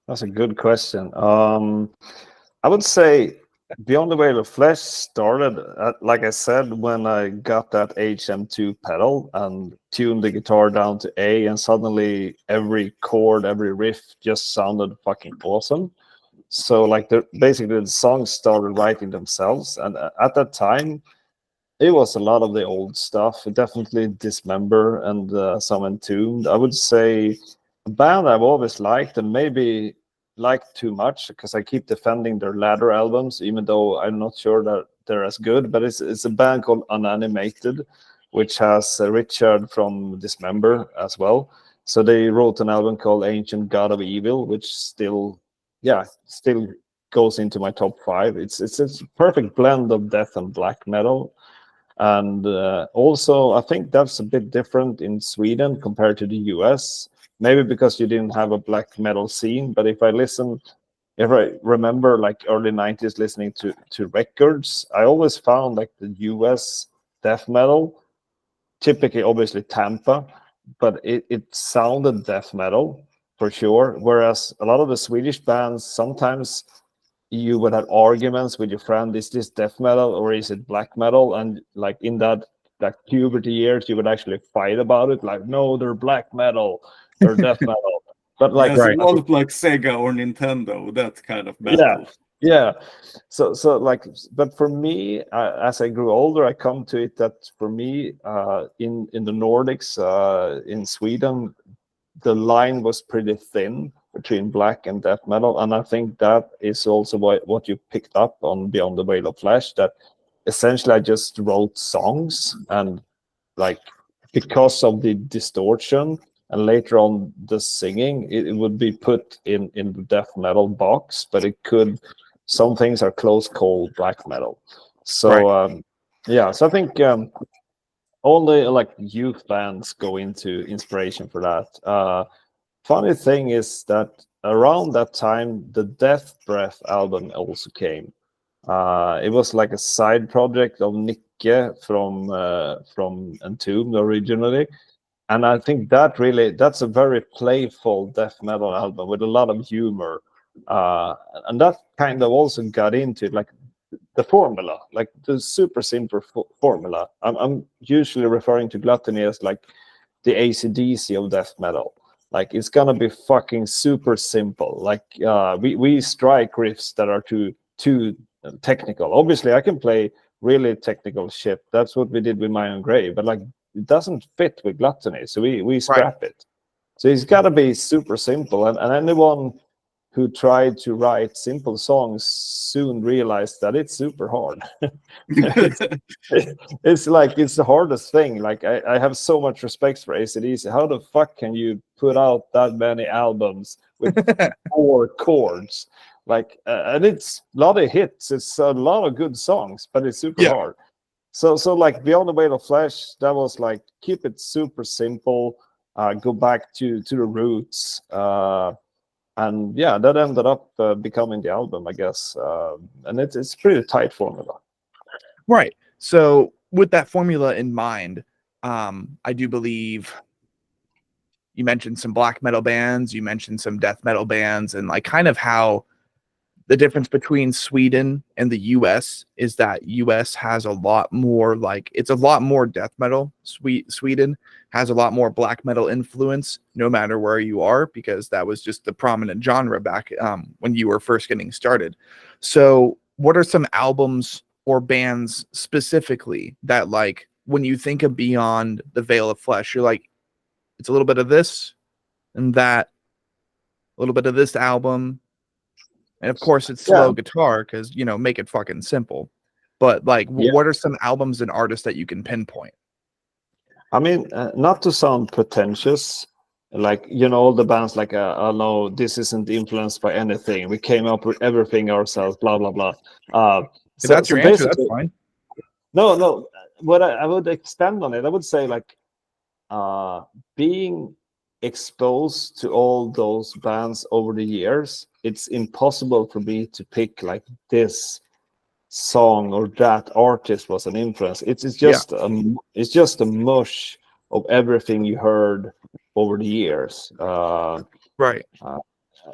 That's a good question. I would say Beyond the Veil of Flesh started, like I said, when I got that HM2 pedal and tuned the guitar down to A, and suddenly every chord, every riff just sounded fucking awesome. So like basically the songs started writing themselves, and at that time it was a lot of the old stuff, definitely Dismember and some Entombed. I would say a band I've always liked, and maybe liked too much because I keep defending their latter albums, even though I'm not sure that they're as good. But it's a band called Unanimated, which has Richard from Dismember as well. So they wrote an album called Ancient God of Evil, which still still goes into my top 5. It's a perfect blend of death and black metal. And also, I think that's a bit different in Sweden compared to the US. Maybe because you didn't have a black metal scene. But if I remember like early 90s listening to records, I always found like the US death metal, typically obviously Tampa, but it sounded death metal for sure. Whereas a lot of the Swedish bands, sometimes you would have arguments with your friend, is this death metal or is it black metal? And like in that puberty years, you would actually fight about it. Like, no, they're black metal, they're death metal. But like,
it wasn't like Sega or Nintendo, that kind of battle.
Yeah. So like, but for me, as I grew older, I come to it that for me, in the Nordics, in Sweden, the line was pretty thin between black and death metal, and I think that is also what you picked up on Beyond the Veil of Flesh. That essentially I just wrote songs, and like because of the distortion and later on the singing, it would be put in the death metal box, but it could. Some things are close called black metal. So so I think only like youth bands go into inspiration for that. Funny thing is that around that time, the Death Breath album also came. It was like a side project of Nicke from Entombed originally. And I think that's a very playful death metal album with a lot of humor. And that kind of also got into like the formula, like the super simple formula. I'm usually referring to Gluttony as like the AC/DC of death metal. Like it's gonna be fucking super simple. Like we strike riffs that are too technical. Obviously, I can play really technical shit. That's what we did with My Own Grave. But like it doesn't fit with Gluttony, so we scrap it. So it's got to be super simple. And anyone who tried to write simple songs soon realized that it's super hard. it's like it's the hardest thing. Like I have so much respect for AC/DC. How the fuck can you put out that many albums with 4 chords? Like and it's a lot of hits. It's a lot of good songs, but it's super hard. So like Beyond the Veil of Flesh, that was like keep it super simple, go back to the roots, and that ended up becoming the album, I guess. And it's pretty tight formula.
Right. So with that formula in mind, I do believe you mentioned some black metal bands, you mentioned some death metal bands, and like kind of how the difference between Sweden and the US is that US has a lot more, like it's a lot more death metal. Sweden has a lot more black metal influence no matter where you are, because that was just the prominent genre back when you were first getting started. So what are some albums or bands specifically that like when you think of Beyond the Veil of Flesh, you're like, it's a little bit of this and that, a little bit of this album, and of course it's slow guitar because, you know, make it fucking simple. But like, what are some albums and artists that you can pinpoint?
I mean, not to sound pretentious, like, you know, all the bands like, oh no, this isn't influenced by anything. We came up with everything ourselves, blah, blah, blah.
If that's your answer, that's fine.
No. What I would extend on it, I would say like being exposed to all those bands over the years, it's impossible for me to pick like this song or that artist was an influence. It's just a mush of everything you heard over the years.
Right.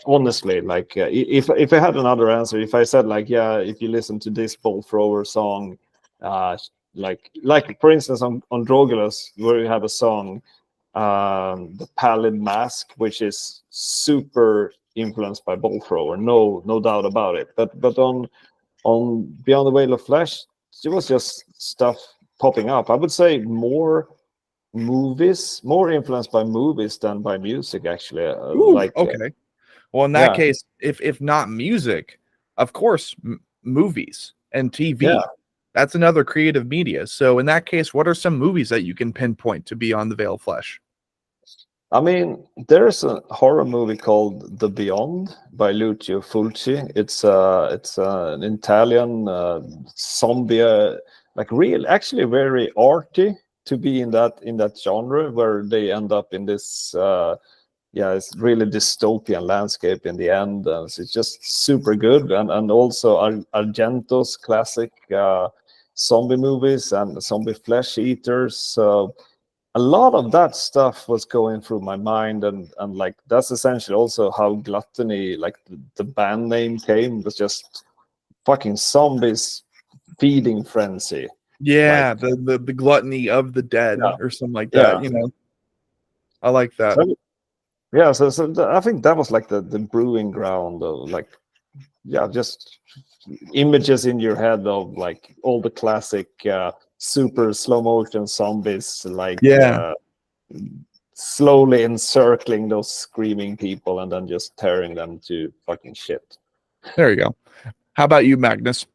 Honestly, like if I had another answer, if I said like, if you listen to this Bull Thrower song, like for instance on Drogulus, where you have a song, the Pallid Mask, which is super influenced by Bull Thrower, no doubt about it. But on Beyond the Veil of Flesh, it was just stuff popping up. I would say more influenced by movies than by music, actually.
Okay. Well, in that case, if not music, of course, movies and TV.
Yeah.
That's another creative media. So in that case, what are some movies that you can pinpoint to Beyond the Veil of Flesh?
I mean, there's a horror movie called The Beyond by Lucio Fulci. It's an Italian zombie, like real, actually very arty to be in that genre, where they end up in this it's really dystopian landscape in the end. So it's just super good, and also Argento's classic zombie movies and zombie flesh eaters. So a lot of that stuff was going through my mind, and like that's essentially also how Gluttony, like the band name came, was just fucking zombies feeding frenzy.
Yeah, the gluttony of the dead or something like that. You know, I like that.
So I think that was like the brewing ground of like, just images in your head of like all the classic super slow motion zombies, like slowly encircling those screaming people and then just tearing them to fucking shit.
There you go. How about you, Magnus?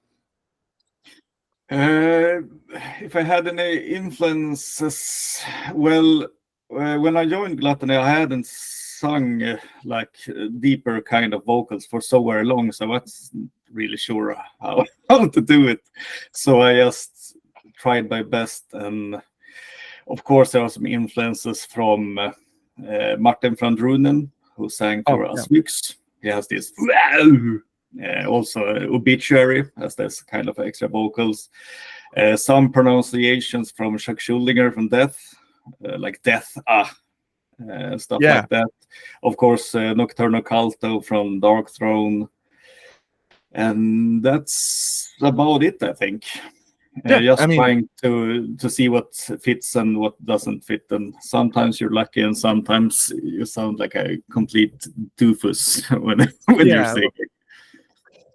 If I had any influences, well, when I joined Gluttony, I hadn't sung like deeper kind of vocals for so very long, so I wasn't really sure how to do it. So I just tried my best, and of course there are some influences from Martin van Drunen, who sang for SWE. He has this also Obituary has this kind of extra vocals. Some pronunciations from Chuck Schuldiner from Death, like Death, stuff like that. Of course, Nocturno Culto from Dark Throne. And that's about it, I think. Trying to see what fits and what doesn't fit. And sometimes you're lucky, and sometimes you sound like a complete doofus when you're singing.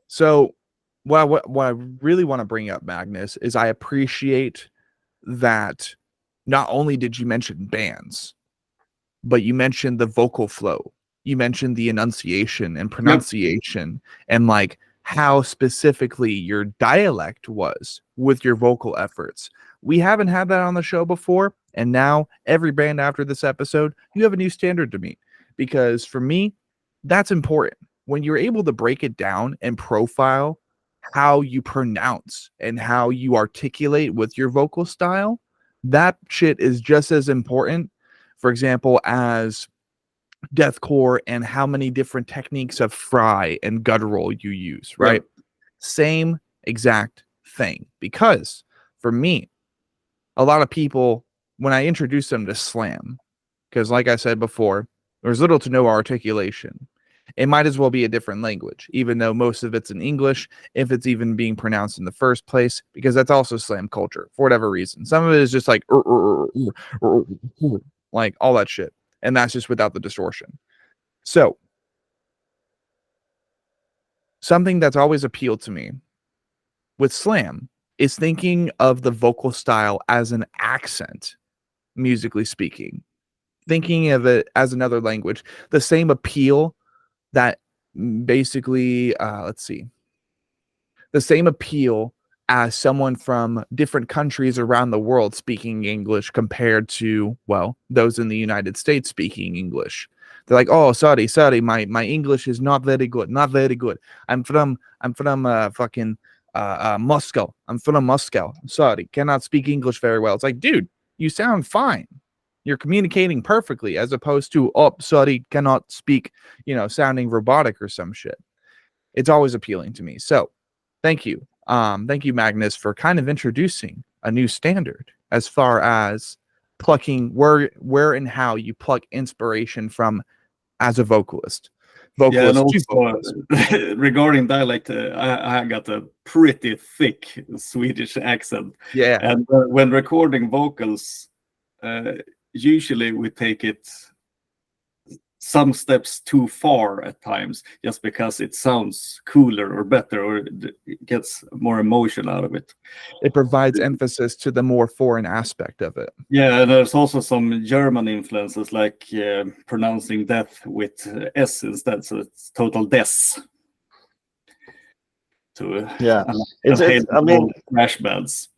So, what I really want to bring up, Magnus, is I appreciate that not only did you mention bands, but you mentioned the vocal flow. You mentioned the enunciation and pronunciation, and like how specifically your dialect was with your vocal efforts. We haven't had that on the show before, and now every band after this episode, you have a new standard to meet, because for me, that's important. When you're able to break it down and profile how you pronounce and how you articulate with your vocal style, that shit is just as important, for example, as deathcore and how many different techniques of fry and guttural you use, right? Same exact thing. Because for me, a lot of people, when I introduce them to slam, because like I said before, there's little to no articulation. It might as well be a different language, even though most of it's in English, if it's even being pronounced in the first place, because that's also slam culture for whatever reason. Some of it is just like all that shit. And that's just without the distortion. So something that's always appealed to me with slam is thinking of the vocal style as an accent, musically speaking, thinking of it as another language, the same appeal that basically, the same appeal as someone from different countries around the world speaking English compared to, well, those in the United States speaking English. They're like, oh, sorry, my English is not very good. I'm from fucking Moscow. I'm from Moscow. Sorry, cannot speak English very well. It's like, dude, you sound fine. You're communicating perfectly, as opposed to, oh, sorry, cannot speak, sounding robotic or some shit. It's always appealing to me. So thank you. Thank you, Magnus, for kind of introducing a new standard as far as plucking where and how you pluck inspiration from as a vocalist.
And also, regarding dialect, I got a pretty thick Swedish accent.
Yeah.
And when recording vocals, usually we take it some steps too far at times, just because it sounds cooler or better, or it gets more emotion out of it.
It provides emphasis to the more foreign aspect of it.
Yeah, and there's also some German influences, like pronouncing death with S instead, so it's total des.
I mean,
thrash bands.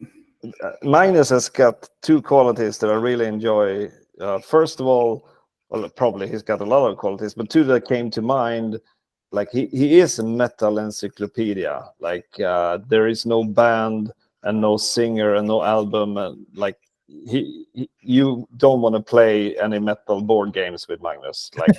Magnus has got two qualities that I really enjoy. First of all, well, probably he's got a lot of qualities, but two that came to mind, like he is a metal encyclopedia. Like there is no band and no singer and no album, and like you don't want to play any metal board games with Magnus. Like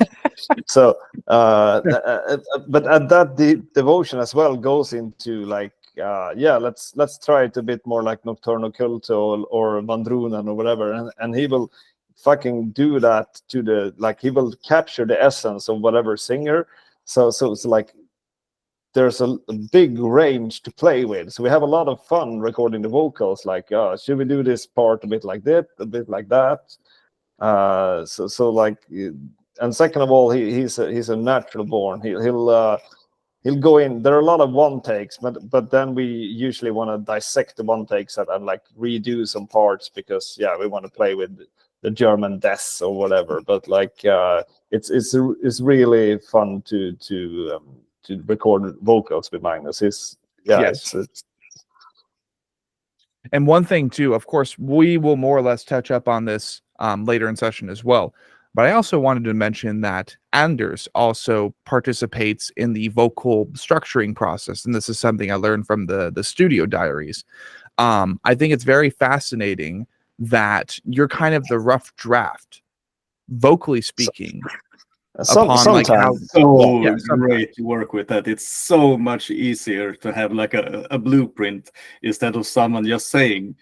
so, but at that devotion as well goes into like let's try it a bit more like Nocturno Culto or Vandrunen or whatever, and he will fucking do that to the, like, he will capture the essence of whatever singer. So it's like there's a big range to play with. So we have a lot of fun recording the vocals. Like, should we do this part a bit like that, a bit like that? So like, and second of all, he's a natural born. He'll go in. There are a lot of one takes, but then we usually want to dissect the one takes and like redo some parts because we want to play with the German deaths or whatever. But like it's really fun to record vocals with Magnus.
Yes. And one thing too, of course, we will more or less touch up on this later in session as well. But I also wanted to mention that Anders also participates in the vocal structuring process. And this is something I learned from the studio diaries. I think it's very fascinating that you're kind of the rough draft, vocally speaking.
Sometimes great to work with that. It's so much easier to have like a blueprint instead of someone just saying.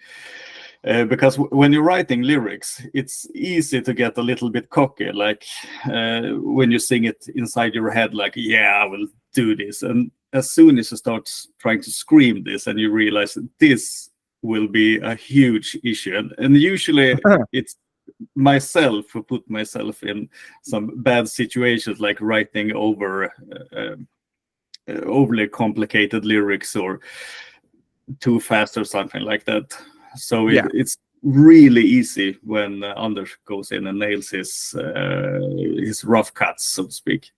Because when you're writing lyrics, it's easy to get a little bit cocky, like when you sing it inside your head, like, I will do this. And as soon as you start trying to scream this and you realize that this will be a huge issue. And usually it's myself who put myself in some bad situations, like writing over overly complicated lyrics or too fast or something like that. So it's really easy when Anders goes in and nails his rough cuts, so to speak.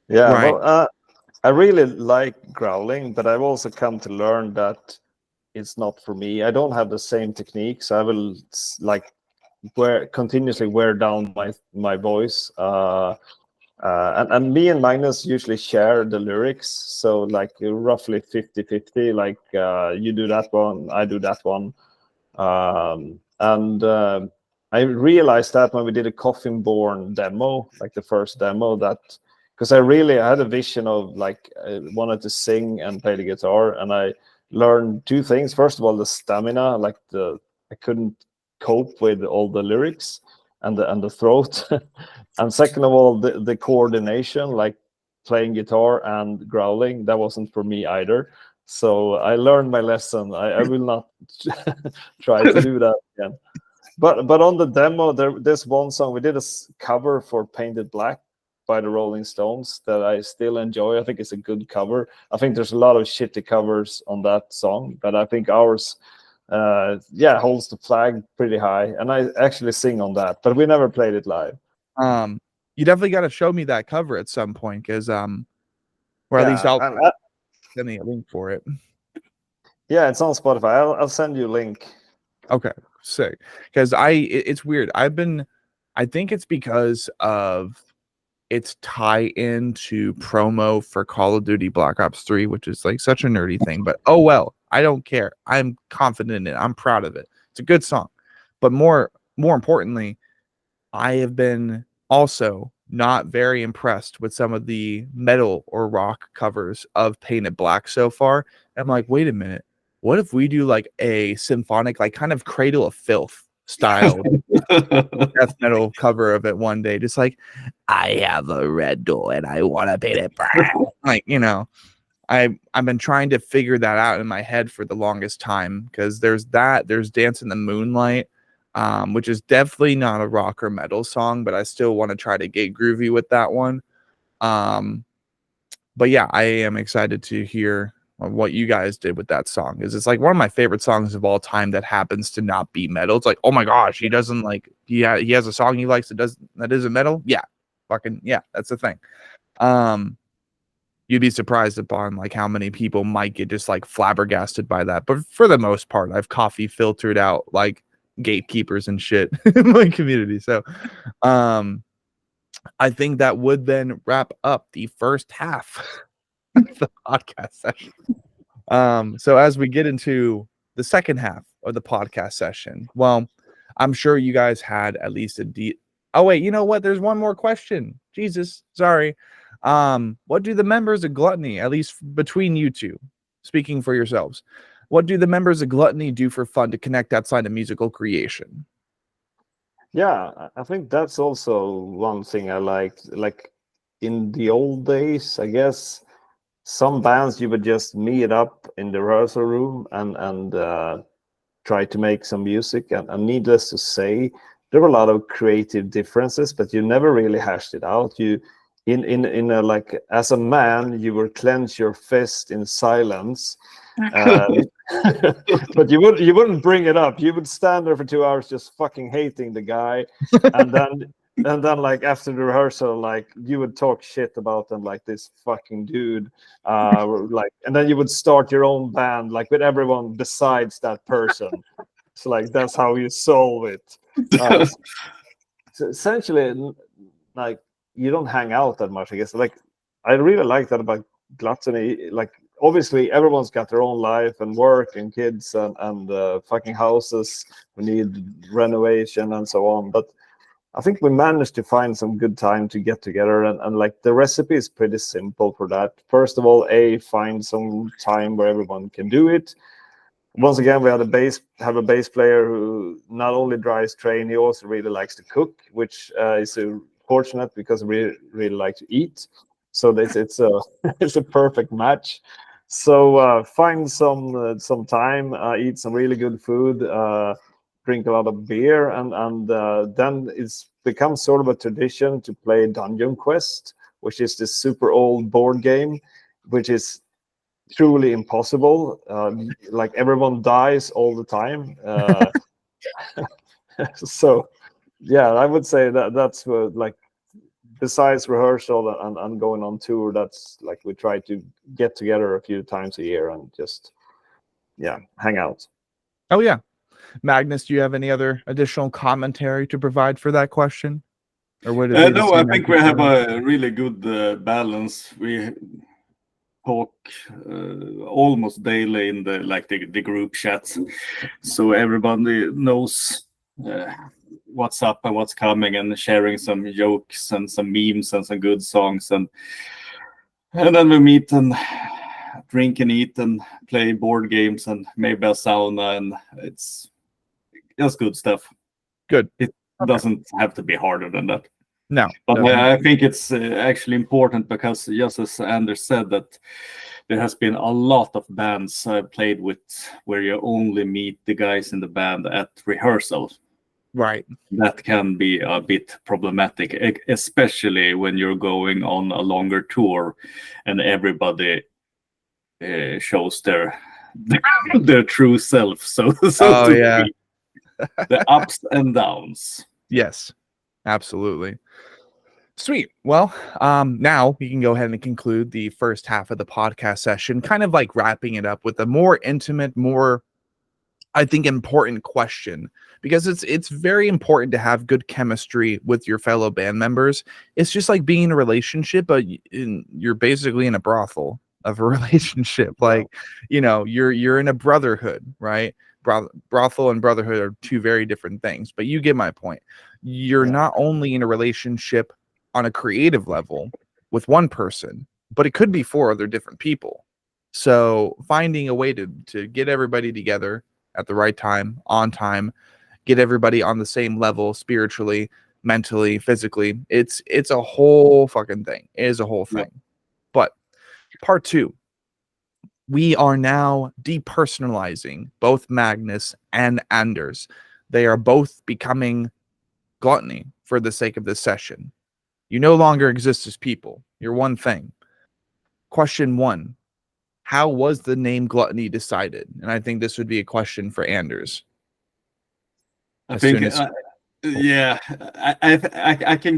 Yeah,
right.
Well, I really like growling, but I've also come to learn that it's not for me. I don't have the same techniques. I will like continuously wear down my voice. And me and Magnus usually share the lyrics, so like roughly 50-50, like you do that one, I do that one. I realized that when we did a Coffin Born demo, like the first demo, that because I had a vision of like I wanted to sing and play the guitar, and I learned two things. First of all, the stamina, like I couldn't cope with all the lyrics and the throat. And second of all, the coordination, like playing guitar and growling, that wasn't for me either. So I learned my lesson. I will not try to do that again. But on the demo, there's one song we did a cover for Painted Black by the Rolling Stones that I still enjoy. I think it's a good cover. I think there's a lot of shitty covers on that song, but I think ours holds the flag pretty high, and I actually sing on that, but we never played it live.
You definitely got to show me that cover at some point, because at least I'll send me a link for it.
Yeah, it's on Spotify. I'll send you a link.
Okay, sick. Because it's weird. I think it's because of its tie-in to promo for Call of Duty Black Ops 3, which is like such a nerdy thing, but oh well, I don't care. I'm confident in it. I'm proud of it. It's a good song. But more importantly, I have been also not very impressed with some of the metal or rock covers of Painted Black so far. I'm like, wait a minute. What if we do like a symphonic, like kind of Cradle of Filth style death metal cover of it one day? Just like, I have a red door and I want to paint it brown. Like, I've been trying to figure that out in my head for the longest time, because there's Dance in the Moonlight, which is definitely not a rock or metal song, but I still want to try to get groovy with that one. But yeah, I am excited to hear what you guys did with that song, because it's like one of my favorite songs of all time that happens to not be metal. It's like, oh my gosh, he doesn't like, he has a song he likes that isn't metal. Yeah, fucking yeah, that's the thing. You'd be surprised upon like how many people might get just like flabbergasted by that. But for the most part, I've coffee filtered out like gatekeepers and shit in my community. So I think that would then wrap up the first half of the podcast session. So as we get into the second half of the podcast session, well, I'm sure you guys had at least oh wait, you know what? There's one more question. Jesus, sorry. What do the members of Gluttony, at least between you two, speaking for yourselves, what do the members of Gluttony do for fun to connect outside of musical creation?
Yeah, I think that's also one thing I liked. Like in the old days, I guess some bands you would just meet up in the rehearsal room and try to make some music. And needless to say, there were a lot of creative differences, but you never really hashed it out. You in a, like, as a man, you would clench your fist in silence. But you wouldn't bring it up. You would stand there for 2 hours just fucking hating the guy, and then like after the rehearsal, like you would talk shit about them, like this fucking dude, like, and then you would start your own band, like with everyone besides that person. So like that's how you solve it. So essentially, like you don't hang out that much, I guess. Like I really like that about Gluttony. Like obviously everyone's got their own life and work and kids and fucking houses who need renovation and so on, but I think we managed to find some good time to get together, and like the recipe is pretty simple for that. First of all, find some time where everyone can do it. Once again, we have a bass player who not only drives train, he also really likes to cook, which is fortunate because we really like to eat. So it's a perfect match. So find some time, eat some really good food, drink a lot of beer, and then it's become sort of a tradition to play Dungeon Quest, which is this super old board game, which is truly impossible. Like everyone dies all the time. So yeah, I would say that's like, besides rehearsal and going on tour, that's like we try to get together a few times a year and just hang out.
Oh yeah. Magnus, do you have any other additional commentary to provide for that question? Or would it
no, I think we have a really good balance. We talk almost daily in the group chats, so everybody knows what's up and what's coming, and sharing some jokes and some memes and some good songs, and then we meet and drink and eat and play board games and maybe a sauna, and it's just good stuff.
Good.
It doesn't have to be harder than that.
No.
But I think it's actually important because, just as Anders said, that there has been a lot of bands I've played with where you only meet the guys in the band at rehearsal.
Right.
That can be a bit problematic, especially when you're going on a longer tour and everybody shows their true self. So yeah. The ups and downs.
Yes, absolutely. Sweet. Well, now we can go ahead and conclude the first half of the podcast session, kind of like wrapping it up with a more intimate, more, I think, important question, because it's very important to have good chemistry with your fellow band members. It's just like being in a relationship, but you're basically in a brothel of a relationship. Like, you know, you're in a brotherhood, right? Brothel and brotherhood are two very different things, but you get my point. You're not only in a relationship on a creative level with one person, but it could be 4 other different people. So finding a way to get everybody together at the right time, on time, get everybody on the same level spiritually, mentally, physically, it's a whole fucking thing. It is a whole thing. But part 2, we are now depersonalizing both Magnus and Anders. They are both becoming Gluttony for the sake of this session. You no longer exist as people. You're one thing. Question 1. How was the name Gluttony decided? And I think this would be a question for Anders.
I can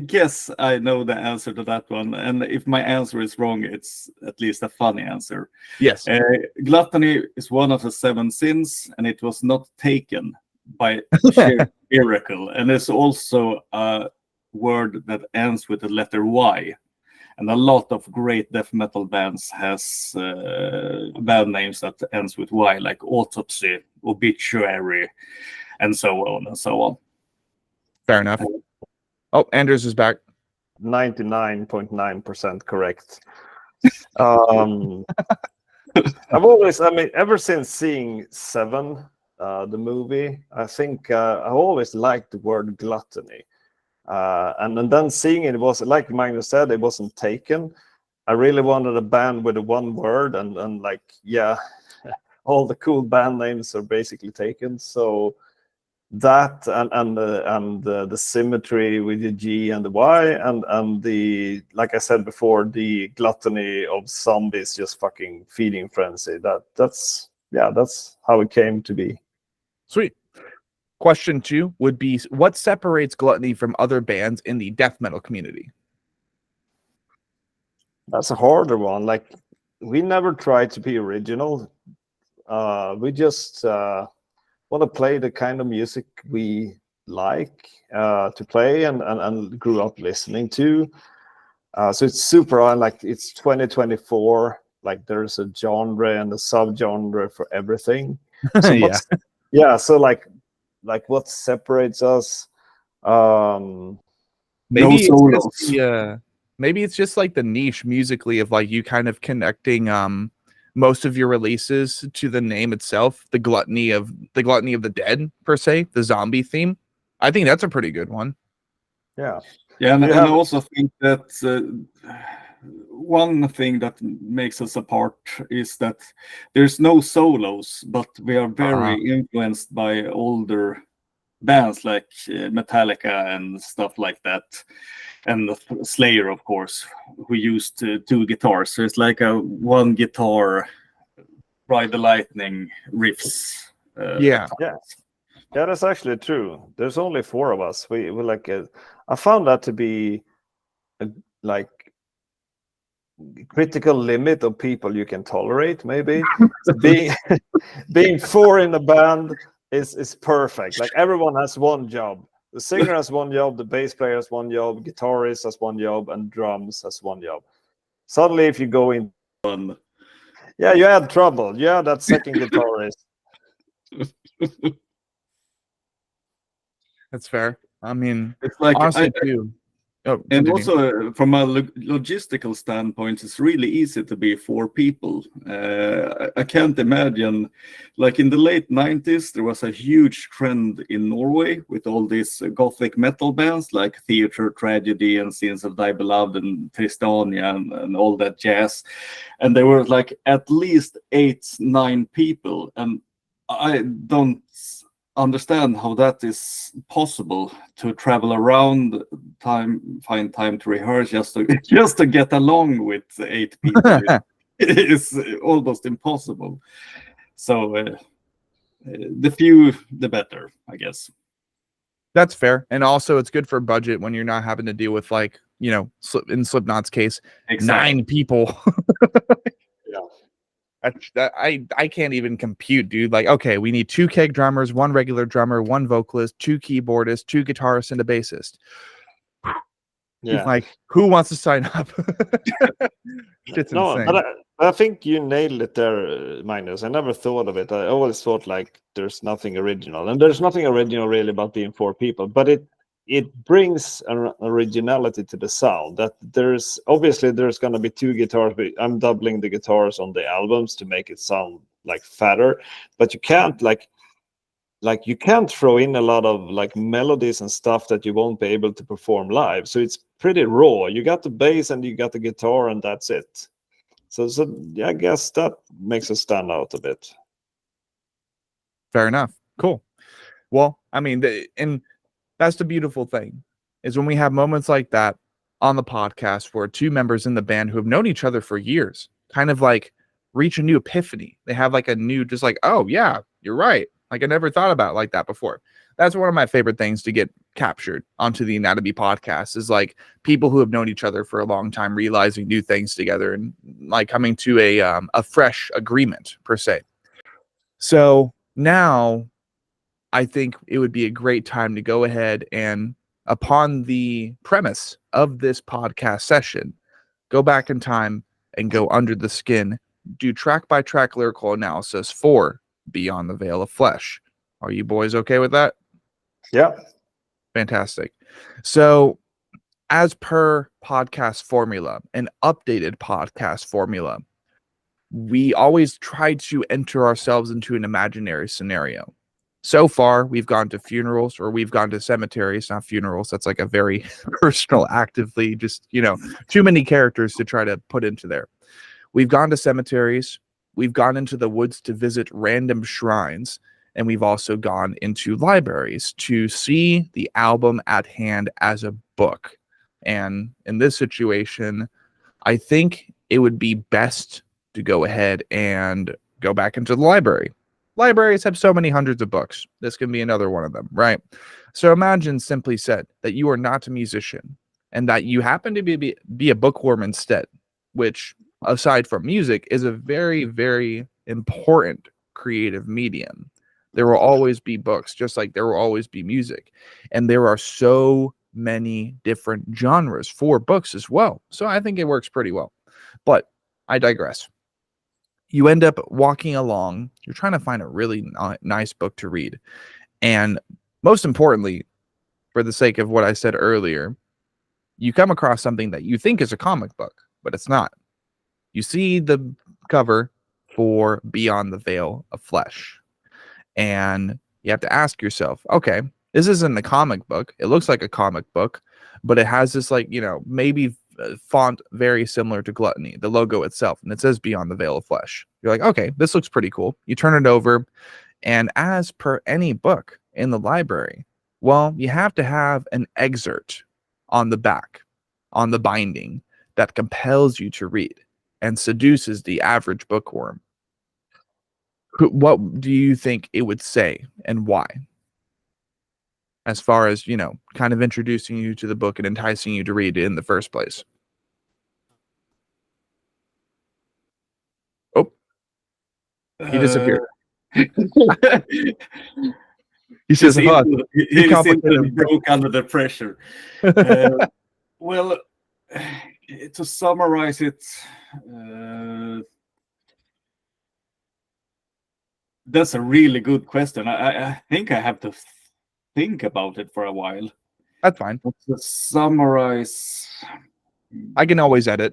guess I know the answer to that one. And if my answer is wrong, it's at least a funny answer.
Yes.
Gluttony is one of the 7 sins, and it was not taken by sheer miracle. And there's also a word that ends with the letter Y. And a lot of great death metal bands has band names that ends with Y, like Autopsy, Obituary, and so on and so on.
Fair enough. Oh, Anders is back.
99.9% correct. I've always, ever since seeing Seven, the movie, I think I always liked the word gluttony. And then seeing it was, like Magnus said, it wasn't taken. I really wanted a band with a one word, and like, yeah, all the cool band names are basically taken. So that and the symmetry with the G and the Y and the, like I said before, the gluttony of zombies just fucking feeding frenzy. That's how it came to be.
Sweet. Question 2 would be, what separates Gluttony from other bands in the death metal community?
That's a harder one. Like, we never tried to be original. We just want to play the kind of music we like to play and grew up listening to. So it's super, like, it's 2024. Like, there's a genre and a subgenre for everything. So so like what separates us?
Maybe
solos.
maybe it's just like the niche musically of like you kind of connecting most of your releases to the name itself, the gluttony of the dead, per se, the zombie theme. I think that's a pretty good one.
Yeah,
and I also think that one thing that makes us apart is that there's no solos, but we are very influenced by older bands like Metallica and stuff like that, and Slayer, of course, who used 2 guitars. So it's like a one guitar Ride the Lightning riffs.
That's actually true. There's only 4 of us. We like I found that to be like critical limit of people you can tolerate. Maybe being 4 in a band is perfect. Like, everyone has one job. The singer has one job, the bass player has one job, guitarist has one job, and drums has one job. Suddenly, if you go in, you had trouble. You had that second guitarist.
That's fair. I mean,
it's like
honestly, too. Oh,
and also from a logistical standpoint, it's really easy to be 4 people. I can't imagine, like in the late 90s, there was a huge trend in Norway with all these gothic metal bands like Theatre Tragedy and Sins of Thy Beloved and Tristania and all that jazz. And there were like at least 8-9 people. And I don't understand how that is possible, to travel around, find time to rehearse just to get along with 8 people. It is almost impossible. So the few the better, I guess.
That's fair. And also it's good for budget when you're not having to deal with, like, you know, in Slipknot's case, exactly. 9 people. I can't even compute, dude. Like, okay, we need 2 keg drummers, 1 regular drummer, 1 vocalist, 2 keyboardists, 2 guitarists, and a bassist.
Yeah,
like, who wants to sign up? It's insane.
But I think you nailed it there, Magnus. I never thought of it. I always thought like there's nothing original, and there's nothing original really about being 4 people. But it brings an originality to the sound. That there's going to be 2 guitars. But I'm doubling the guitars on the albums to make it sound like fatter. But you can't like you can't throw in a lot of like melodies and stuff that you won't be able to perform live. So it's pretty raw. You got the bass and you got the guitar, and that's it. So yeah, I guess that makes us stand out a bit.
Fair enough. Cool. Well, I mean, and that's the beautiful thing, is when we have moments like that on the podcast where 2 members in the band who have known each other for years kind of like reach a new epiphany. They have like a new, just like, oh yeah, you're right. Like, I never thought about it like that before. That's one of my favorite things to get captured onto the Anatomy podcast, is like people who have known each other for a long time realizing new things together and like coming to a fresh agreement, per se. So now I think it would be a great time to go ahead and, upon the premise of this podcast session, go back in time and go under the skin, do track by track lyrical analysis for Beyond the Veil of Flesh. Are you boys okay with that?
Yeah.
Fantastic. So, as per podcast formula, an updated podcast formula, we always try to enter ourselves into an imaginary scenario. So far, we've gone to funerals, or we've gone to cemeteries, not funerals. That's like a very personal, actively just, too many characters to try to put into there. We've gone to cemeteries. We've gone into the woods to visit random shrines. And we've also gone into libraries to see the album at hand as a book. And in this situation, I think it would be best to go ahead and go back into the library. Libraries have so many hundreds of books. This can be another one of them, right? So imagine, simply said, that you are not a musician and that you happen to be a bookworm instead, which, aside from music, is a very, very important creative medium. There will always be books, just like there will always be music. And there are so many different genres for books as well. So I think it works pretty well. But I digress. You end up walking along. You're trying to find a really nice book to read. And most importantly, for the sake of what I said earlier, you come across something that you think is a comic book, but it's not. You see the cover for Beyond the Veil of Flesh. And you have to ask yourself, okay, this isn't a comic book. It looks like a comic book, but it has this, maybe font very similar to Gluttony, the logo itself, and it says Beyond the Veil of Flesh. You're like, okay, this looks pretty cool. You turn it over, and as per any book in the library, well, you have to have an excerpt on the back, on the binding, that compels you to read and seduces the average bookworm. What do you think it would say, and why? As far as, kind of introducing you to the book and enticing you to read it in the first place. Oh, he disappeared. He says,
he broke under the pressure. Well, to summarize it, that's a really good question. I think I have to think about it for a while.
That's fine.
To summarize,
I can always edit.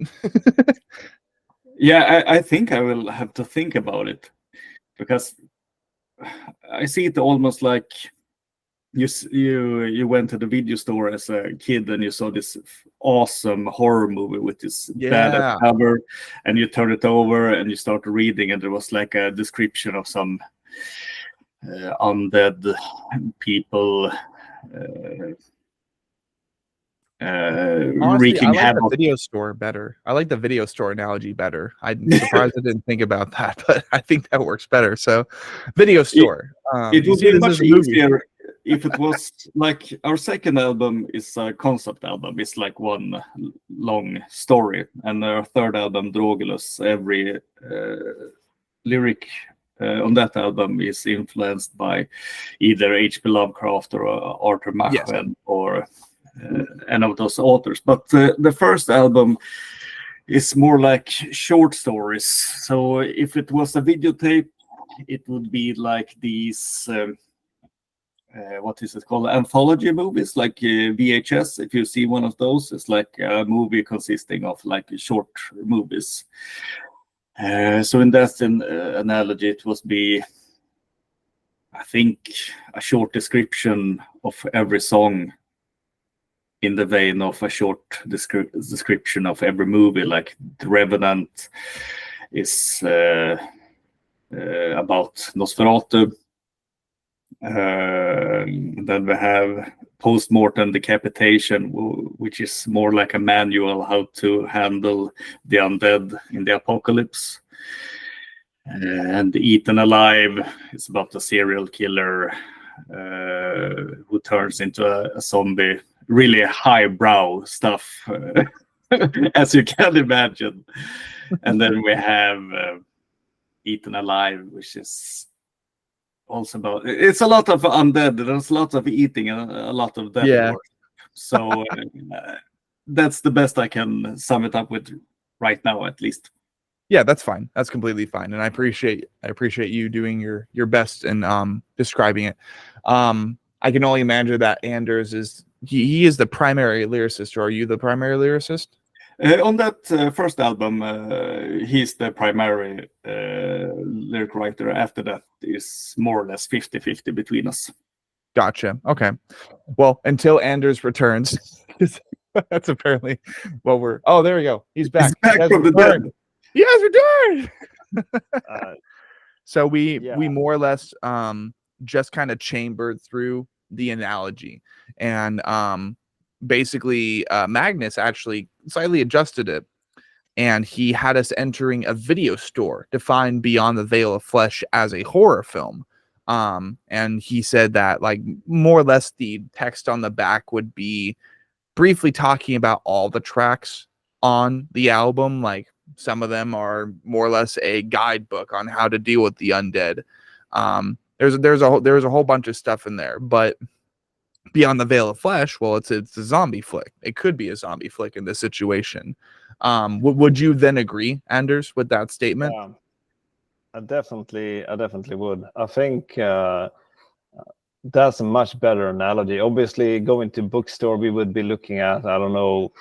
Yeah, I think I will have to think about it, because I see it almost like you went to the video store as a kid and you saw this awesome horror movie with this badass cover, and you turn it over and you start reading, and there was like a description of some undead people
honestly,
wreaking
I like
havoc.
the video store better. I like the video store analogy better. I'm surprised I didn't think about that, but I think that works better. So, video store.
It would be much easier if it was like our second album is a concept album. It's like one long story, and our third album, Drogulus, every lyric on that album is influenced by either H.P. Lovecraft or Arthur Machen or any of those authors. But the first album is more like short stories. So if it was a videotape, it would be like these what is it called, anthology movies, like VHS. If you see one of those, it's like a movie consisting of like short movies. So in that analogy, it would be, I think, a short description of every song in the vein of a short description of every movie. Like The Revenant is about Nosferatu. Then we have Postmortem Decapitation, which is more like a manual how to handle the undead in the apocalypse. And Eaten Alive is about a serial killer who turns into a zombie. Really highbrow stuff, as you can imagine. And then we have Eaten Alive, which is also about it's a lot of undead. There's lots of eating and a lot of death.
Yeah.
Work. So that's the best I can sum it up with right now, at least.
Yeah, that's fine. That's completely fine, and I appreciate you doing your best in describing it. I can only imagine that Anders is he is the primary lyricist, or are you the primary lyricist?
On that first album, he's the primary lyric writer. After that is more or less 50-50 between us.
Gotcha. Okay. Well, until Anders returns, 'cause that's apparently what we're. Oh, there we go. He's back.
He's back from the dead.
He has returned. So we
Yeah.
more or less just kind of chambered through the analogy, and basically Magnus actually slightly adjusted it, and he had us entering a video store to find Beyond the Veil of Flesh as a horror film. And he said that, like, more or less the text on the back would be briefly talking about all the tracks on the album. Like, some of them are more or less a guidebook on how to deal with the undead. There's a whole bunch of stuff in there, but Beyond the Veil of Flesh, well, it's a zombie flick. It could be a zombie flick in this situation. Would you then agree, Anders, with that statement?
I definitely would. I think that's a much better analogy. Obviously, going to bookstore, we would be looking at, I don't know,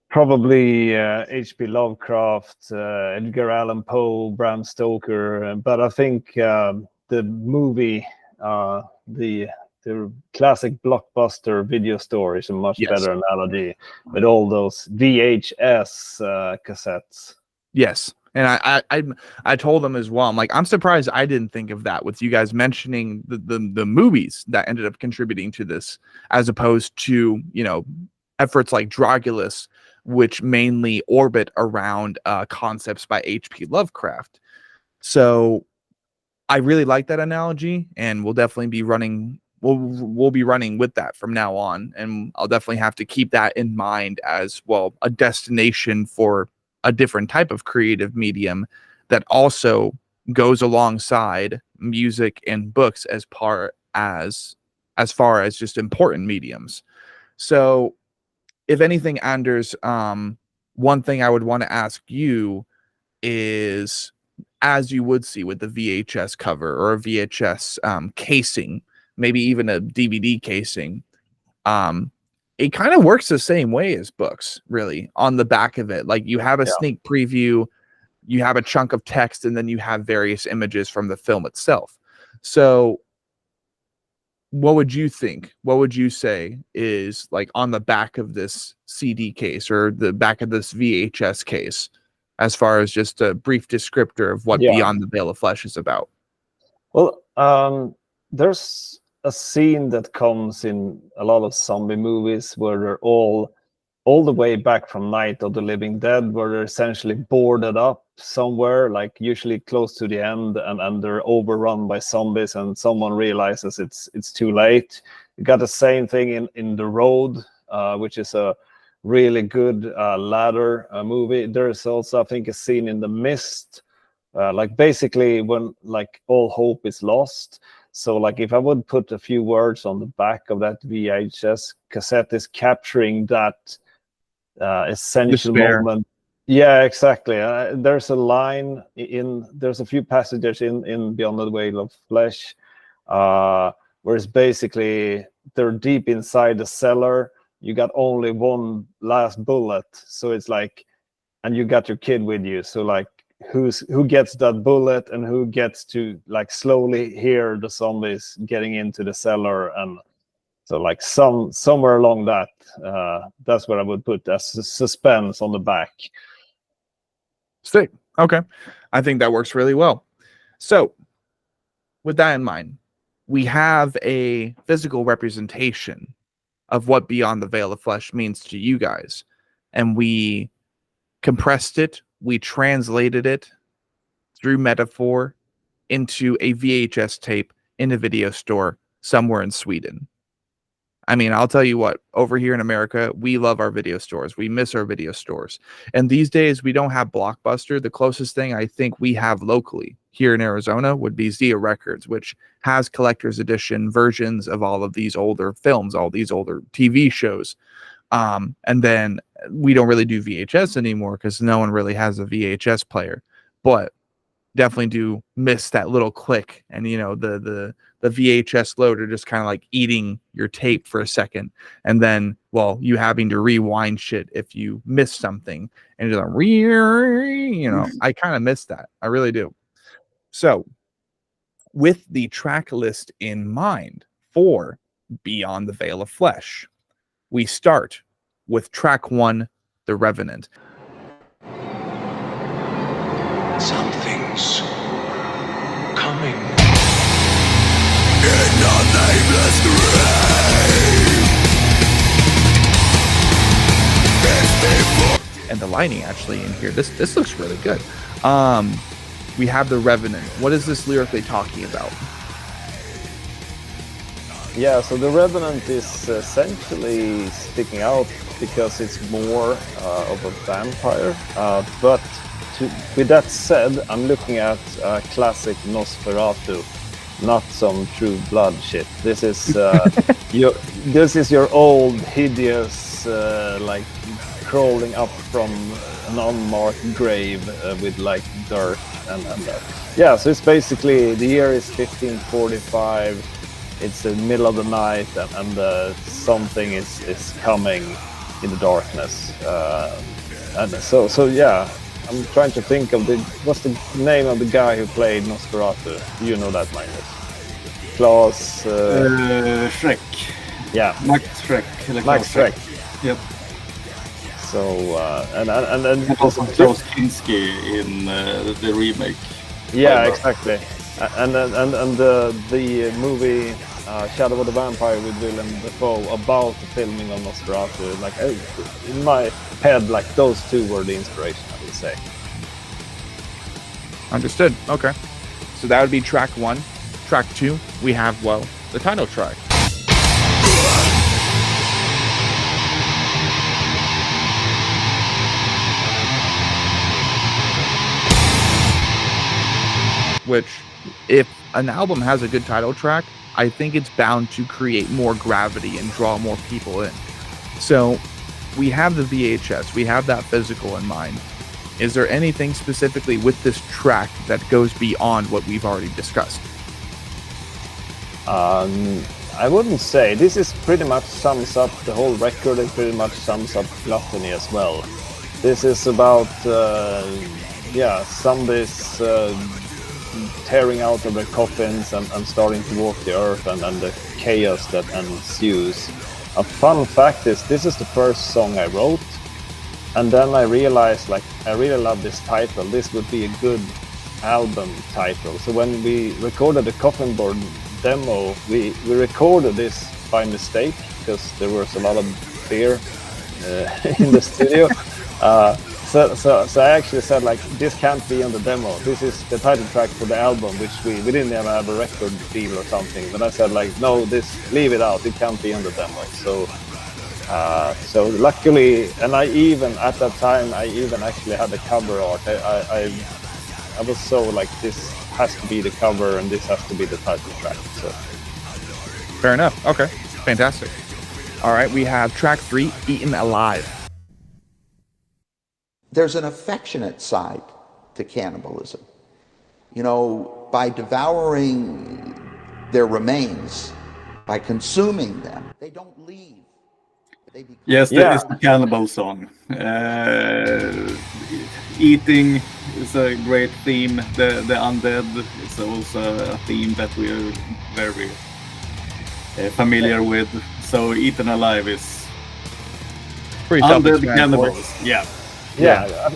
probably H.P. Lovecraft, Edgar Allan Poe, Bram Stoker. But I think the movie, the classic blockbuster video store is a much better analogy with all those VHS cassettes.
Yes. And I told them as well. I'm like, I'm surprised I didn't think of that with you guys mentioning the movies that ended up contributing to this, as opposed to, you know, efforts like Drogulus, which mainly orbit around concepts by H.P. Lovecraft. So I really like that analogy, and we'll definitely be running. We'll be running with that from now on, and I'll definitely have to keep that in mind as well, a destination for a different type of creative medium that also goes alongside music and books as far as just important mediums. So if anything, Anders, one thing I would want to ask you is, as you would see with the VHS cover or a VHS casing, maybe even a DVD casing, it kind of works the same way as books, really, on the back of it. Like, you have a sneak preview, you have a chunk of text, and then you have various images from the film itself. So what would you think? What would you say is, like, on the back of this CD case or the back of this VHS case, as far as just a brief descriptor of what Beyond the Veil of Flesh is about?
Well, there's a scene that comes in a lot of zombie movies where they're all the way back from Night of the Living Dead, where they're essentially boarded up somewhere, like usually close to the end, and they're overrun by zombies, and someone realizes it's too late. You got the same thing in The Road, which is a really good ladder movie. There's also, I think, a scene in The Mist, like basically when, like, all hope is lost. So, like, if I would put a few words on the back of that VHS cassette, is capturing that essential moment. Yeah, exactly. There's a line there's a few passages in Beyond the Veil of Flesh, where it's basically they're deep inside the cellar. You got only one last bullet, so it's like, and you got your kid with you. So, like, who gets that bullet and who gets to, like, slowly hear the zombies getting into the cellar. And so, like, somewhere along that, that's what I would put as suspense on the back.
Sick. Okay. I think that works really well. So with that in mind, we have a physical representation of what Beyond the Veil of Flesh means to you guys, and we compressed it, we translated it through metaphor into a VHS tape in a video store somewhere in Sweden. I mean, I'll tell you what, over here in America, we love our video stores. We miss our video stores. And these days, we don't have Blockbuster. The closest thing I think we have locally here in Arizona would be Zia Records, which has collector's edition versions of all of these older films, all these older TV shows. And then we don't really do VHS anymore because no one really has a VHS player. But definitely do miss that little click and, you know, the VHS loader just kind of like eating your tape for a second, and then, well, you having to rewind shit if you miss something, and you're like, you know, I kind of miss that. I really do. So with the track list in mind for Beyond the Veil of Flesh, we start with track 1, The Revenant.
Something's coming.
In the nameless grave.
And the lighting actually in here, this looks really good. We have The Revenant. What is this lyrically talking about?
Yeah, so The Revenant is essentially sticking out because it's more of a vampire. But with that said, I'm looking at classic Nosferatu, not some True Blood shit. This is your old hideous like crawling up from an unmarked grave with like dirt and yeah. So it's basically the year is 1545. It's the middle of the night and something is coming in the darkness. And so yeah. I'm trying to think of what's the name of the guy who played Nosferatu? Do you know that, Magnus? Klaus...
Schreck.
Yeah.
Max Schreck.
Max Schreck.
Yep.
So, and
also Klaus Kinski in the remake.
Yeah, exactly. And the movie Shadow of the Vampire with Willem Dafoe about the filming of Nosferatu. Like in my head, like those two were the inspiration, I would say.
Understood. Okay. So that would be track 1. Track 2, we have, well, the title track. Which, if an album has a good title track, I think it's bound to create more gravity and draw more people in. So we have the VHS, we have that physical in mind. Is there anything specifically with this track that goes beyond what we've already discussed?
I wouldn't say. This is pretty much sums up the whole record and pretty much sums up Gluttony as well. This is about, zombies tearing out of their coffins and starting to walk the earth and the chaos that ensues. A fun fact is, this is the first song I wrote, and then I realized, like, I really love this title. This would be a good album title. So when we recorded the Coffin Board demo, we recorded this by mistake because there was a lot of beer in the studio. So I actually said, like, this can't be on the demo. This is the title track for the album, which we didn't even have a record deal or something. But I said, like, no, leave it out. It can't be on the demo. So luckily, and I even at that time actually had the cover art. I was so like, this has to be the cover and this has to be the title track. So
fair enough. Okay, fantastic. All right, we have track 3, Eaten Alive.
There's an affectionate side to cannibalism. You know, by devouring their remains, by consuming them, they don't leave.
Yes, that is the cannibal song. Eating is a great theme. The undead is also a theme that we are very familiar with. So Eaten Alive is
pretty
undead cannibals. Yeah.
Yeah,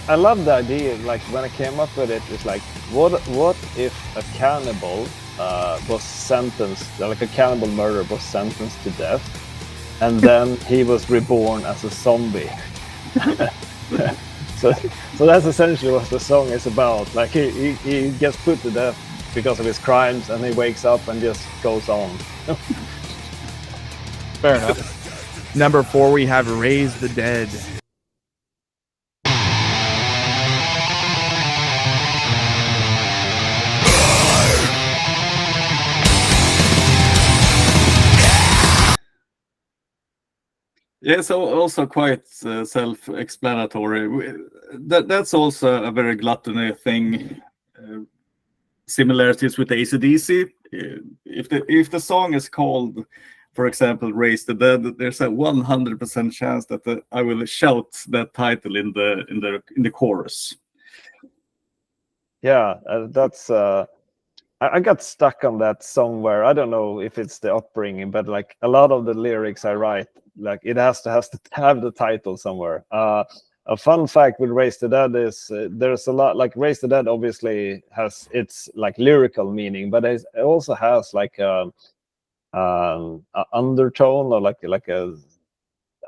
I love the idea. Like, when I came up with it, it's like, what if a cannibal was sentenced, like a cannibal murderer was sentenced to death, and then he was reborn as a zombie. so that's essentially what the song is about. Like, he gets put to death because of his crimes, and he wakes up and just goes on.
Fair enough. Number 4, we have Raise the Dead.
Yeah, so also quite self-explanatory. That's also a very Gluttony thing. Similarities with AC/DC. If the song is called, for example, "Raise the Dead," there's a 100% chance that I will shout that title in the chorus.
Yeah, that's. I got stuck on that somewhere. I don't know if it's the upbringing, but like a lot of the lyrics I write, like it has to have the title somewhere. A fun fact with Raise the Dead is there's a lot, like Raise the Dead obviously has its like lyrical meaning, but it also has like a undertone or like a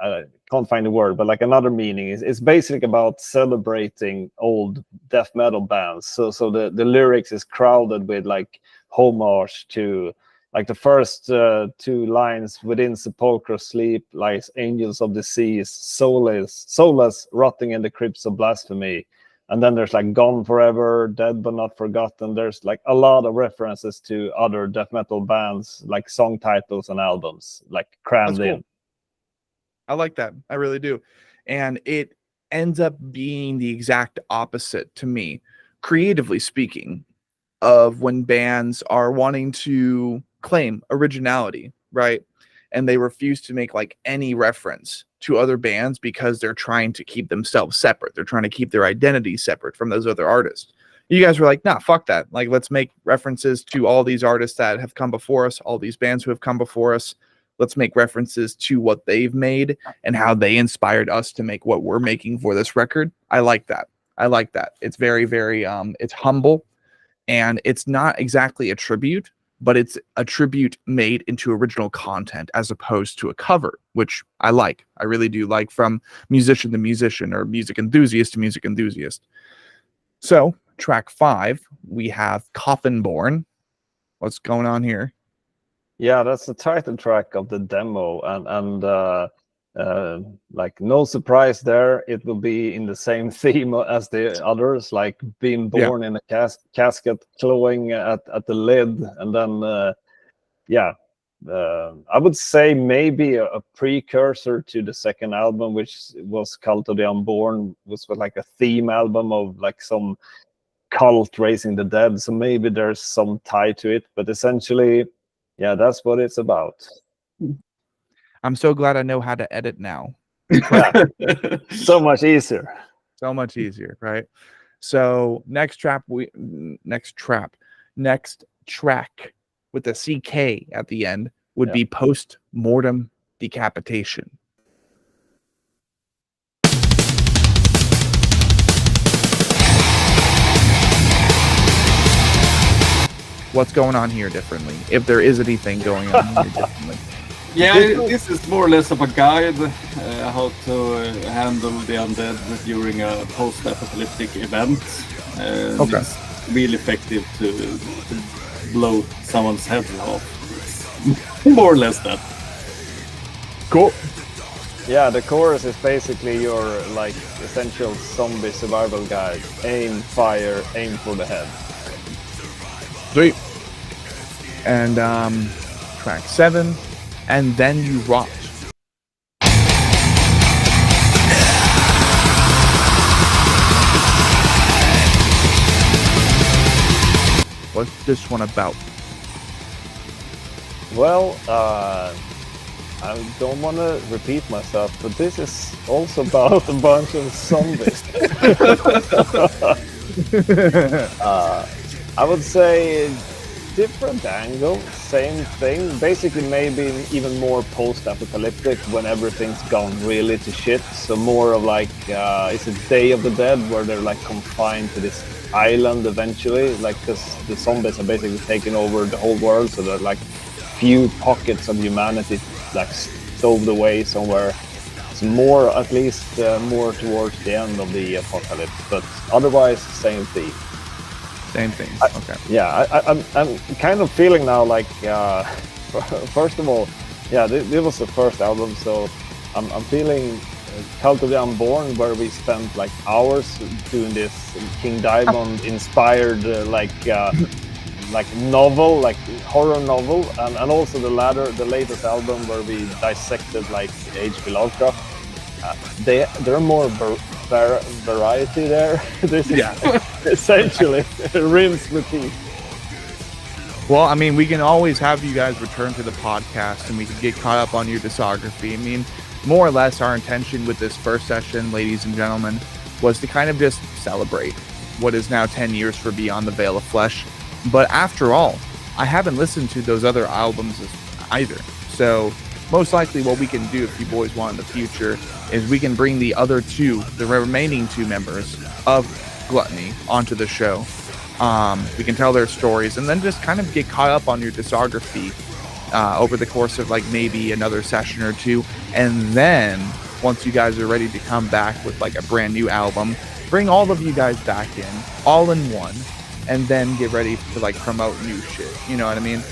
I can't find the word, but like another meaning is it's basically about celebrating old death metal bands. So the lyrics is crowded with like homage to like the first 2 lines: "Within sepulchral sleep lies angels of disease, soulless rotting in the crypts of blasphemy." And then there's like "Gone forever, dead but not forgotten." There's like a lot of references to other death metal bands, like song titles and albums, like crammed
That's cool.
in.
I like that. I really do. And it ends up being the exact opposite to me, creatively speaking, of when bands are wanting to claim originality, right? And they refuse to make like any reference to other bands because they're trying to keep themselves separate. They're trying to keep their identity separate from those other artists. You guys were like, nah, fuck that. Like, let's make references to all these artists that have come before us, all these bands who have come before us. Let's make references to what they've made and how they inspired us to make what we're making for this record. I like that. I like that. It's very, very, it's humble, and it's not exactly a tribute, but it's a tribute made into original content as opposed to a cover, which I like. I really do like, from musician to musician, or music enthusiast to music enthusiast. So track 5, we have Coffin Born. What's going on here?
Yeah, that's the title track of the demo, and like no surprise there, it will be in the same theme as the others, like being born in a casket, clawing at the lid, and then I would say maybe a precursor to the second album, which was Cult of the Unborn, was like a theme album of like some cult raising the dead. So maybe there's some tie to it, but essentially, yeah, that's what it's about.
I'm so glad I know how to edit now.
So much easier.
So much easier, right? So next track with the CK at the end would be Post-Mortem Decapitation. What's going on here differently, if there is anything going on here differently?
Yeah, this is more or less of a guide how to handle the undead during a post-apocalyptic event.
Okay.
It's really effective to blow someone's head off. More or less that.
Cool.
Yeah, the chorus is basically your like essential zombie survival guide. Aim, fire, aim for the head.
Sweet. And track 7, And Then You Rot. What's this one about?
Well, I don't want to repeat myself, but this is also about a bunch of zombies. I would say different angle, same thing. Basically, maybe even more post-apocalyptic when everything's gone really to shit. So more of like, it's a Day of the Dead where they're like confined to this island eventually, like because the zombies are basically taking over the whole world. So there are like few pockets of humanity like stowed away somewhere. So more, at least more towards the end of the apocalypse, but otherwise same theme.
Same thing. Okay.
I'm kind of feeling now like, first of all, yeah, this was the first album, so I'm feeling Cult of the Unborn, where we spent like hours doing this King Diamond inspired like novel, like horror novel, and also the latest album where we dissected like H.P. Lovecraft. There are more variety there. This is essentially rinse repeat.
Well, I mean, we can always have you guys return to the podcast and we can get caught up on your discography. I mean, more or less our intention with this first session, ladies and gentlemen, was to kind of just celebrate what is now 10 years for Beyond the Veil of Flesh. But after all, I haven't listened to those other albums either. So most likely what we can do if you boys want in the future is we can bring the remaining two members of Gluttony onto the show. We can tell their stories and then just kind of get caught up on your discography over the course of like maybe another session or two. And then once you guys are ready to come back with like a brand new album, bring all of you guys back in all in one and then get ready to like promote new shit. You know what I mean?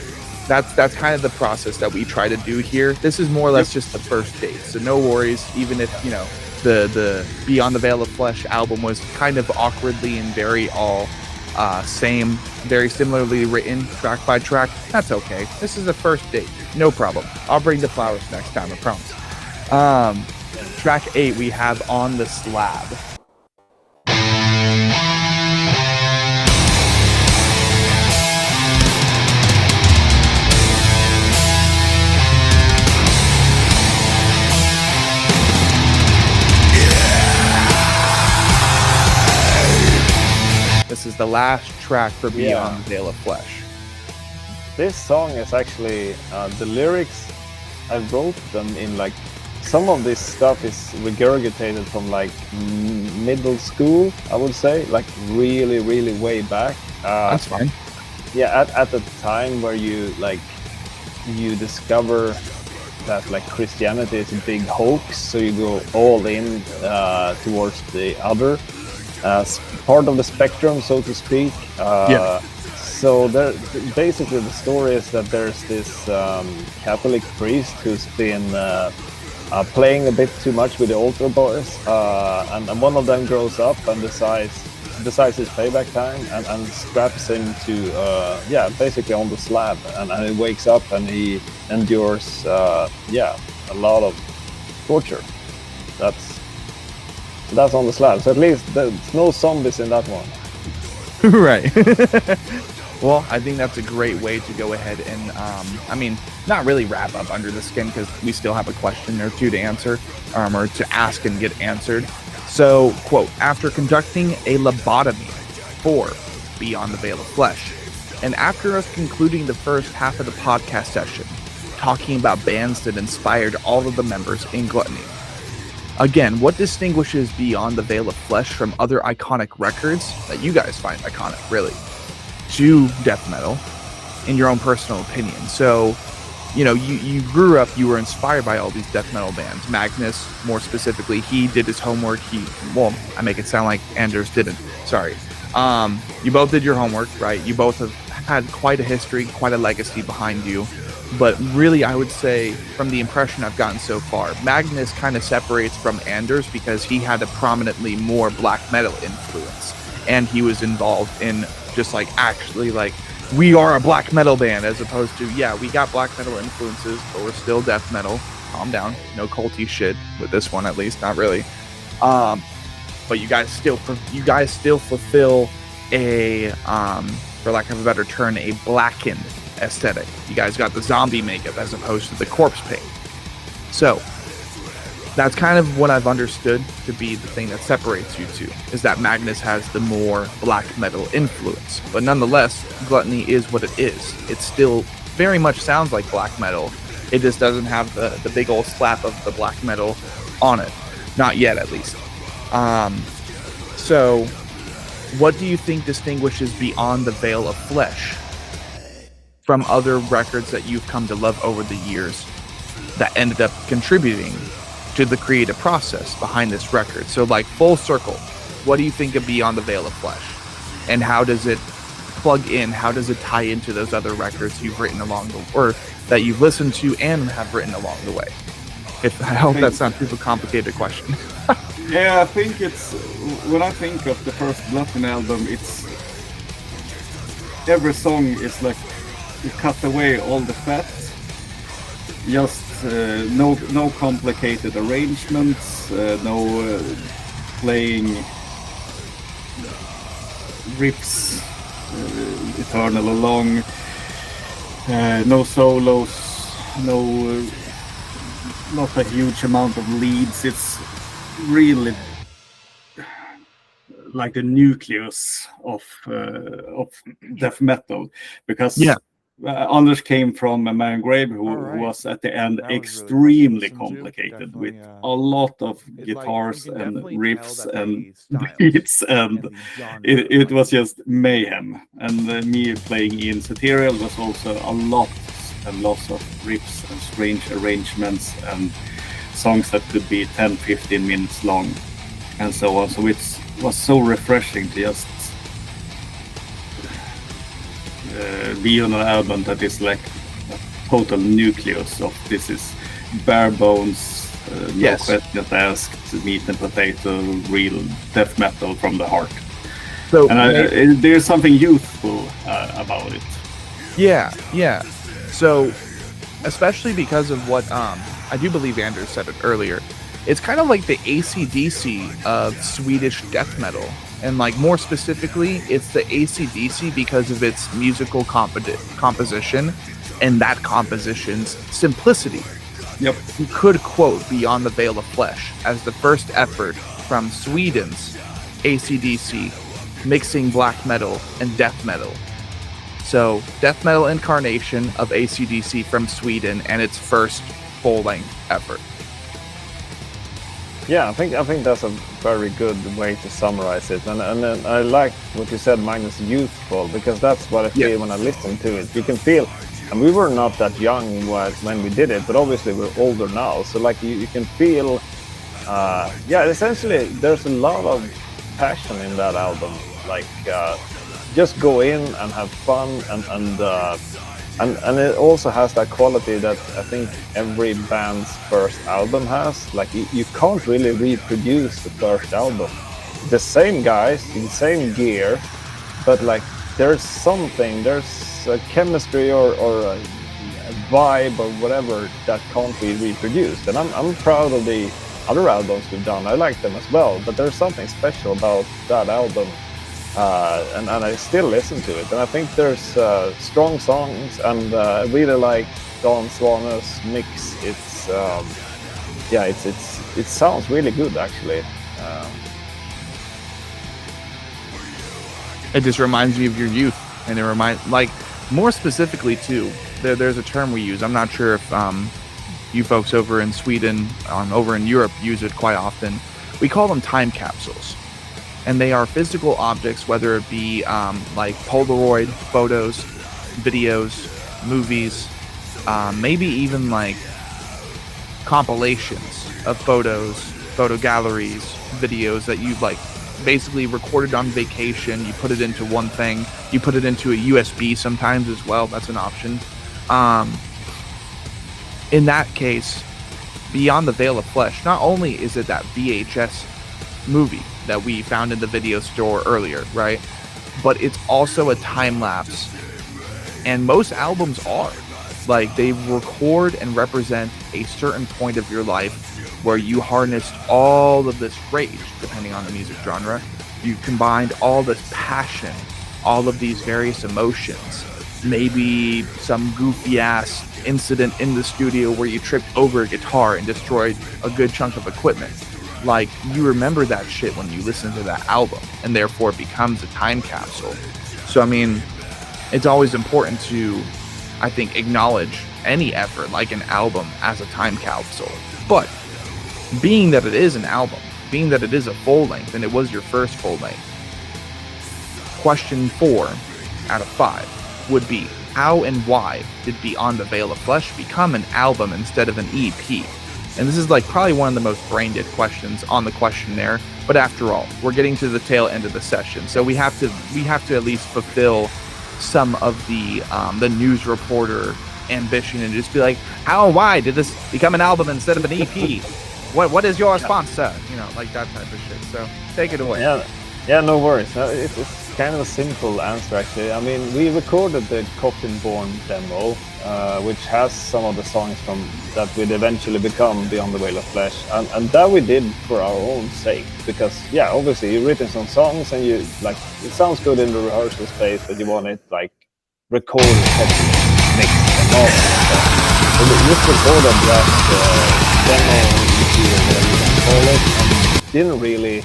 That's kind of the process that we try to do here. This is more or less just the first date. So no worries, even if, you know, the Beyond the Veil of Flesh album was kind of awkwardly and very very similarly written track by track. That's okay. This is the first date. No problem. I'll bring the flowers next time, I promise. Track 8 we have On the Slab. This is the last track for Beyond the Veil of Flesh.
This song is actually the lyrics. I wrote them in like some of this stuff is regurgitated from like middle school, I would say, like really, really way back.
That's fine.
Yeah, at the time where you discover that like Christianity is a big hoax, so you go all in towards the other part of the spectrum, so to speak. So there, basically the story is that there's this Catholic priest who's been playing a bit too much with the altar boys, and one of them grows up and decides his payback time and straps him to basically on the slab, and he wakes up and he endures a lot of torture. That's On the Slab. So at least there's no zombies in that one.
Right. Well, I think that's a great way to go ahead and, not really wrap up Under the Skin, because we still have a question or two to answer, or to ask and get answered. So, quote, after conducting a lobotomy for Beyond the Veil of Flesh, and after us concluding the first half of the podcast session, talking about bands that inspired all of the members in Gluttony. Again, what distinguishes Beyond the Veil of Flesh from other iconic records that you guys find iconic, really, to death metal, in your own personal opinion? So, you know, you grew up, you were inspired by all these death metal bands. Magnus, more specifically, he did his homework. I make it sound like Anders didn't. Sorry. You both did your homework, right? You both have had quite a history, quite a legacy behind you. But really, I would say, from the impression I've gotten so far, Magnus kind of separates from Anders because he had a prominently more black metal influence. And he was involved in just like, actually, like, we are a black metal band, as opposed to, we got black metal influences, but we're still death metal. Calm down. No culty shit with this one, at least. Not really. But you guys still fulfill a, for lack of a better term, a blackened aesthetic. You guys got the zombie makeup as opposed to the corpse paint. So that's kind of what I've understood to be the thing that separates you two, is that Magnus has the more black metal influence. But nonetheless, Gluttony is what it is. It still very much sounds like black metal. It just doesn't have the big old slap of the black metal on it. Not yet, at least. So what do you think distinguishes Beyond the Veil of Flesh from other records that you've come to love over the years that ended up contributing to the creative process behind this record? So, like, full circle, what do you think of Beyond the Veil of Flesh, and how does it plug in? How does it tie into those other records you've written along the, or that you've listened to and have written along the way? I hope that's not too complicated question.
Yeah, I think it's, when I think of the first Gluttony album, it's, every song is like, you cut away all the fat, just no complicated arrangements, no playing riffs eternal along, no solos, not a huge amount of leads. It's really like the nucleus of death metal, because Anders came from a man grave who was at the end extremely complicated with a lot of guitars and riffs and beats, and it was just mayhem. And me playing in Ceterial was also a lot and lots of riffs and strange arrangements and songs that could be 10-15 minutes long and so on. So it was so refreshing to just be on an album that is like a total nucleus of this is bare bones, no questions asked, meat and potato, real death metal from the heart. So, and there's something youthful about it.
Yeah. So, especially because of what I do believe Anders said it earlier, it's kind of like the AC/DC of Swedish death metal. And like more specifically, it's the AC/DC because of its musical composition and that composition's simplicity.
Yep.
You could quote Beyond the Veil of Flesh as the first effort from Sweden's AC/DC mixing black metal and death metal. So death metal incarnation of AC/DC from Sweden and its first full-length effort.
Yeah, I think that's a very good way to summarize it, and I like what you said, Magnus, youthful, because that's what I feel when I listen to it. You can feel, and we were not that young when we did it, but obviously we're older now. So like you can feel, essentially there's a lot of passion in that album. Like just go in and have fun, and it also has that quality that I think every band's first album has. Like you can't really reproduce the first album. The same guys, the same gear, but like there's a chemistry or a vibe or whatever that can't be reproduced. And I'm proud of the other albums we've done. I like them as well, but there's something special about that album. And I still listen to it, and I think there's strong songs, and I really like Don Swane's mix. It's it sounds really good actually.
It just reminds me of your youth, and it reminds, like, more specifically too. There's a term we use. I'm not sure if you folks over in Sweden, over in Europe, use it quite often. We call them time capsules. And they are physical objects, whether it be like Polaroid photos, videos, movies, maybe even like compilations of photos, photo galleries, videos that you've like basically recorded on vacation. You put it into one thing. You put it into a USB sometimes as well. That's an option. In that case, Beyond the Veil of Flesh, not only is it that VHS movie that we found in the video store earlier, right? But it's also a time lapse. And most albums are. Like, they record and represent a certain point of your life where you harnessed all of this rage, depending on the music genre. You combined all this passion, all of these various emotions. Maybe some goofy ass incident in the studio where you tripped over a guitar and destroyed a good chunk of equipment. Like, you remember that shit when you listen to that album, and therefore it becomes a time capsule. So, I mean, it's always important to, I think, acknowledge any effort like an album as a time capsule. But being that it is an album, being that it is a full length, and it was your first full length, question 4 out of 5 would be, how and why did Beyond the Veil of Flesh become an album instead of an EP? And this is like probably one of the most brain-dead questions on the questionnaire. But after all, we're getting to the tail end of the session, so we have to at least fulfill some of the news reporter ambition and just be like, how and why did this become an album instead of an EP? What is your response, sir? You know, like that type of shit. So take it away.
Yeah, no worries. It's kind of a simple answer, actually. I mean, we recorded the Coffin-Born demo, which has some of the songs from that would eventually become Beyond the Veil of Flesh, and that we did for our own sake, because obviously you've written some songs and you like it sounds good in the rehearsal space, but you want it like recorded, mixed, and all that. So we just recorded that demo, whatever you can call it, and didn't really.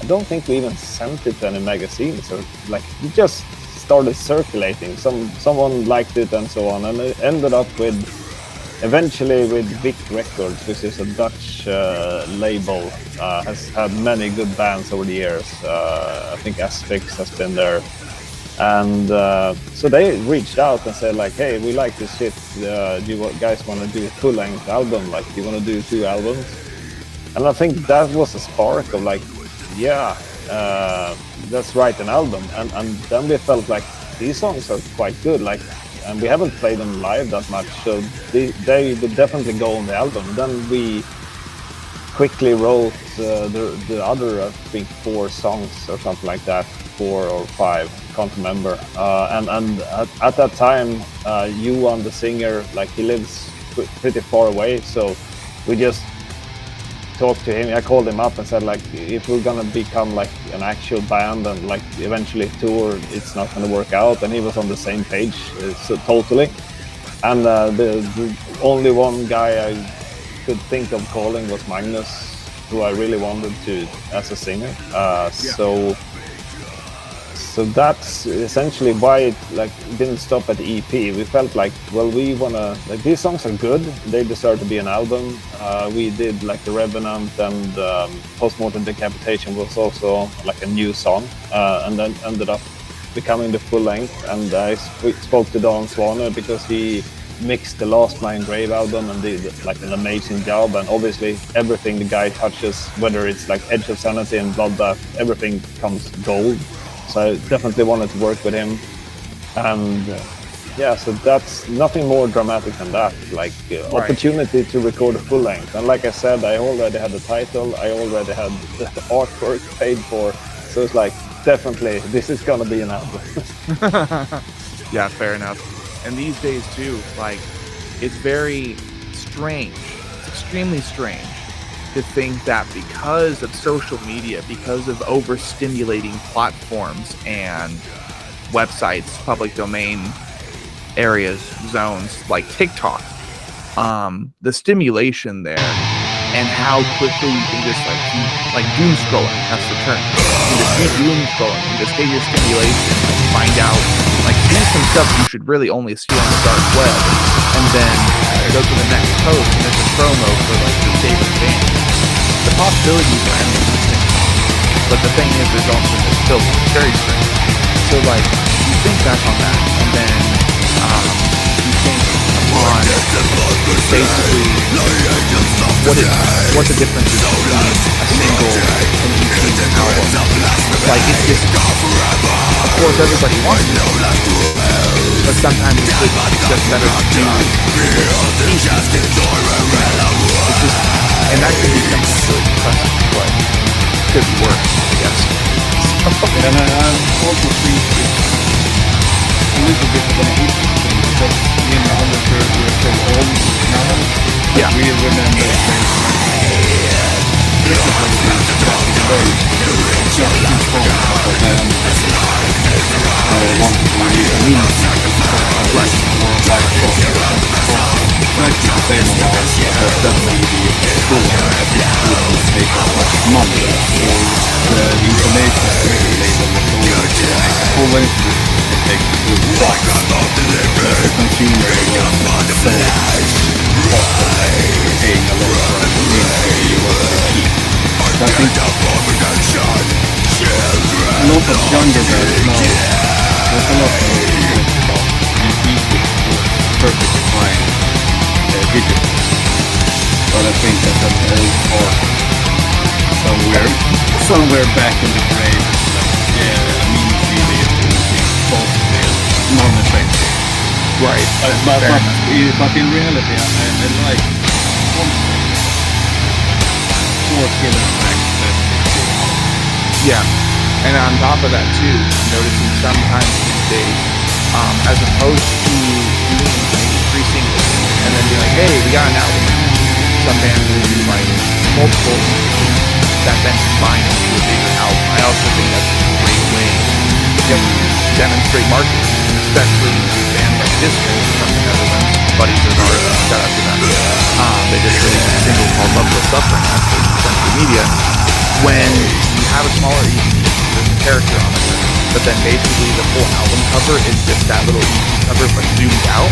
I don't think we even sent it to any magazines, or like it just started circulating. Someone liked it and so on, and it ended up with eventually with Vic Records, which is a Dutch label, has had many good bands over the years. I think Asphyx has been there, and so they reached out and said like, hey, we like this shit, do you guys want to do a full-length album, like do you want to do 2 albums? And I think that was a spark of like, let's write an album, and then we felt like these songs are quite good, like, and we haven't played them live that much, so they would definitely go on the album. Then we quickly wrote the other, I think 4 songs or something like that, 4 or 5, can't remember. And at that time, Johan, the singer, like he lives pretty far away, so we just talked to him. I called him up and said like, if we're gonna become like an actual band and like eventually tour, it's not gonna work out. And he was on the same page, so totally. And the only one guy I could think of calling was Magnus, who I really wanted to as a singer. So that's essentially why it like didn't stop at the EP. We felt like, well, we wanna, like, these songs are good. They deserve to be an album. We did like The Revenant, and Postmortem Decapitation was also like a new song, and then ended up becoming the full length. And I spoke to Dan Swaner because he mixed the Last Blind Grave album and did like an amazing job. And obviously everything the guy touches, whether it's like Edge of Sanity and Bloodbath, everything comes gold. So I definitely wanted to work with him, and so that's nothing more dramatic than that. Like opportunity to record a full length, and like I said, I already had the title, I already had the artwork paid for, so it's like definitely this is gonna be an album.
Yeah, fair enough. And these days too, like it's very strange, it's extremely strange to think that because of social media, because of overstimulating platforms and websites, public domain areas, zones like TikTok, the stimulation there and how quickly you can just like doom scrolling, that's the term. You can just be doom scrolling and just get your stimulation and find out, like see some stuff you should really only see on the dark web, and then go to the next post and it's a promo for like your favorite band. The possibilities are endless, but the thing is, there's also this filter. It's very strange. So like, you think back on that, and then you think on basically what the difference is between a single and an album. Like it's just, of course, everybody wants it, but sometimes it's just better to do it's just, and that could be something really impressive, but it could be worse, I guess.
And I also think it's a little bit of an issue because in our church we're so old now.
Yeah.
We remember a lot of younger bands now, there's a lot of talk about perfectly fine digital, but I think that old part somewhere back in the grave, like, I mean, really, non-effective.
Right.
But in reality, I like more killer tracks than
Yeah. And on top of that too, I'm noticing sometimes these days, as opposed to doing maybe 3 singles and then be like, hey, we got an album. Some bands will do like multiple that then combine into a bigger album. I also think that's a great way to demonstrate marketing, especially with a band like Disco from the Netherlands. Buddies of ours, shout out to them. They just released a single called Love Will Suffering on social media. When you have a smaller EP, there's a character on it, but then basically the full album cover is just that little EP cover but zoomed out.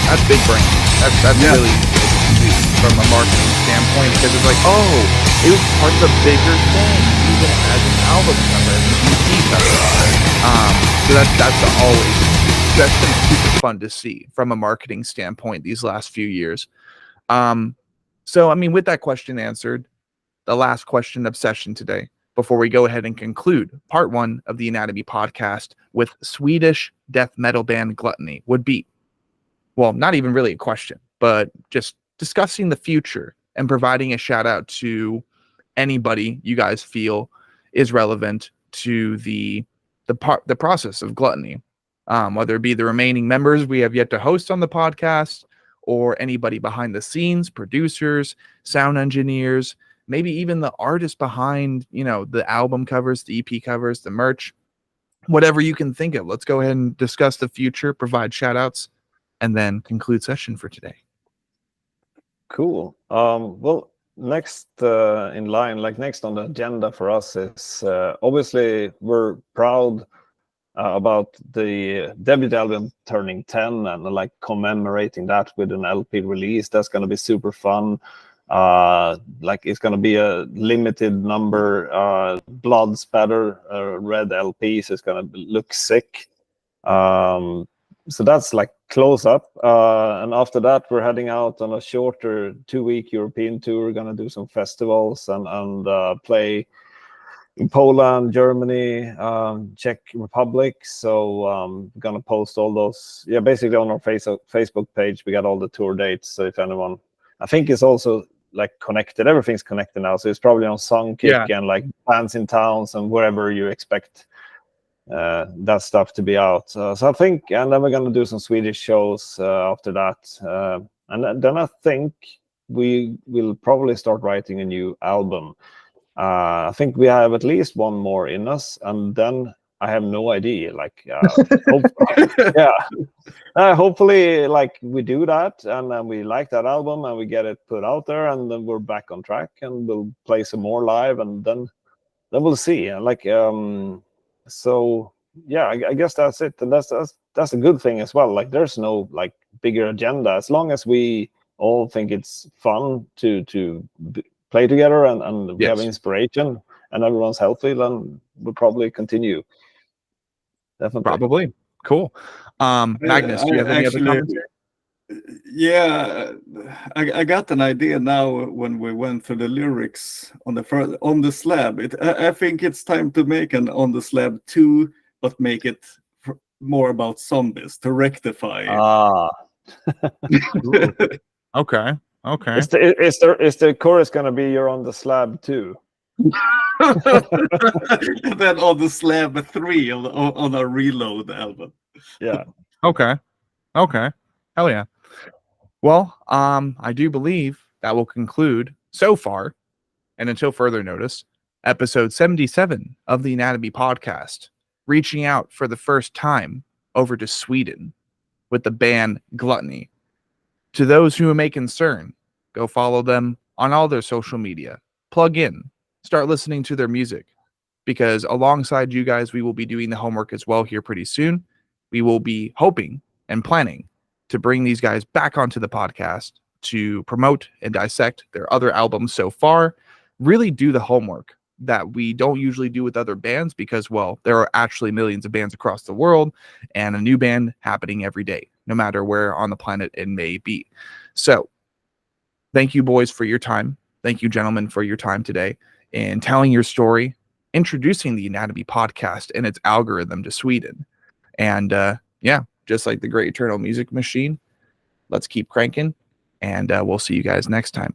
That's big brain. That's really good to do from a marketing standpoint, because it's like, oh, it was part of a bigger thing, even as an album cover, as an EP cover. So that's been super fun to see from a marketing standpoint these last few years. So I mean, with that question answered, the last question of session today, before we go ahead and conclude part 1 of the Anatomy podcast with Swedish death metal band Gluttony, would be, well, not even really a question, but just discussing the future and providing a shout out to anybody you guys feel is relevant to the process of Gluttony, whether it be the remaining members we have yet to host on the podcast, or anybody behind the scenes, producers, sound engineers, maybe even the artist behind, the album covers, the EP covers, the merch, whatever you can think of. Let's go ahead and discuss the future, provide shout outs, and then conclude session for today.
Cool. Well, next in line, next on the agenda for us is obviously we're proud about the debut album turning 10 and commemorating that with an LP release. That's going to be super fun. It's going to be a limited number blood spatter red LP, so it's going to look sick. So that's close up, and after that we're heading out on a shorter 2-week European tour. We're going to do some festivals and play in Poland, Germany, Czech Republic. So we're going to post all those, basically on our Facebook page. We got all the tour dates, so if anyone, I think it's also connected, everything's connected now, so it's probably on Songkick and Bands in Towns and wherever you expect that stuff to be out. So I think, and then we're going to do some Swedish shows after that, and then I think we will probably start writing a new album. I think we have at least one more in us, and then I have no idea. Hopefully, we do that, and then we like that album, and we get it put out there, and then we're back on track, and we'll play some more live, and then we'll see. So yeah, I guess that's it, and that's a good thing as well. There's no bigger agenda, as long as we all think it's fun to play together and we have inspiration and everyone's healthy, then we'll probably continue. Definitely.
Probably. Cool. Magnus, do you have any other comments?
Yeah, I got an idea now when we went through the lyrics on the slab. I think it's time to make an On the Slab 2, but make it more about zombies to rectify.
Okay.
Is the chorus gonna be "You're on the slab too"?
Then On the Slab 3 on a Reload album.
Yeah.
Okay. Hell yeah. Well, I do believe that will conclude so far, and until further notice, episode 77 of the Anatomy podcast, reaching out for the first time over to Sweden with the band Gluttony. To those who may concern, go follow them on all their social media. Plug in, start listening to their music, because alongside you guys, we will be doing the homework as well here pretty soon. We will be hoping and planning to bring these guys back onto the podcast to promote and dissect their other albums so far, really do the homework that we don't usually do with other bands, because, well, there are actually millions of bands across the world and a new band happening every day, no matter where on the planet it may be. So thank you, boys, for your time. Thank you, gentlemen, for your time today in telling your story, introducing the Anatomy podcast and its algorithm to Sweden, and yeah, just like the Great Eternal Music Machine, let's keep cranking, and we'll see you guys next time.